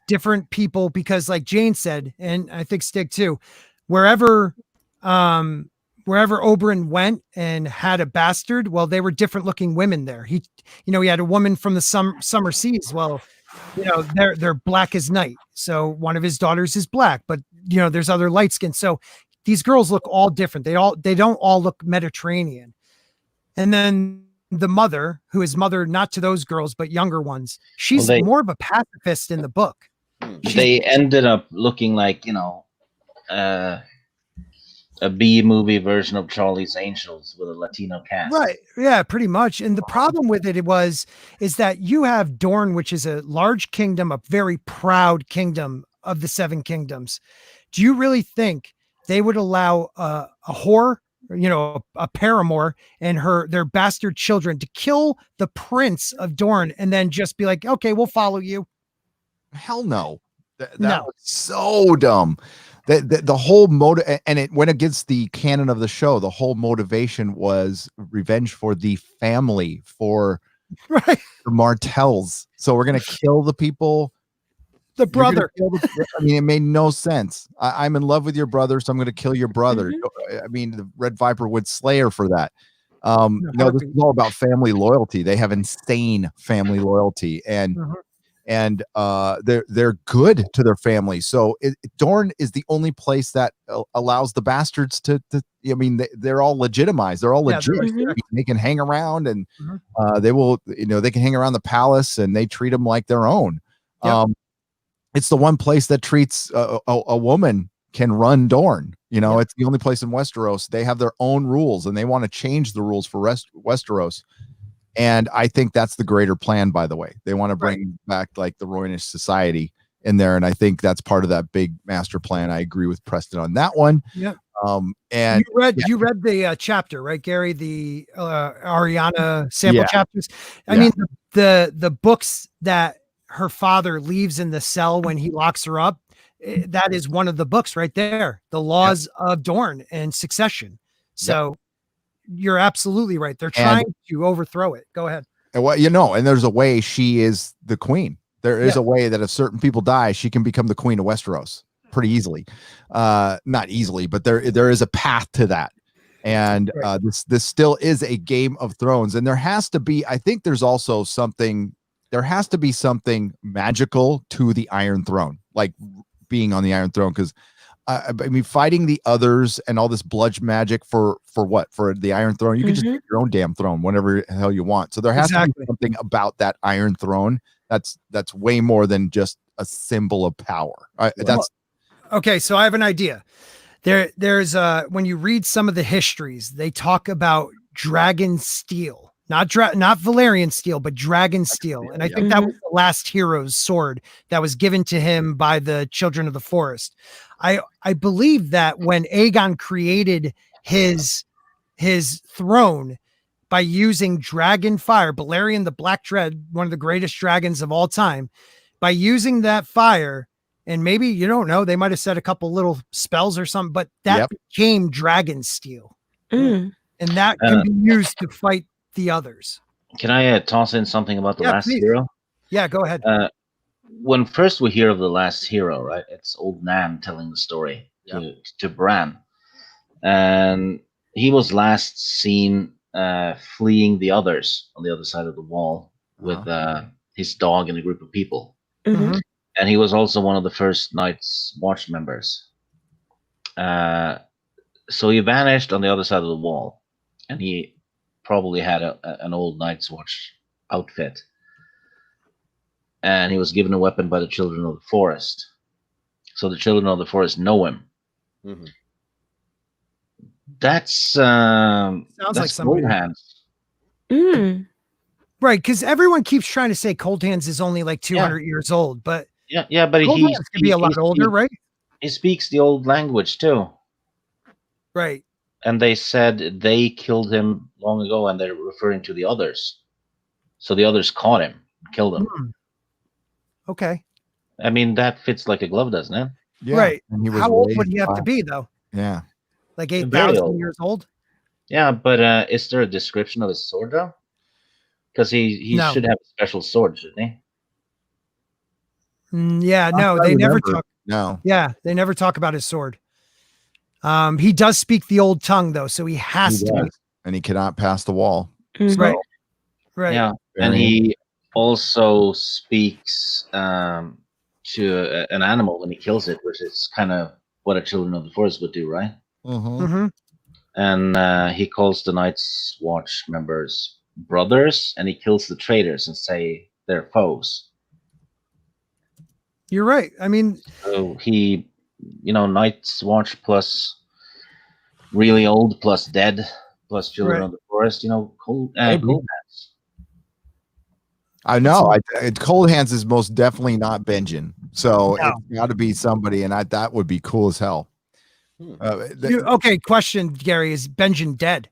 different people, because like Jayne said, and I think Stig too, wherever Oberyn went and had a bastard, well, they were different looking women there. He had a woman from the summer seas. Well, they're black as night. So one of his daughters is black, but there's other light skin. So these girls look all different. They don't all look Mediterranean. And then the mother, who is mother not to those girls, but younger ones, she's more of a pacifist in the book. They ended up looking like, a B-movie version of Charlie's Angels with a Latino cast. Right. Yeah, pretty much. And the problem with it is that you have Dorne, which is a large kingdom, a very proud kingdom of the 7 kingdoms. Do you really think they would allow a whore, a paramour and their bastard children to kill the prince of Dorne and then just be like, okay, we'll follow you? Hell no. That was so dumb. The whole motive, and it went against the canon of the show. The whole motivation was revenge for the family, for the Martells. So we're going to kill the people. The brother. It made no sense. I'm in love with your brother, so I'm going to kill your brother. The Red Viper would slay her for that. No, this is all about family loyalty. They have insane family loyalty, and they're good to their family. So Dorne is the only place that allows the bastards to they're all legitimized. They're all legit. They can hang around, and they will, they can hang around the palace, and they treat them like their own. It's the one place that treats a woman can run Dorne. It's the only place in Westeros. They have their own rules, and they want to change the rules for Westeros. And I think that's the greater plan, by the way. They want to bring back like the Roynish society in there. And I think that's part of that big master plan. I agree with Preston on that one. Yeah. And you read the chapter, right, Gary? The Ariana sample chapters. I mean, the books that her father leaves in the cell when he locks her up, that is one of the books right there. The Laws of Dorne and Succession. So you're absolutely right. They're trying to overthrow it. Go ahead. And and there's a way she is the queen. There is a way that if certain people die, she can become the queen of Westeros pretty easily. Not easily, but there is a path to that. And this still is a Game of Thrones, and there has to be. I think there's also something. There has to be something magical to the Iron Throne, like being on the Iron Throne, because I mean, fighting the others and all this bludge magic for what? For the Iron Throne, you can just get your own damn throne, whatever the hell you want. So there has to be something about that Iron Throne that's way more than just a symbol of power. Okay. So I have an idea. There's when you read some of the histories, they talk about dragon steel, not Valyrian steel, but dragon steel. And I think that was the last hero's sword that was given to him by the children of the forest. I believe that when Aegon created his throne by using dragon fire, Balerion the Black Dread, one of the greatest dragons of all time, by using that fire, and maybe, you don't know, they might have said a couple little spells or something, but that became dragon steel. And that can be used to fight the others. Can I toss in something about the last hero? Yeah, go ahead. When first we hear of the last hero, right? It's old Nan telling the story to Bran. And he was last seen fleeing the others on the other side of the wall with his dog and a group of people. And he was also one of the first Night's Watch members. So he vanished on the other side of the wall, and he probably had an old Night's Watch outfit. And he was given a weapon by the Children of the Forest. So the Children of the Forest know him. That's sounds like Cold Hands. Right, because everyone keeps trying to say Cold Hands is only like 200 years old, but but Cold Hands could be a lot older, right? He speaks the old language too. Right. And they said they killed him long ago, and they're referring to the others. So the others caught him, killed him. Okay. I mean, that fits like a glove, doesn't it? Yeah. Right. And he was How old would he have to be, though? Yeah. Like 8,000 years old? Yeah, but is there a description of his sword, though? Because he should have a special sword, shouldn't he? Yeah, no, they never talk. No. Yeah, they never talk about his sword. He does speak the old tongue, though, so he has to be. And he cannot pass the wall. Right. Right. Yeah. And he also speaks to an animal when he kills it, which is kind of what a Children of the Forest would do, right? And he calls the Night's Watch members brothers, and he kills the traitors and say they're foes. You're right. I mean, so he, Night's Watch plus really old plus dead plus Children of the Forest, Cold Hands. I know. Cold Hands is most definitely not Benjen. So it's got to be somebody, and that would be cool as hell. Okay, question, Gary, is Benjen dead?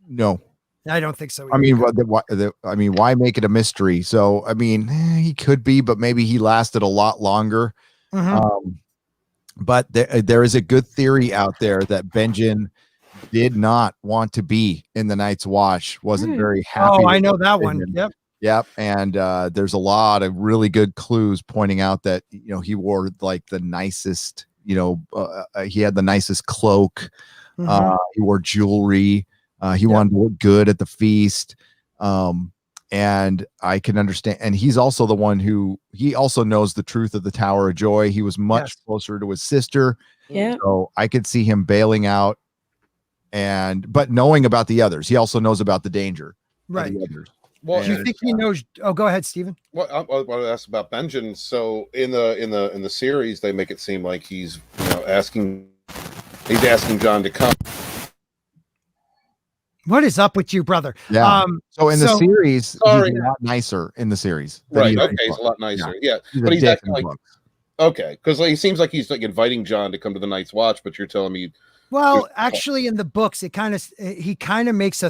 No. I don't think so. Either. Why make it a mystery? So, I mean, he could be, but maybe he lasted a lot longer. But there is a good theory out there that Benjen did not want to be in the Night's Watch, wasn't very happy. Oh, I know that one. Yep. And there's a lot of really good clues pointing out that, he wore like the nicest, he had the nicest cloak. He wore jewelry. He wanted to look good at the feast. And I can understand. And he's also the one he also knows the truth of the Tower of Joy. He was much closer to his sister. Yeah. So I could see him bailing out but knowing about the others. He also knows about the danger. Right. Of the others. Well, do you think he knows? Oh, go ahead, Stephen. Well, I want to ask about Benjen. So in the series, they make it seem like he's asking Jon to come. What is up with you, brother? Yeah. So in the series, he's a lot nicer in the series. Right. Okay. He's a lot nicer. Yeah. But he's acting like okay, because he seems like he's like inviting Jon to come to the Night's Watch, but you're telling me. Well, actually, in the books, he kind of makes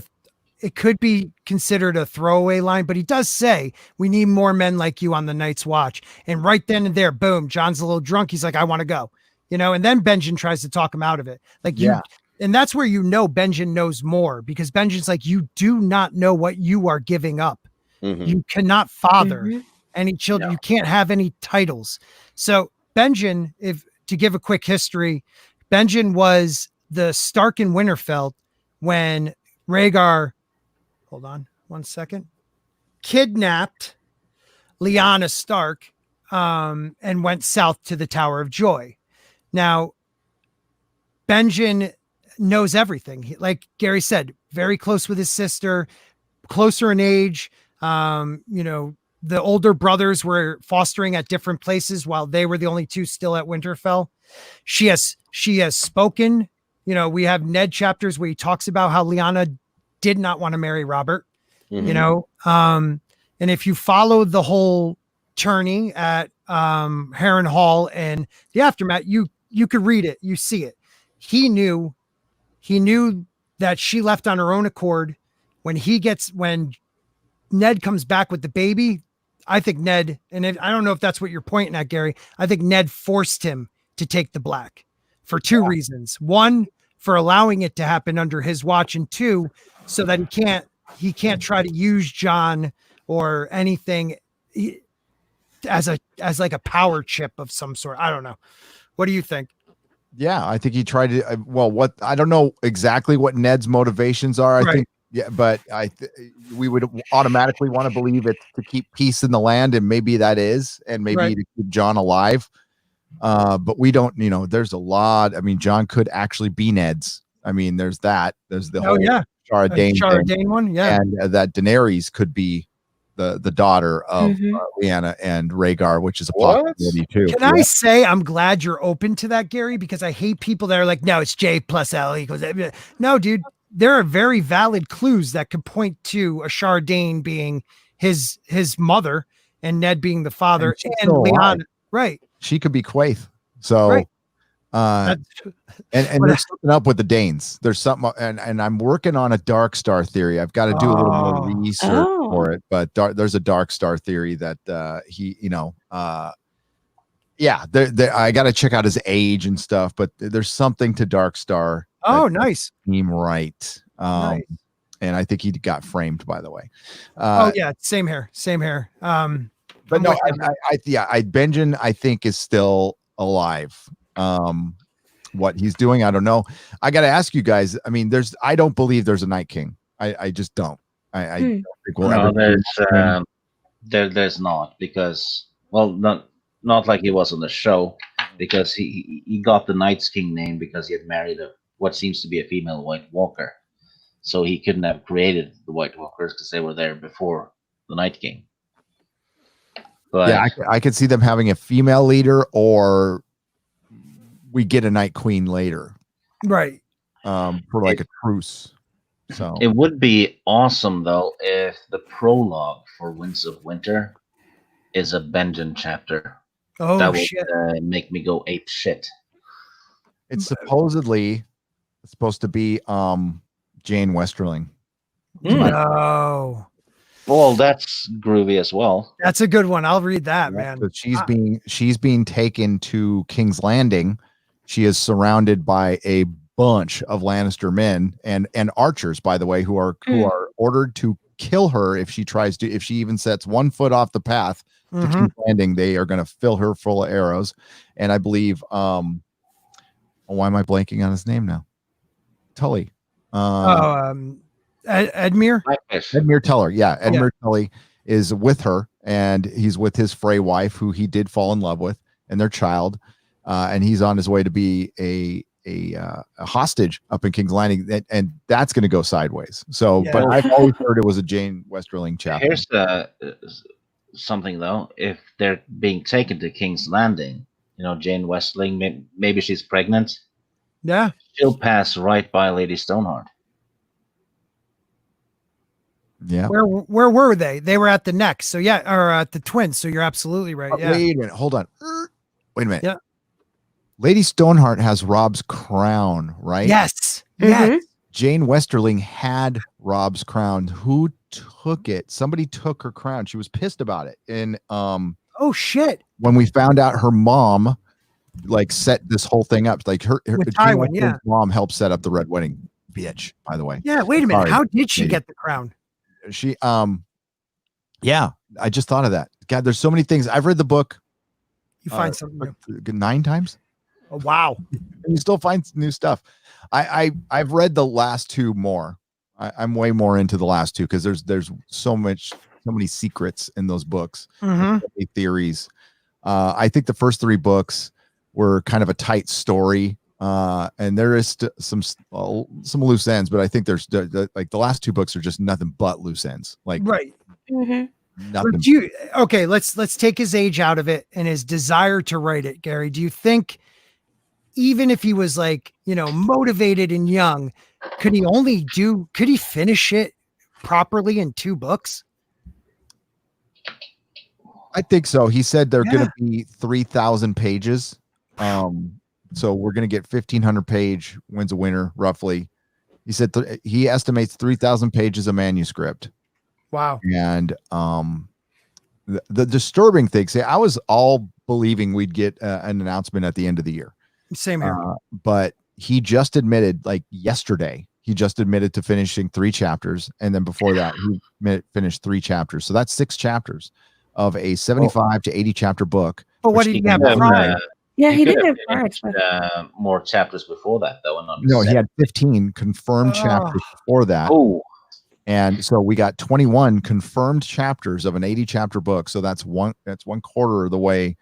it could be considered a throwaway line, but he does say, we need more men like you on the Night's Watch. And right then and there, boom, Jon's a little drunk. He's like, I want to go, and then Benjen tries to talk him out of it. And that's where Benjen knows more, because Benjen's like, you do not know what you are giving up. You cannot father any children. You can't have any titles. So Benjen, to give a quick history, Benjen was the Stark in Winterfell when Rhaegar, hold on one second, kidnapped Lyanna Stark and went south to the Tower of Joy. Now, Benjen knows everything. Like Gary said, very close with his sister, closer in age. The older brothers were fostering at different places while they were the only two still at Winterfell. She has spoken. We have Ned chapters where he talks about how Lyanna did not want to marry Robert. And if you follow the whole tourney at Harrenhal and the aftermath, you could read it, you see it. He knew that she left on her own accord. When Ned comes back with the baby, I think Ned, and I don't know if that's what you're pointing at, Gary, I think Ned forced him to take the black for two reasons. One, for allowing it to happen under his watch, and two, so that he can't try to use Jon or anything as like a power chip of some sort. I don't know. What do you think? Yeah, I think he tried to. I don't know exactly what Ned's motivations are. I think, but we would automatically want to believe it to keep peace in the land, and maybe that is, and maybe to keep Jon alive. But we don't. There's a lot. I mean, Jon could actually be Ned's. I mean, there's that. There's the whole Shara Dane one. Yeah, and that Daenerys could be the daughter of Lyanna and Rhaegar, which is a possibility too. Can I say I'm glad you're open to that, Gary? Because I hate people that are like, no, it's J plus L equals. No, dude, there are very valid clues that could point to a Shara Dane being his mother and Ned being the father, and Lyanna. Right. She could be Quaithe. So. And there's something up with the Danes. There's something, and I'm working on a Dark Star theory. I've got to do a little more research for it, but there's a Dark Star theory that I got to check out his age and stuff. But there's something to Dark Star. Oh, nice. Seem right. Nice. And I think he got framed, by the way. Same here. But no, Benjen, I think, is still alive. What he's doing, I don't know. I got to ask you guys. I mean, I don't believe there's a Night King. I just don't. I don't think we'll ever. There's not, because not like he was on the show, because he got the Night's King name because he had married what seems to be a female White Walker, so he couldn't have created the White Walkers because they were there before the Night King. But yeah, I could see them having a female leader, or we get a Night Queen later, right? For like a truce. So it would be awesome though if the prologue for Winds of Winter is a Benjen chapter. Oh, that would make me go ape shit. It's supposed to be Jayne Westerling. No. Well, that's groovy as well. That's a good one. I'll read that, man. So she's being taken to King's Landing. She is surrounded by a bunch of Lannister men and archers, by the way, who are ordered to kill her if she even sets one foot off the path to King's Landing. They are going to fill her full of arrows. And I believe, why am I blanking on his name now? Tully. Edmure. Edmure Tully. Yeah, Edmure Tully is with her, and he's with his Frey wife, who he did fall in love with, and their child. And he's on his way to be a hostage up in King's Landing, and that's going to go sideways. So, but I've always heard it was a Jayne Westerling chapter. Here's something though: if they're being taken to King's Landing, Jayne Westerling, maybe she's pregnant. Yeah, she'll pass right by Lady Stoneheart. Yeah. Where were they? They were at the neck. So or at the Twins. So you're absolutely right. Yeah. Wait a minute. Hold on. Wait a minute. Yeah. Lady Stoneheart has Robb's crown, right? Yes. Yes. Jayne Westerling had Robb's crown. Who took it? Somebody took her crown. She was pissed about it. And oh shit. When we found out her mom set this whole thing up, her mom helped set up the Red Wedding, bitch, by the way. Yeah, wait a minute. How did she get the crown? She I just thought of that. God, there's so many things. I've read the book. You find something new. 9 times. Oh, wow. you still find new stuff. I've read the last two more. I'm way more into the last two because there's so many secrets in those books, so many theories. I think the first three books were kind of a tight story, and there is some loose ends, but I think there's like the last two books are just nothing but loose ends. Like right. Nothing. Okay, let's take his age out of it and his desire to write it, Gary. Do you think even if he was like, motivated and young, could he finish it properly in 2 books? I think so. He said they're going to be 3,000 pages. So we're going to get 1,500 page Wins a Winner roughly. He said he estimates 3,000 pages of manuscript. Wow. And the disturbing thing, I was all believing we'd get an announcement at the end of the year. Same here. But he just admitted, like yesterday, to finishing 3 chapters. And then before that, he finished 3 chapters. So that's 6 chapters of a 75 to 80 chapter book. But what did he have? Yeah, he didn't have more chapters before that, though. No, he had 15 confirmed chapters before that. Oh. And so we got 21 confirmed chapters of an 80 chapter book. So that's one quarter of the way,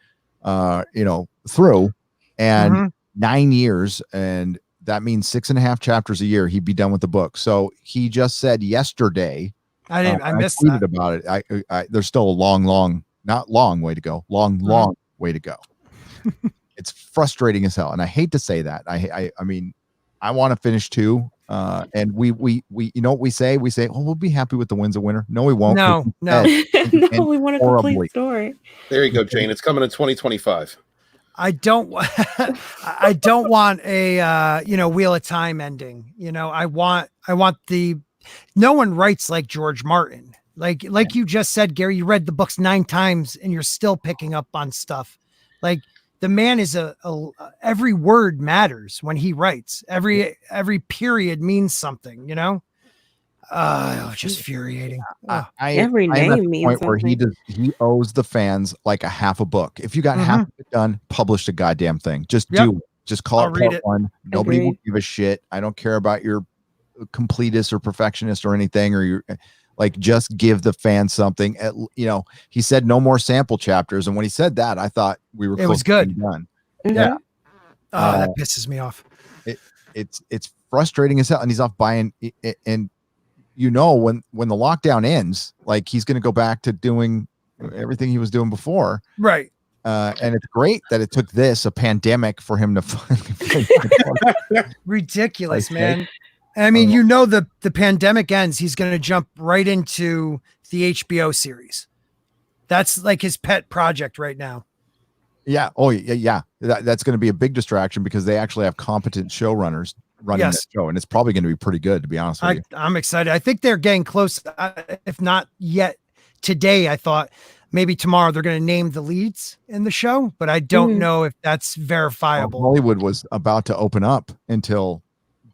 through, and 9 years. And that means 6.5 chapters a year. He'd be done with the book. So he just said yesterday, I missed tweeted that. about it. There's still a long way to go. Long way to go. It's frustrating as hell. And I hate to say that. I mean, I want to finish 2. And we what we say, oh, we'll be happy with the Wins a Winner. No, we won't. No. We want a complete story. There you go, Jayne. It's coming in 2025. I don't want a Wheel of Time ending. I want no one writes like George Martin. Like you just said, Gary, you read the books 9 times and you're still picking up on stuff. Like the man is every word matters when he writes. Every period means something, just infuriating. Every name means something. Where he owes the fans like a half a book. If you got half of it done, publish a goddamn thing. Just do it. Just call it part 1. Nobody will give a shit. I don't care about your completist or perfectionist or anything, or your just give the fans something. He said no more sample chapters, and when he said that, I thought we were it was good. Done. Yeah. That pisses me off. It's frustrating as hell, and he's off buying. And when the lockdown ends, like he's going to go back to doing everything he was doing before, right? And it's great that it took a pandemic for him to finally. Ridiculous, man. I mean, the pandemic ends, he's going to jump right into the HBO series. That's like his pet project right now. Yeah. Oh, yeah. That's going to be a big distraction because they actually have competent showrunners running that show, and it's probably going to be pretty good, to be honest with you. I'm excited. I think they're getting close. If not yet today, I thought maybe tomorrow they're going to name the leads in the show, but I don't know if that's verifiable. Hollywood was about to open up until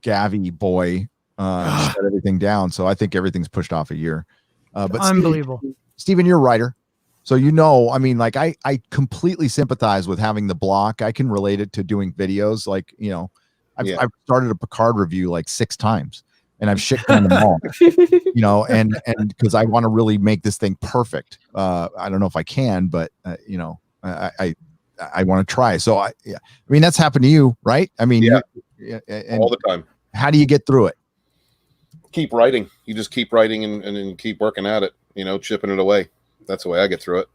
Gavi boy shut everything down, so I think everything's pushed off a year. But unbelievable. Steven, you're a writer, so I mean, like I completely sympathize with having the block. I can relate it to doing videos. Like I've started a Picard review like 6 times, and I've shit on them all. And because I want to really make this thing perfect. I don't know if I can, but I want to try. So I mean, that's happened to you, right? I mean, and all the time. How do you get through it? Keep writing. You just keep writing and keep working at it, chipping it away. That's the way I get through it.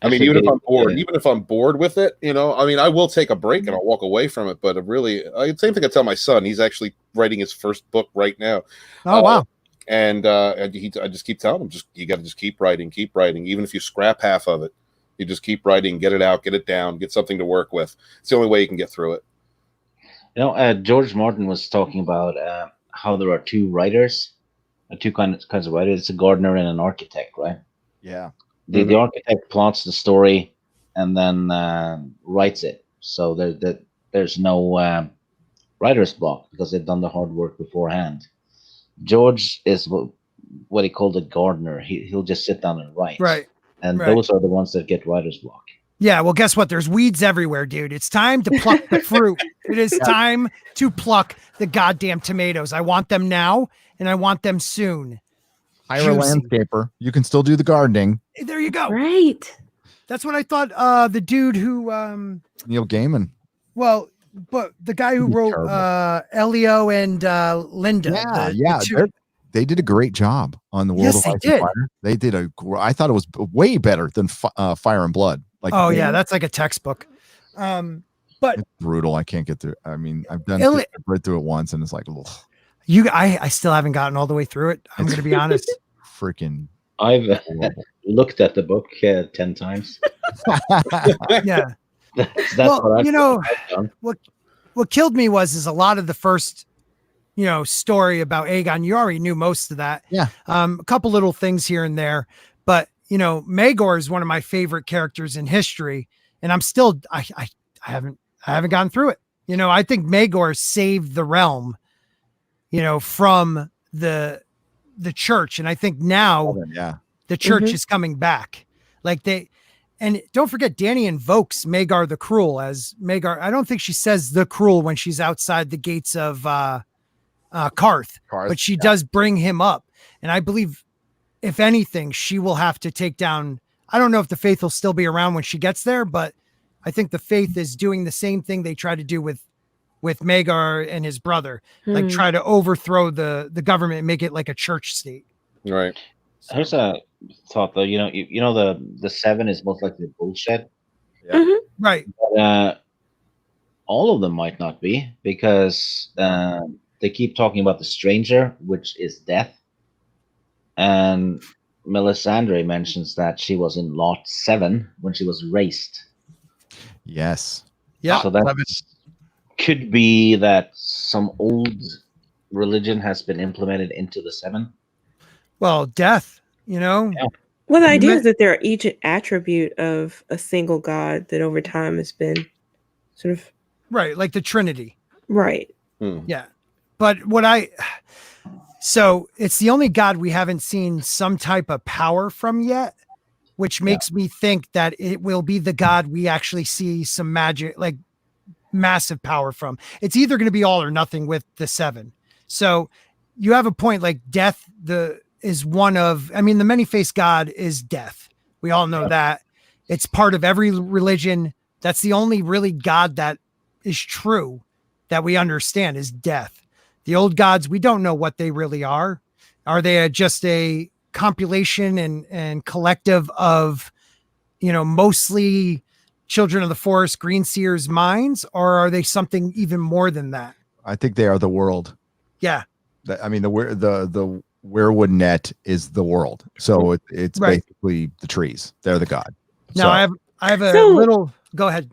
I mean, even if I'm bored with it, I mean, I will take a break and I'll walk away from it. But same thing I tell my son. He's actually writing his first book right now. Oh, wow. And I just keep telling him, you got to just keep writing. Even if you scrap half of it, you just keep writing, get it out, get it down, get something to work with. It's the only way you can get through it. George Martin was talking about how there are 2 writers, 2 kinds of writers. It's a gardener and an architect, right? Yeah. The architect plots the story and then writes it. So there's no writer's block because they've done the hard work beforehand. George is what he called a gardener. He'll just sit down and write. Right. And those are the ones that get writer's block. Yeah, well, guess what? There's weeds everywhere, dude. It's time to pluck the fruit. It is time to pluck the goddamn tomatoes. I want them now, and I want them soon. Hire a landscaper. You can still do the gardening. Hey, there you go. Right. That's what I thought. The dude who, Neil Gaiman. well, but the guy who He's wrote terrible. Elio and Linda. Yeah, they did a great job on the World Yes, of Ice they and did. Fire. They did I thought it was way better than Fire and Blood. Like, Oh yeah, that's like a textbook. But it's brutal. I can't get through. I mean, I've read through it once, and it's like, ugh, I still haven't gotten all the way through it. I'm going to be honest. freaking. I've looked at the book 10 times. Yeah. That's Well, what you know, I've done. What killed me is a lot of the first, story about Aegon. You already knew most of that. Yeah. A couple little things here and there, but Maegor is one of my favorite characters in history, and I'm still I haven't gotten through it. I think Maegor saved the realm, from the church, and I think now the church is coming back. And don't forget, Dany invokes Maegor the Cruel as Maegor. I don't think she says the Cruel when she's outside the gates of Karth, but she does bring him up. And I believe, if anything, she will have to take down. I don't know if the Faith will still be around when she gets there, but I think the Faith is doing the same thing they try to do with Maegor and his brother, like try to overthrow the government and make it like a church state. Right. Here's a thought, though. The 7 is most likely bullshit. Right. But, all of them might not be, because they keep talking about the stranger, which is death. And Melisandre mentions that she was in Lot 7 when she was raised. Yes. Yeah. So that could be that some old religion has been implemented into the 7. Well, death, Well, the idea is that they're each an attribute of a single god that over time has been sort of right, like the Trinity. Right. Yeah. But so it's the only god we haven't seen some type of power from yet, which makes me think that it will be the god we actually see some magic, like massive power from. It's either going to be all or nothing with the 7. So you have a point, like death, is one of, the many-faced god is death. We all know that. It's part of every religion. That's the only really god that is true that we understand is death. The old gods, we don't know what they really are. Are they just a compilation and collective of, mostly children of the forest, green seers minds, or are they something even more than that? I think they are the world. Yeah. The weirwood net is the world, so it's basically the trees. They're the god. Now I have a little. Go ahead.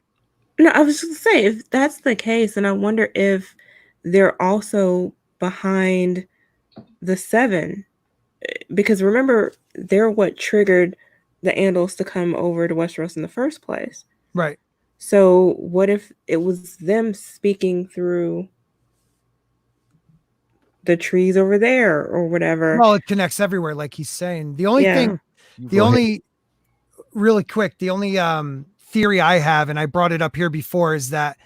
No, I was just gonna say, if that's the case, and I wonder if they're also behind the 7, because remember, they're what triggered the Andals to come over to Westeros in the first place. Right. So what if it was them speaking through the trees over there or whatever? Well, it connects everywhere, like he's saying. The only theory I have, and I brought it up here before, is that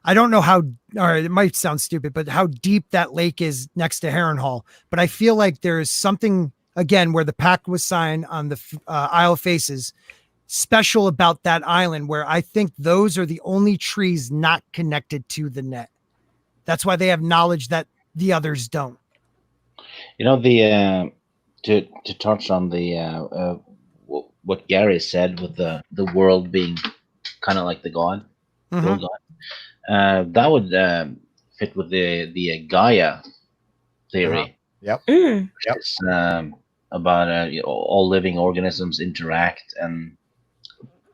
I don't know how, or it might sound stupid, but how deep that lake is next to Harrenhal. But I feel like there is something, again, where the pact was signed on the Isle of Faces, special about that island, where I think those are the only trees not connected to the net. That's why they have knowledge that the others don't. To touch on the what Gary said with the world being kind of like the god, world god, that would fit with the Gaia theory. Yep. It's about all living organisms interact and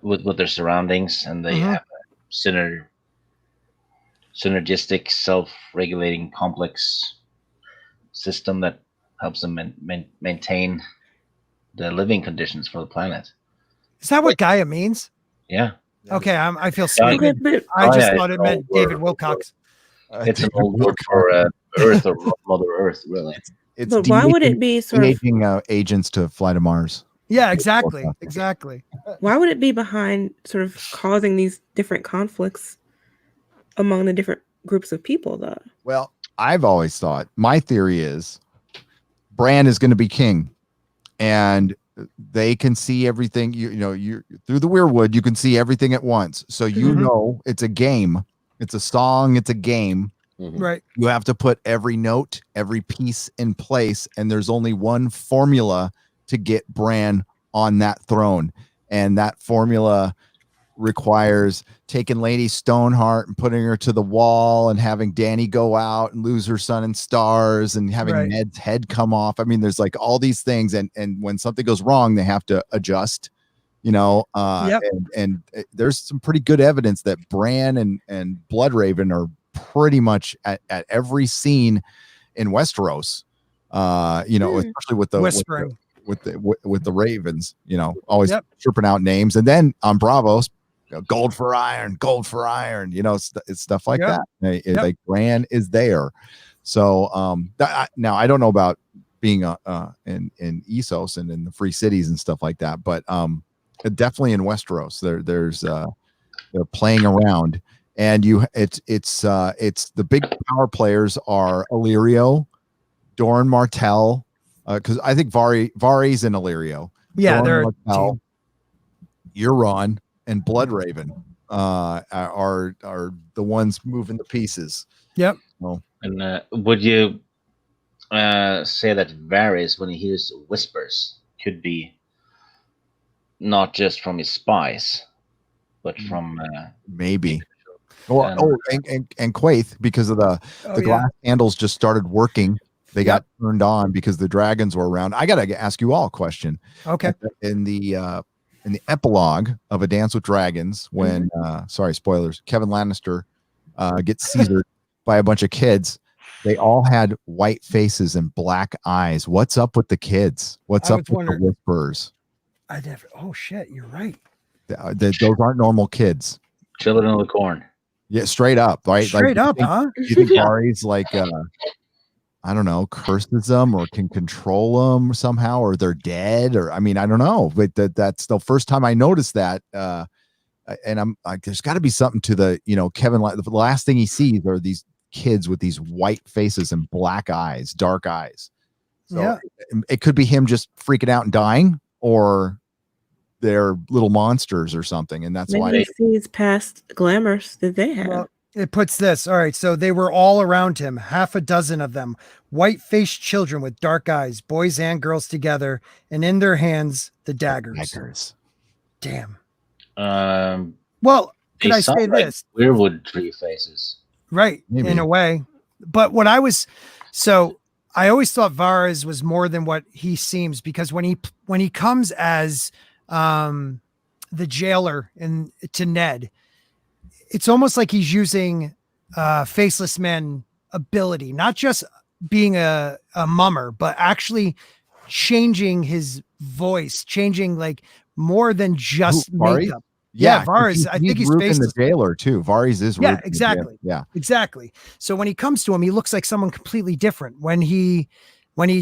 with their surroundings, and they have a synergistic, self-regulating, complex system that helps them maintain the living conditions for the planet. Is that what Gaia means? Yeah. Okay, I feel stupid. I just thought it meant David Wilcox. It's an old word for Earth or Mother Earth, really. It's but why would it be sort of agents to fly to Mars? Yeah, exactly. Exactly. Why would it be behind sort of causing these different conflicts among the different groups of people, though? Well, I've always thought, my theory is Bran is going to be king, and they can see everything. You through the Weirwood, you can see everything at once. So Mhm. it's a game, it's a song, it's a game. Right. You have to put every note, every piece in place, and there's only one formula to get Bran on that throne, and that formula requires taking Lady Stoneheart and putting her to the wall and having Dany go out and lose her son in stars and having Right. Ned's head come off. I mean, there's like all these things, and when something goes wrong, they have to adjust, Yep. and there's some pretty good evidence that Bran and Bloodraven are pretty much at every scene in Westeros, especially with the Whispering. with the ravens, always Yep. chirping out names, and then on Bravos, gold for iron, it's stuff like Yep. that. Yep. Like Bran is there. So now I don't know about being in Essos and in the free cities and stuff like that, but definitely in Westeros they're playing around, and it's the big power players are Illyrio, Doran Martell, because I think Varys and Illyrio, Yeah, Doran they're a Martell, team. Euron, and Bloodraven are the ones moving the pieces. Yep. Well, And would you say that Varys, when he hears whispers, could be not just from his spies, but from maybe. And Quaithe, because of the glass handles just started working. They got turned on because the dragons were around. I gotta ask you all a question. Okay. In the epilogue of A Dance with Dragons, when sorry, spoilers, Kevan Lannister gets Caesared by a bunch of kids, they all had white faces and black eyes. What's up with the kids? What's up with the whisperers? Oh shit, you're right. Those aren't normal kids. Children of the Corn. Yeah, straight up, right? Straight up, huh? You think Varys I don't know, curses them or can control them somehow, or they're dead, or I mean, I don't know, but that's the first time I noticed that. And I'm like, there's got to be something to the, Kevin. The last thing he sees are these kids with these white faces and black eyes, dark eyes. So it could be him just freaking out and dying, or they're little monsters or something, and that's why he sees past glamours that they have. Well, it puts this. All right. So they were all around him, half a dozen of them, white-faced children with dark eyes, boys and girls together, and in their hands, the daggers. Damn. Well, could I say this? Weirwood tree faces. Right. Maybe. In a way. But I always thought Varys was more than what he seems, because when he comes as the jailer to Ned, it's almost like he's using Faceless Men ability, not just being a mummer, but actually changing his voice, changing like more than just makeup. Yeah, Varys. I think he's the jailer too. Varys is exactly. Yeah, exactly. So when he comes to him, he looks like someone completely different. When he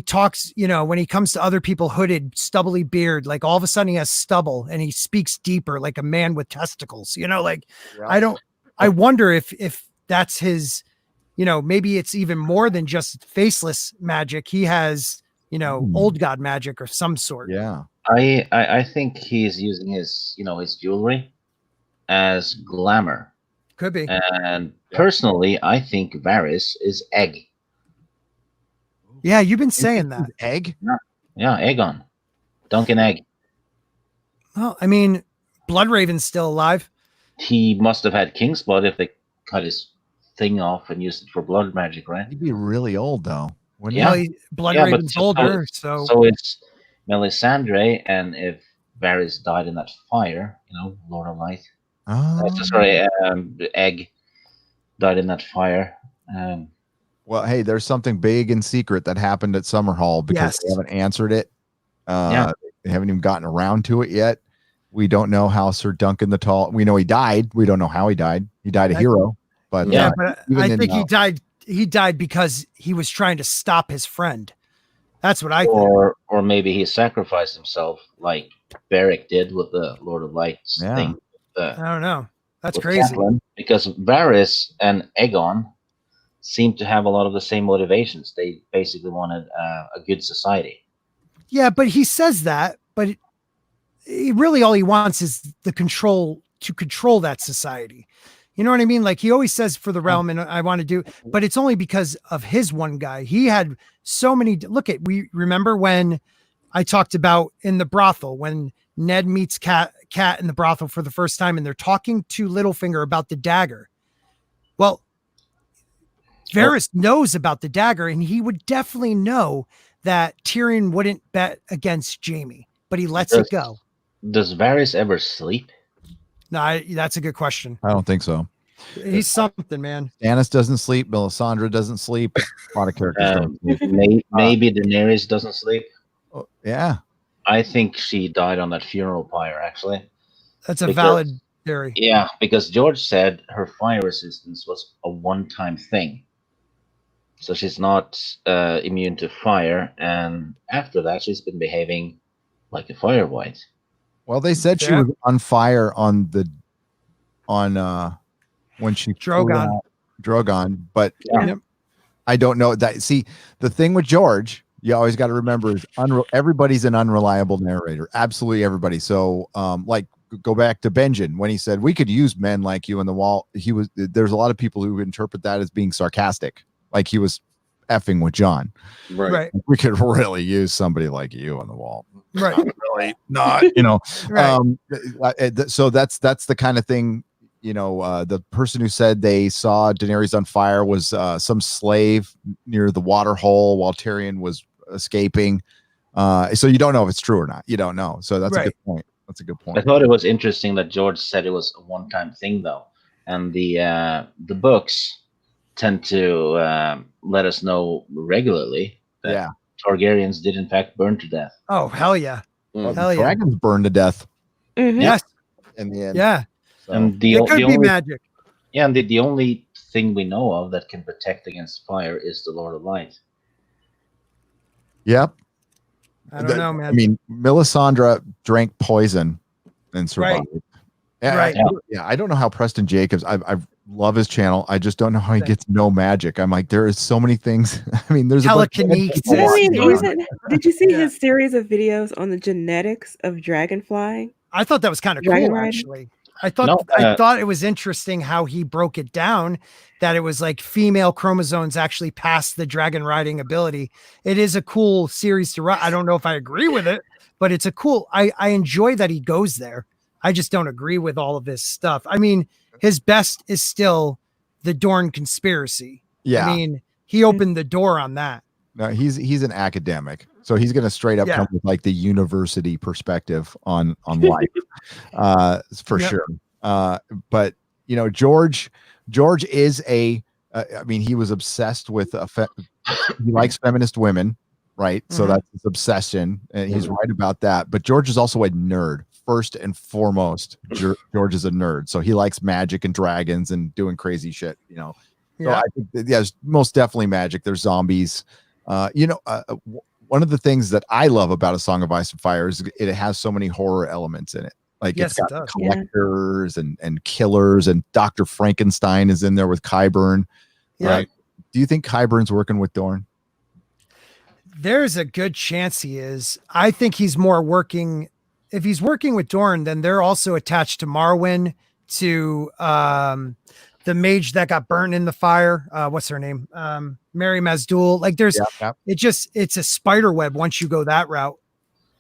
talks, when he comes to other people, hooded, stubbly beard, like all of a sudden he has stubble and he speaks deeper, like a man with testicles. I wonder if that's his, maybe it's even more than just faceless magic. He has, old god magic of some sort. Yeah. I think he's using his his jewelry as glamour. Could be. And personally, I think Varys is Egg. Yeah, you've been saying that. Egg? Yeah, Aegon. Duncan Egg. Well, I mean, Bloodraven's still alive. He must have had King's blood if they cut his thing off and used it for blood magic, right? He'd be really old though. Bloodraven's older, so it's Melisandre, and if Varys died in that fire, Lord of Light. Egg died in that fire. Well, hey, there's something big and secret that happened at Summerhall because they haven't answered it. They haven't even gotten around to it yet. We don't know how Sir Duncan the Tall. We know he died. We don't know how he died. He died a hero, but but I think he died. He died because he was trying to stop his friend. That's what I think. Or maybe he sacrificed himself like Beric did with the Lord of Lights thing. I don't know. That's with crazy. Catelyn, because Varys and Aegon seem to have a lot of the same motivations. They basically wanted a good society. Yeah, but he says that, but really all he wants is the control to control that society. You know what I mean? Like he always says for the realm, and I want to do, but it's only because of his one guy. He had so many. We remember when I talked about in the brothel when Ned meets Cat in the brothel for the first time, and they're talking to Littlefinger about the dagger. Well, Varys knows about the dagger, and he would definitely know that Tyrion wouldn't bet against Jaime, but he lets it go. Does Varys ever sleep? No, that's a good question. I don't think so. He's something, man. Stannis doesn't sleep. Melisandre doesn't sleep. A lot of characters don't sleep. Maybe Daenerys doesn't sleep. Yeah. I think she died on that funeral pyre, actually. That's a valid theory. Yeah, because George said her fire resistance was a one-time thing. So she's not immune to fire. And after that, she's been behaving like a fire white. Well, they said she was on fire on when she Drogon, but I don't know that. See, the thing with George, you always got to remember is everybody's an unreliable narrator. Absolutely everybody. So, like go back to Benjen when he said we could use men like you in the wall. There's a lot of people who interpret that as being sarcastic, like he was effing with Jon. Right. We could really use somebody like you on the wall. Right. Really not, you know. Right. So that's the kind of thing, you know, the person who said they saw Daenerys on fire was some slave near the water hole while Tyrion was escaping. So you don't know if it's true or not. You don't know. So that's a good point. That's a good point. I thought it was interesting that George said it was a one-time thing, though, and the books tend to let us know regularly that Targaryens did in fact burn to death. Oh, hell yeah. Hell yeah. Dragons burn to death. Mm-hmm. Yes. In the end. Yeah. So. And It could be magic. Yeah, and the only thing we know of that can protect against fire is the Lord of Light. Yep. I don't know, man. I mean, Melisandre drank poison and survived. Right. Yeah, Right. I don't know how Preston Jacobs. I love his channel. I just don't know how he gets no magic. I'm like, there is so many things. I mean, there's telekinesis. Did you see his series of videos on the genetics of dragon flying? I thought that was kind of cool, actually. I thought it was interesting how he broke it down, that it was like female chromosomes actually pass the dragon riding ability. It is a cool series to run. I don't know if I agree with it, but it's a cool. I enjoy that he goes there. I just don't agree with all of this stuff. I mean, his best is still the Dorne conspiracy. Yeah. I mean, he opened the door on that. No, he's an academic, so he's going to straight up come with like the university perspective on life, for sure. But you know, George is I mean, he was obsessed with he likes feminist women, right? So that's his obsession, and he's right about that. But George is also a nerd. First and foremost, George is a nerd, so he likes magic and dragons and doing crazy shit, you know. So I think there's most definitely magic. There's zombies. One of the things that I love about A Song of Ice and Fire is it has so many horror elements in it. Like it's got collectors and killers, and Dr. Frankenstein is in there with Qyburn. Right? Do you think Qyburn's working with Dorne? There's a good chance he is. I think he's more working. If he's working with Dorne, then they're also attached to Marwyn, to the mage that got burned in the fire. What's her name? Mary Mazdul. Like there's, it's a spider web once you go that route.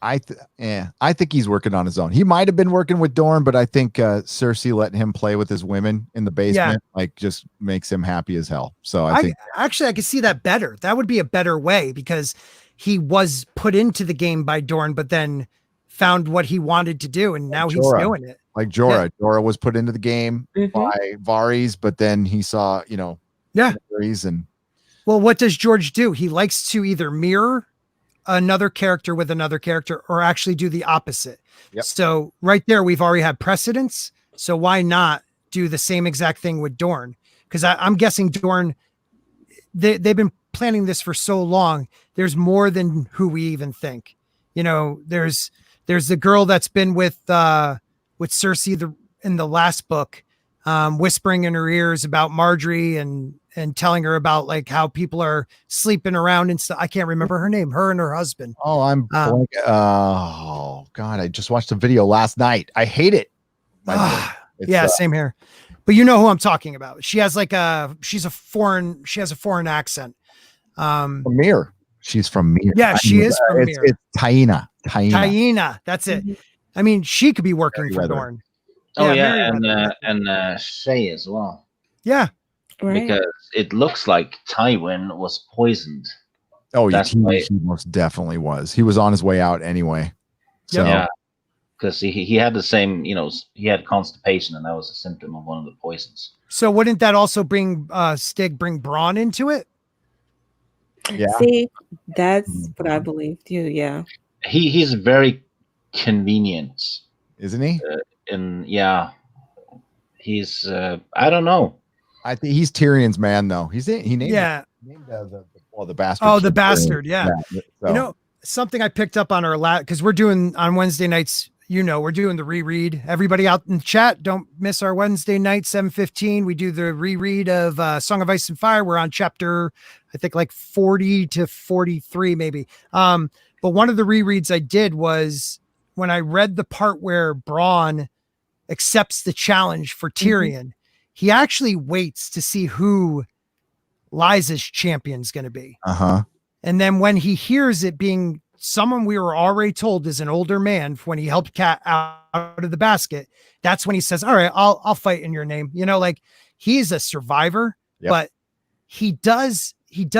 I think he's working on his own. He might have been working with Dorne, but I think Cersei letting him play with his women in the basement like just makes him happy as hell. So I think I could see that better. That would be a better way, because he was put into the game by Dorne, but then found what he wanted to do, and now he's doing it. Like Jorah. Jorah was put into the game by Varys, but then he saw, you know, Varys and. Well, what does George do? He likes to either mirror another character with another character, or actually do the opposite. So right there, we've already had precedents. So why not do the same exact thing with Dorne? Because I'm guessing Dorne, they've been planning this for so long. There's more than who we even think. You know, there's the girl that's been with Cersei in the last book, whispering in her ears about Marjorie and telling her about like how people are sleeping around and stuff. I can't remember her name, her and her husband. Oh, I'm blank. Oh God, I just watched a video last night. I hate it. Yeah, same here. But you know who I'm talking about. She has like she has a foreign accent. From Mir. She's from Mir. Yeah, she is from Mir. It's Taina. That's it. I mean, she could be working for Dorne. Oh yeah, and Shay as well. Yeah. Right. Because it looks like Tywin was poisoned. Oh, yeah, That's why- he most definitely was. He was on his way out anyway. So Yeah, because he had the same, you know, he had constipation, and that was a symptom of one of the poisons. So wouldn't that also bring bring Braun into it? yeah. See, that's what I believe too. Yeah. He's very convenient, Isn't he? and yeah, he's I don't know. I think he's Tyrion's man, though. He named Yeah. the bastard. Oh, the bastard. Yeah. So, You know, something I picked up on our because we're doing on Wednesday nights, you know, we're doing the reread. Everybody out in the chat, don't miss our Wednesday night, 7:15. We do the reread of Song of Ice and Fire. We're on chapter, I think like 40 to 43, maybe. But one of the rereads I did was when I read the part where Braun accepts the challenge for Tyrion, he actually waits to see who Lysa's champion's going to be. And then when he hears it being someone we were already told is an older man when he helped Cat out of the basket, that's when he says, all right, I'll fight in your name. You know, like he's a survivor, but he does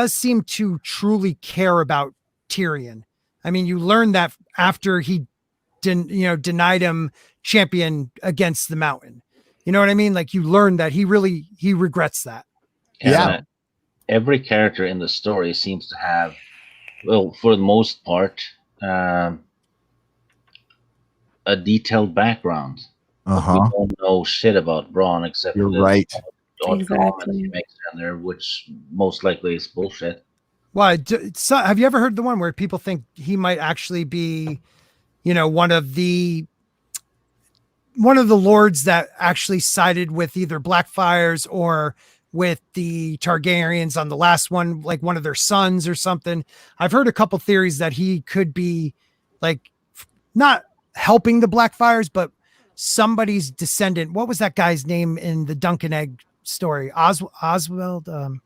seem to truly care about Tyrion. I mean, you learn that after he denied him champion against the Mountain. You know what I mean? Like you learn that he regrets that. And, every character in the story seems to have, well, for the most part, a detailed background. We don't know shit about Braun except You're for right. Exactly. he makes down there, which most likely is bullshit. Why? So, have you ever heard the one where people think he might actually be, you know, one of the lords that actually sided with either Blackfires or with the Targaryens on the last one, like one of their sons or something? I've heard a couple theories that he could be like not helping the Blackfires, but somebody's descendant. What was that guy's name in the Duncan Egg story? Oswald, the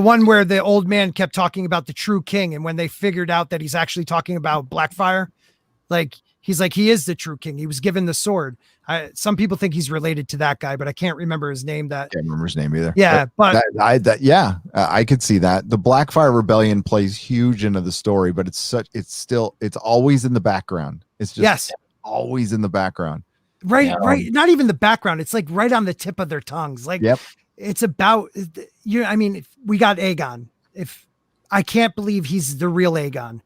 one where the old man kept talking about the true king, and when they figured out that he's actually talking about Blackfire, like he's like, he is the true king. He was given the sword. Some people think he's related to that guy, but I can't remember his name. Can't remember his name either. Yeah, but I could see that. The Blackfire Rebellion plays huge into the story, but it's always in the background. It's just always in the background. Right. Not even the background. It's like right on the tip of their tongues. Like it's about I mean, we got Aegon. I can't believe he's the real Aegon.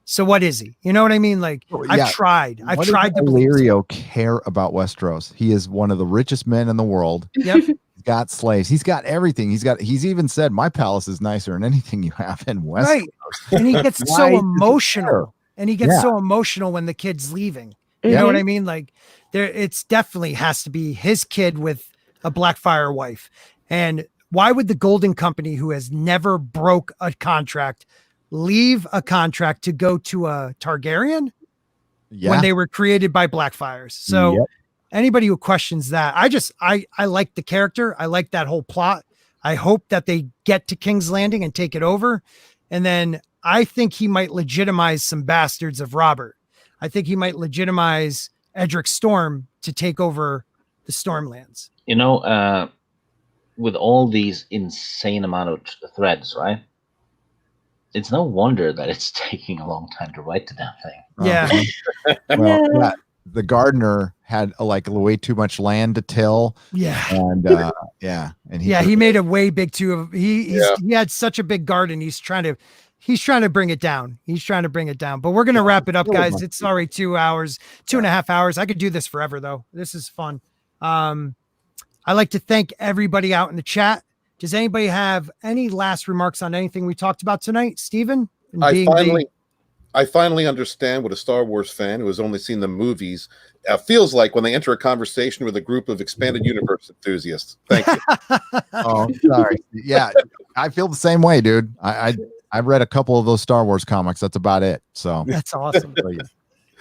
So what is he? You know what I mean? Like I've tried to Illyrio care about Westeros. He is one of the richest men in the world. Yep. He's got slaves. He's got everything. He's even said my palace is nicer than anything you have in Westeros. Right. And he gets so emotional. And he gets so emotional when the kid's leaving. You know what I mean? Like it's definitely has to be his kid with a Blackfire wife. And why would the Golden Company, who has never broke a contract, leave a contract to go to a Targaryen when they were created by Blackfires? So anybody who questions that, I like the character. I like that whole plot. I hope that they get to King's Landing and take it over. And then I think he might legitimize some bastards of Robert. I think he might legitimize Edric Storm to take over the Stormlands. You know, with all these insane amount of threads, right? It's no wonder that it's taking a long time to write the damn thing. Yeah. The gardener had like way too much land to till. Yeah. And he made a way big too. He had such a big garden. He's trying to bring it down. But we're going to wrap it up, guys. It's already 2 hours, 2.5 hours. I could do this forever though. This is fun. I like to thank everybody out in the chat. Does anybody have any last remarks on anything we talked about tonight? Steven? I finally understand what a Star Wars fan who has only seen the movies feels like when they enter a conversation with a group of expanded universe enthusiasts. Thank you. Oh, sorry. Yeah, I feel the same way, dude. I've read a couple of those Star Wars comics. That's about it. So that's awesome.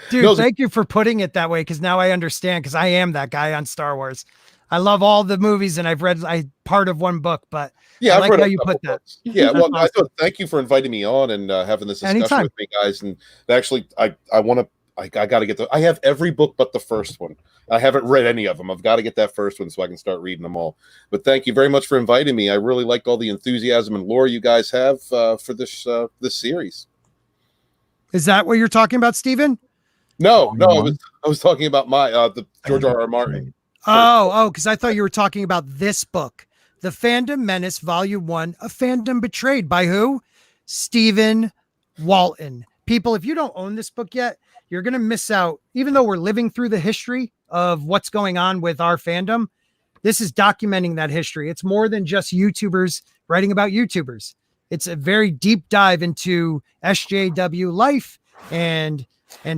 Dude, thank you for putting it that way, because now I understand, because I am that guy on Star Wars. I love all the movies, and I've read part of one book, but yeah, I I've like read how you put that. Books. Yeah, well, awesome. Thank you for inviting me on and having this discussion Anytime. with me, guys. And actually, I got to get I have every book but the first one. I haven't read any of them. I've got to get that first one so I can start reading them all. But thank you very much for inviting me. I really liked all the enthusiasm and lore you guys have for this series. Is that what you're talking about, Steven? No, I was talking about the George R.R. Martin. Oh, because I thought you were talking about this book, The Fandom Menace, Volume 1, A Fandom Betrayed, by who? Stephen Walton. People, if you don't own this book yet, you're going to miss out. Even though we're living through the history of what's going on with our fandom, this is documenting that history. It's more than just YouTubers writing about YouTubers. It's a very deep dive into SJW life and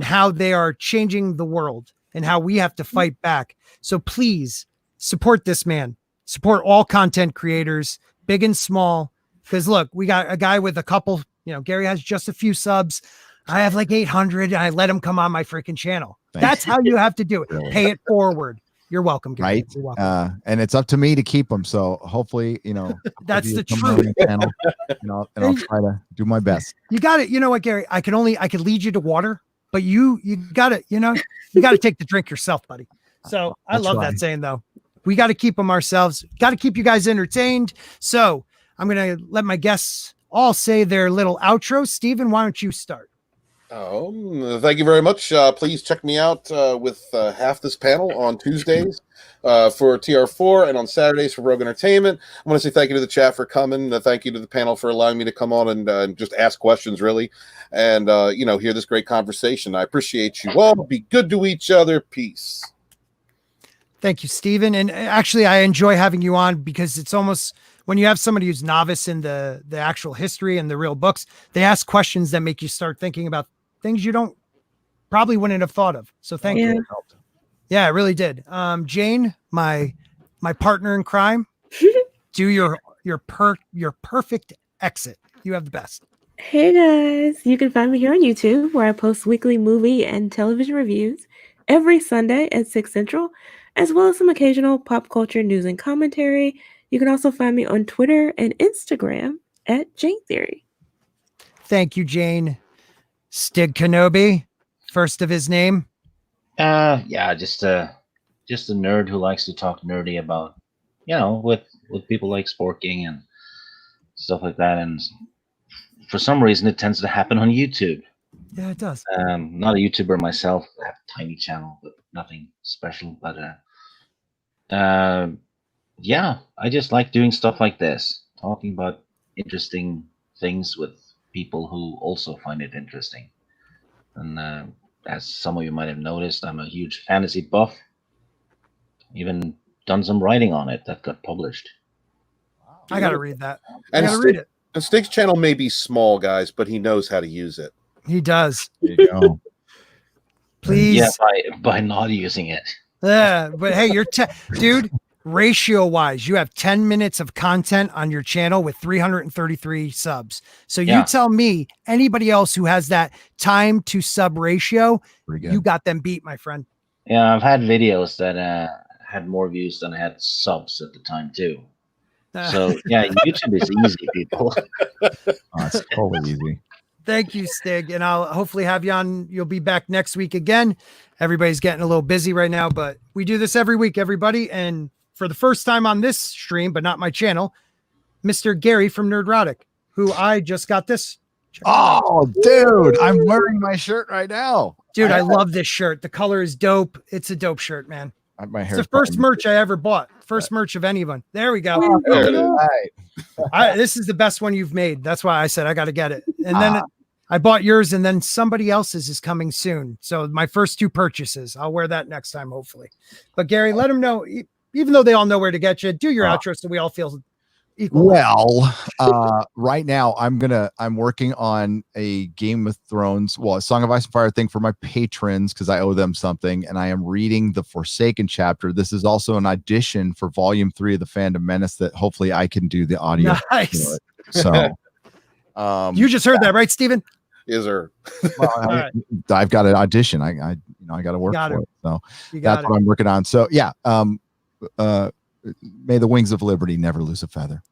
how they are changing the world and how we have to fight back. So please support this man. Support all content creators, big and small. Because look, we got a guy with a couple, Gary has just a few subs. I have like 800. And I let him come on my freaking channel. That's how you have to do it. Really? Pay it forward. You're welcome, Gary. Right. You're welcome. And it's up to me to keep them. So hopefully, that's the truth. Channel, and I'll try to do my best. You got it. You know what, Gary? I could lead you to water, but you got it. You got to take the drink yourself, buddy. So I love that saying, though. We got to keep them ourselves. Got to keep you guys entertained. So I'm going to let my guests all say their little outro. Steven, why don't you start? Thank you very much. Please check me out with half this panel on Tuesdays for TR4 and on Saturdays for Rogue Entertainment. I want to say thank you to the chat for coming. Thank you to the panel for allowing me to come on and just ask questions, really, and hear this great conversation. I appreciate you all. Be good to each other. Peace. Thank you, Steven. And actually, I enjoy having you on because it's almost when you have somebody who's novice in the actual history and the real books, they ask questions that make you start thinking about things you probably wouldn't have thought of. So thank you. Yeah, it really did. Jayne, my partner in crime, do your perfect exit. You have the best. Hey guys, you can find me here on YouTube where I post weekly movie and television reviews every Sunday at 6 Central, as well as some occasional pop culture news and commentary. You can also find me on Twitter and Instagram at Jayne Theory. Thank you, Jayne. Stig Kenobi, first of his name. Yeah, just a nerd who likes to talk nerdy about, with people like Sporking and stuff like that. And for some reason, it tends to happen on YouTube. Yeah, it does. Not a YouTuber myself. I have a tiny channel, but nothing special. But yeah, I just like doing stuff like this, talking about interesting things with people who also find it interesting. And as some of you might have noticed, I'm a huge fantasy buff. Even done some writing on it that got published. I gotta read that. And I gotta read it. And Stig's channel may be small, guys, but he knows how to use it. He does. There you go. Please. Yeah, by not using it. Yeah, but hey, dude. Ratio-wise, you have 10 minutes of content on your channel with 333 subs. So you tell me, anybody else who has that time to sub ratio, you got them beat, my friend. Yeah, I've had videos that had more views than I had subs at the time too. So yeah, YouTube is easy, people. It's totally easy. Thank you, Stig. And I'll hopefully have you on. You'll be back next week again. Everybody's getting a little busy right now, but we do this every week, everybody. And for the first time on this stream, but not my channel, Mr. Gary from Nerdrotic, who I just got this. Oh, dude, I'm wearing my shirt right now. Dude, I love this shirt. The color is dope. It's a dope shirt, man. My hair. It's the first merch I ever bought. First merch of anyone. There we go. This is the best one you've made. That's why I said I got to get it. And then I bought yours, and then somebody else's is coming soon. So my first 2 purchases. I'll wear that next time, hopefully. But Gary, let them know. Even though they all know where to get you, do your outro so we all feel equal? Well, right now I'm working on a Game of Thrones, a Song of Ice and Fire thing for my patrons because I owe them something, and I am reading the Forsaken chapter. This is also an audition for Volume 3 of the Fandom Menace that hopefully I can do the audio. Nice. So, You just heard that, right, Steven? Is there? well, I've got an audition. I got to work for it. So that's what I'm working on. So yeah, may the wings of liberty never lose a feather.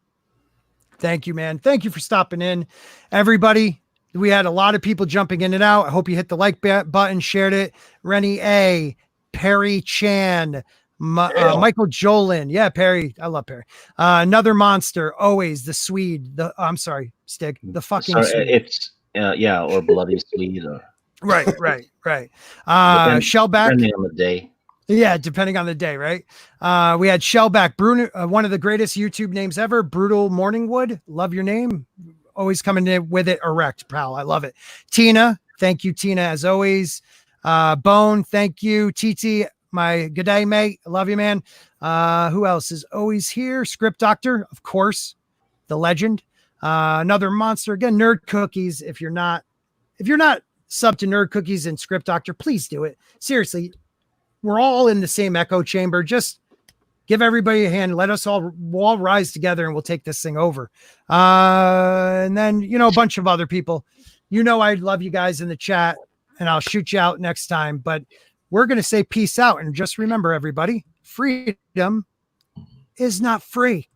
Thank you, man. Thank you for stopping in, everybody. We had a lot of people jumping in and out. I hope you hit the like button, shared it. Rennie A, Perry Chan, Michael Jolin. Yeah, Perry. I love Perry. Another monster. Always the Swede. I'm sorry, Stig. The fucking Swede. It's or bloody Swede. Or... Right. Shellback. Depending on the day. Yeah, depending on the day, right? We had Shellback, Bruno, one of the greatest YouTube names ever, Brutal Morningwood. Love your name. Always coming in with it erect, pal. I love it. Tina, thank you, Tina, as always. Bone, thank you. TT, my good day, mate. I love you, man. Who else is always here? Script Doctor, of course, the legend. Another monster again. Nerd Cookies. If you're not sub to Nerd Cookies and Script Doctor, please do it. Seriously. We're all in the same echo chamber. Just give everybody a hand. Let us all rise together and we'll take this thing over. And then, a bunch of other people, I love you guys in the chat and I'll shoot you out next time, but we're going to say peace out. And just remember, everybody, freedom is not free.